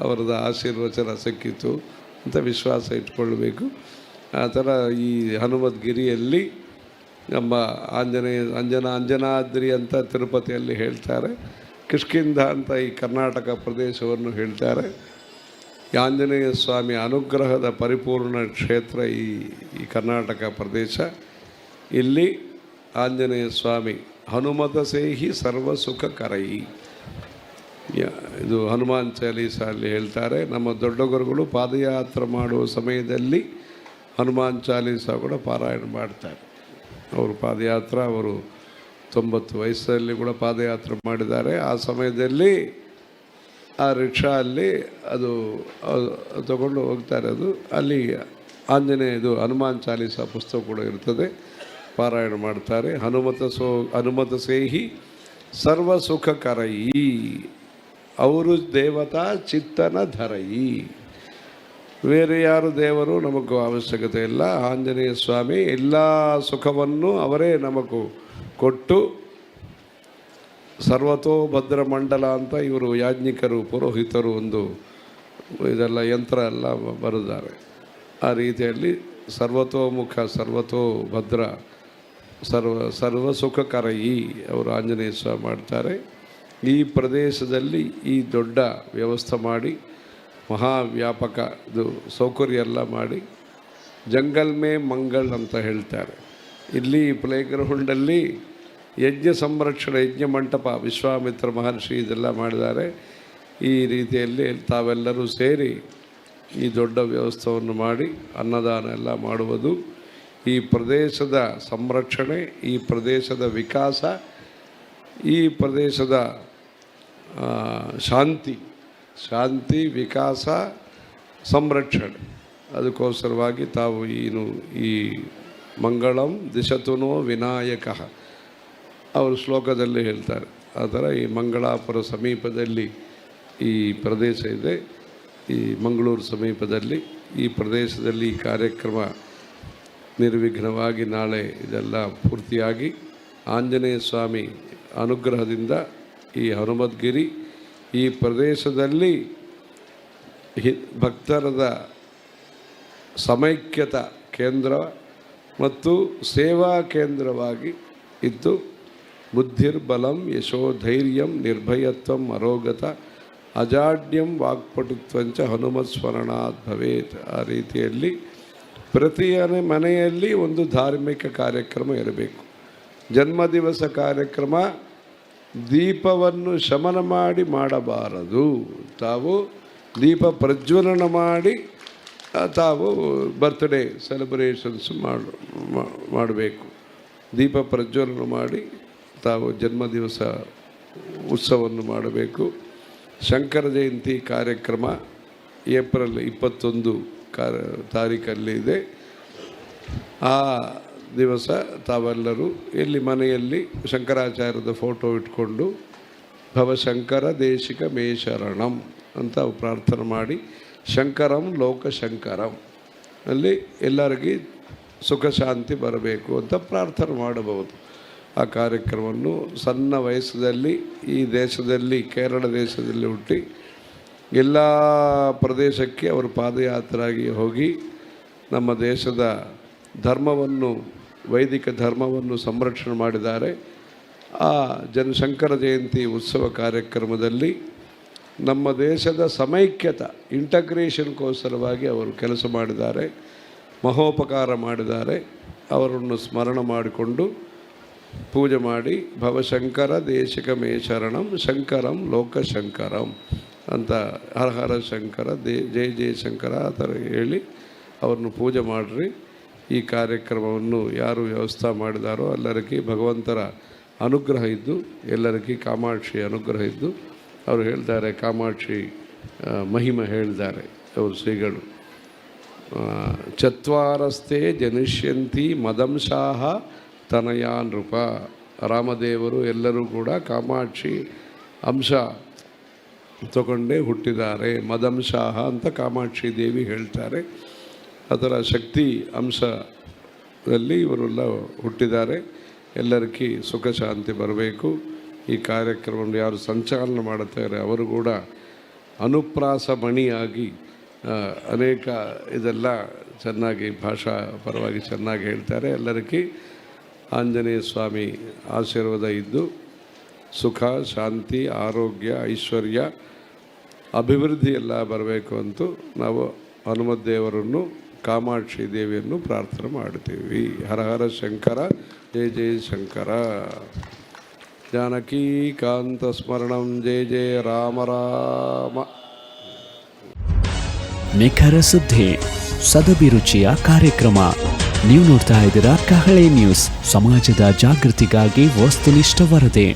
ಅವರದ ಆಶೀರ್ವಚನ ಸಿಕ್ಕಿತು ಅಂತ ವಿಶ್ವಾಸ ಇಟ್ಕೊಳ್ಬೇಕು. ಆ ಥರ ಈ ಹನುಮದ್ಗಿರಿಯಲ್ಲಿ ನಮ್ಮ ಅಂಜನಾದ್ರಿ ಅಂತ ತಿರುಪತಿಯಲ್ಲಿ ಹೇಳ್ತಾರೆ. ಕಿಷ್ಕಿಂಧ ಅಂತ ಈ ಕರ್ನಾಟಕ ಪ್ರದೇಶವನ್ನು ಹೇಳ್ತಾರೆ. ಆಂಜನೇಯ ಸ್ವಾಮಿ ಅನುಗ್ರಹದ ಪರಿಪೂರ್ಣ ಕ್ಷೇತ್ರ ಈ ಕರ್ನಾಟಕ ಪ್ರದೇಶ. ಇಲ್ಲಿ ಆಂಜನೇಯ ಸ್ವಾಮಿ ಹನುಮತ ಸೇಹಿ ಸರ್ವ ಸುಖ ಕರಯಿ, ಇದು ಹನುಮಾನ್ ಚಾಲೀಸ ಅಲ್ಲಿ ಹೇಳ್ತಾರೆ. ನಮ್ಮ ದೊಡ್ಡ ಗುರುಗಳು ಪಾದಯಾತ್ರೆ ಮಾಡುವ ಸಮಯದಲ್ಲಿ ಹನುಮಾನ್ ಚಾಲೀಸ ಕೂಡ ಪಾರಾಯಣ ಮಾಡ್ತಾರೆ. ಅವರು ಪಾದಯಾತ್ರೆ, ಅವರು 90 ವಯಸ್ಸಲ್ಲಿ ಕೂಡ ಪಾದಯಾತ್ರೆ ಮಾಡಿದ್ದಾರೆ. ಆ ಸಮಯದಲ್ಲಿ ಆ ರಿಕ್ಷಾ ಅಲ್ಲಿ ಅದು ತಗೊಂಡು ಹೋಗ್ತಾರೆ. ಅದು ಅಲ್ಲಿ ಆಂಜನೇಯದು ಹನುಮಾನ್ ಚಾಲೀಸ ಪುಸ್ತಕ ಕೂಡ ಇರ್ತದೆ, ಪಾರಾಯಣ ಮಾಡ್ತಾರೆ. ಹನುಮತ ಸೇಹಿ ಸರ್ವ ಸುಖ ಕರಯಿ, ಅವರು ದೇವತಾ ಚಿತ್ತನ ಧರಯಿ. ಬೇರೆ ಯಾರು ದೇವರು ನಮಗೂ ಅವಶ್ಯಕತೆ ಇಲ್ಲ. ಆಂಜನೇಯ ಸ್ವಾಮಿ ಎಲ್ಲ ಸುಖವನ್ನು ಅವರೇ ನಮಗೂ ಕೊಟ್ಟು ಸರ್ವತೋ ಭದ್ರ ಮಂಡಲ ಅಂತ ಇವರು ಯಾಜ್ಞಿಕರು ಪುರೋಹಿತರು ಒಂದು ಇದೆಲ್ಲ ಯಂತ್ರ ಎಲ್ಲ ಬರೆದಿದ್ದಾರೆ. ಆ ರೀತಿಯಲ್ಲಿ ಸರ್ವತೋಮುಖ ಸರ್ವತೋ ಭದ್ರ ಸರ್ವ ಸುಖಕರಯಿ ಅವರು ಆಂಜನೇಯ ಸ್ವಾಮಿ ಮಾಡ್ತಾರೆ. ಈ ಪ್ರದೇಶದಲ್ಲಿ ಈ ದೊಡ್ಡ ವ್ಯವಸ್ಥೆ ಮಾಡಿ ಮಹಾವ್ಯಾಪಕ ಇದು ಸೌಕರ್ಯ ಎಲ್ಲ ಮಾಡಿ ಜಂಗಲ್ ಮೇ ಮಂಗಳ್ ಅಂತ ಹೇಳ್ತಾರೆ. ಇಲ್ಲಿ ಪ್ಲೇಗ್ರೌಂಡಲ್ಲಿ ಯಜ್ಞ ಸಂರಕ್ಷಣೆ, ಯಜ್ಞ ಮಂಟಪ ವಿಶ್ವಾಮಿತ್ರ ಮಹರ್ಷಿ ಇದೆಲ್ಲ ಮಾಡಿದ್ದಾರೆ. ಈ ರೀತಿಯಲ್ಲಿ ತಾವೆಲ್ಲರೂ ಸೇರಿ ಈ ದೊಡ್ಡ ವ್ಯವಸ್ಥೆಯನ್ನು ಮಾಡಿ ಅನ್ನದಾನ ಎಲ್ಲ ಮಾಡುವುದು ಈ ಪ್ರದೇಶದ ಸಂರಕ್ಷಣೆ, ಈ ಪ್ರದೇಶದ ವಿಕಾಸ, ಈ ಪ್ರದೇಶದ ಶಾಂತಿ ವಿಕಾಸ ಸಂರಕ್ಷಣೆ, ಅದಕ್ಕೋಸ್ಕರವಾಗಿ ತಾವು ಈ ಮಂಗಳಂ ದಿಶತುನೋ ವಿನಾಯಕ ಅವರು ಶ್ಲೋಕದಲ್ಲಿ ಹೇಳ್ತಾರೆ. ಆ ಥರ ಈ ಮಂಗಳಾಪುರ ಸಮೀಪದಲ್ಲಿ ಈ ಪ್ರದೇಶ ಇದೆ. ಈ ಮಂಗಳೂರು ಸಮೀಪದಲ್ಲಿ ಈ ಪ್ರದೇಶದಲ್ಲಿ ಈ ಕಾರ್ಯಕ್ರಮ ನಿರ್ವಿಘ್ನವಾಗಿ ನಾಳೆ ಇದೆಲ್ಲ ಪೂರ್ತಿಯಾಗಿ ಆಂಜನೇಯ ಸ್ವಾಮಿ ಅನುಗ್ರಹದಿಂದ ಈ ಹನುಮದ್ಗಿರಿ ಈ ಪ್ರದೇಶದಲ್ಲಿ ಭಕ್ತರದ ಸಮೈಕ್ಯತ ಕೇಂದ್ರ ಮತ್ತು ಸೇವಾ ಕೇಂದ್ರವಾಗಿ ಇದ್ದು ಬುದ್ಧಿರ್ಬಲಂ ಯಶೋಧೈರ್ಯಂ ನಿರ್ಭಯತ್ವಂ ಅರೋಗತ ಅಜಾಡ್ಯಂ ವಾಕ್ಪಟುತ್ವಂಚ ಹನುಮತ್ ಸ್ಮರಣಾತ್ ಭವೇತ್. ಆ ರೀತಿಯಲ್ಲಿ ಪ್ರತಿಯೊಂದು ಮನೆಯಲ್ಲಿ ಒಂದು ಧಾರ್ಮಿಕ ಕಾರ್ಯಕ್ರಮ ಇರಬೇಕು. ಜನ್ಮದಿವಸ ಕಾರ್ಯಕ್ರಮ ದೀಪವನ್ನು ಶಮನ ಮಾಡಿ ಮಾಡಬಾರದು. ತಾವು ದೀಪ ಪ್ರಜ್ವಲನ ಮಾಡಿ ತಾವು ಬರ್ತ್ಡೇ ಸೆಲೆಬ್ರೇಷನ್ಸ್ ಮಾಡಬೇಕು. ದೀಪ ಪ್ರಜ್ವಲನ ಮಾಡಿ ತಾವು ಜನ್ಮದಿವಸ ಉತ್ಸವವನ್ನು ಮಾಡಬೇಕು. ಶಂಕರ ಜಯಂತಿ ಕಾರ್ಯಕ್ರಮ ಏಪ್ರಿಲ್ 21 ತಾರೀಖಲ್ಲಿ ಇದೆ. ಆ ದಿವಸ ತಾವೆಲ್ಲರೂ ಇಲ್ಲಿ ಮನೆಯಲ್ಲಿ ಶಂಕರಾಚಾರ್ಯದ ಫೋಟೋ ಇಟ್ಕೊಂಡು ಭವಶಂಕರ ದೇಶಿಕ ಮೇ ಶರಣಂ ಅಂತ ಪ್ರಾರ್ಥನೆ ಮಾಡಿ ಶಂಕರಂ ಲೋಕಶಂಕರಂ ಅಲ್ಲಿ ಎಲ್ಲರಿಗೂ ಸುಖ ಶಾಂತಿ ಬರಬೇಕು ಅಂತ ಪ್ರಾರ್ಥನೆ ಮಾಡಬಹುದು. ಆ ಕಾರ್ಯಕ್ರಮವನ್ನು ಸಣ್ಣ ವಯಸ್ಸಲ್ಲಿ ಈ ದೇಶದಲ್ಲಿ ಕೇರಳ ದೇಶದಲ್ಲಿ ಹುಟ್ಟಿ ಎಲ್ಲ ಪ್ರದೇಶಕ್ಕೆ ಅವರು ಪಾದಯಾತ್ರಾಗಿ ಹೋಗಿ ನಮ್ಮ ದೇಶದ ಧರ್ಮವನ್ನು ವೈದಿಕ ಧರ್ಮವನ್ನು ಸಂರಕ್ಷಣೆ ಮಾಡಿದ್ದಾರೆ. ಆ ಶಂಕರ ಜಯಂತಿ ಉತ್ಸವ ಕಾರ್ಯಕ್ರಮದಲ್ಲಿ ನಮ್ಮ ದೇಶದ ಸಮೈಕ್ಯತ ಇಂಟಗ್ರೇಷನ್ಗೋಸ್ಕರವಾಗಿ ಅವರು ಕೆಲಸ ಮಾಡಿದ್ದಾರೆ, ಮಹೋಪಕಾರ ಮಾಡಿದ್ದಾರೆ. ಅವರನ್ನು ಸ್ಮರಣ ಮಾಡಿಕೊಂಡು ಪೂಜೆ ಮಾಡಿ ಭವಶಂಕರ ದೇಶಿಕ ಮೇ ಶರಣಂ ಶಂಕರಂ ಲೋಕಶಂಕರಂ ಅಂತ ಹರ ಹರ ಶಂಕರ ಜಯ ಜಯ ಶಂಕರ ಆ ಥರ ಹೇಳಿ ಅವ್ರನ್ನು ಪೂಜೆ ಮಾಡಿರಿ. ಈ ಕಾರ್ಯಕ್ರಮವನ್ನು ಯಾರು ವ್ಯವಸ್ಥೆ ಮಾಡಿದಾರೋ ಎಲ್ಲರಿಗೂ ಭಗವಂತರ ಅನುಗ್ರಹ ಇದ್ದು, ಎಲ್ಲರಿಗೂ ಕಾಮಾಕ್ಷಿ ಅನುಗ್ರಹ ಇದ್ದು ಅವರು ಹೇಳ್ತಾರೆ. ಕಾಮಾಕ್ಷಿ ಮಹಿಮೆ ಹೇಳಿದ್ದಾರೆ ಅವರು ಶ್ರೀಗಳು. ಚತ್ವಾರಸ್ತೆ ಜನಿಷ್ಯಂತಿ ಮದಂಶಾಹ ತನಯಾ ನೃಪ. ರಾಮದೇವರು ಎಲ್ಲರೂ ಕೂಡ ಕಾಮಾಕ್ಷಿ ಅಂಶ ತಗೊಂಡೇ ಹುಟ್ಟಿದ್ದಾರೆ. ಮದಂಶಾಹ ಅಂತ ಕಾಮಾಕ್ಷಿ ದೇವಿ ಹೇಳ್ತಾರೆ. ಅದರ ಶಕ್ತಿ ಅಂಶದಲ್ಲಿ ಇವರೆಲ್ಲ ಹುಟ್ಟಿದ್ದಾರೆ. ಎಲ್ಲರಿಗೂ ಸುಖ ಶಾಂತಿ ಬರಬೇಕು. ಈ ಕಾರ್ಯಕ್ರಮವನ್ನು ಯಾರು ಸಂಚಾಲನೆ ಮಾಡುತ್ತಾರೆ ಅವರು ಕೂಡ ಅನುಪ್ರಾಸ ಮಣಿಯಾಗಿ ಅನೇಕ ಇದೆಲ್ಲ ಚೆನ್ನಾಗಿ ಭಾಷಾ ಪರವಾಗಿ ಚೆನ್ನಾಗಿ ಹೇಳ್ತಾರೆ. ಎಲ್ಲರಿಗೂ ಆಂಜನೇಯ ಸ್ವಾಮಿ ಆಶೀರ್ವಾದ ಇದ್ದು ಸುಖ ಶಾಂತಿ ಆರೋಗ್ಯ ಐಶ್ವರ್ಯ ಅಭಿವೃದ್ಧಿ ಎಲ್ಲ ಬರಬೇಕು ಅಂತೂ ನಾವು ಹನುಮದ್ದೇವರನ್ನು ಕಾಮಾಕ್ಷಿ ದೇವಿಯನ್ನು ಪ್ರಾರ್ಥನೆ ಮಾಡ್ತೀವಿ. ಹರ ಹರ ಶಂಕರ ಜಯ ಜಯ ಶಂಕರ. ಜಾನಕೀ ಕಾಂತ ಸ್ಮರಣಂ ಜಯ ಜಯ ರಾಮ ರಾಮ. ನಿಖರ ಸುದ್ದಿ ಸದಭಿರುಚಿಯ ಕಾರ್ಯಕ್ರಮ. ನೀವು ನೋಡ್ತಾ ಇದ್ದೀರಾ ಕಹಳೆ ನ್ಯೂಸ್, ಸಮಾಜದ ಜಾಗೃತಿಗಾಗಿ ವಸ್ತುನಿಷ್ಠ ವರದಿ.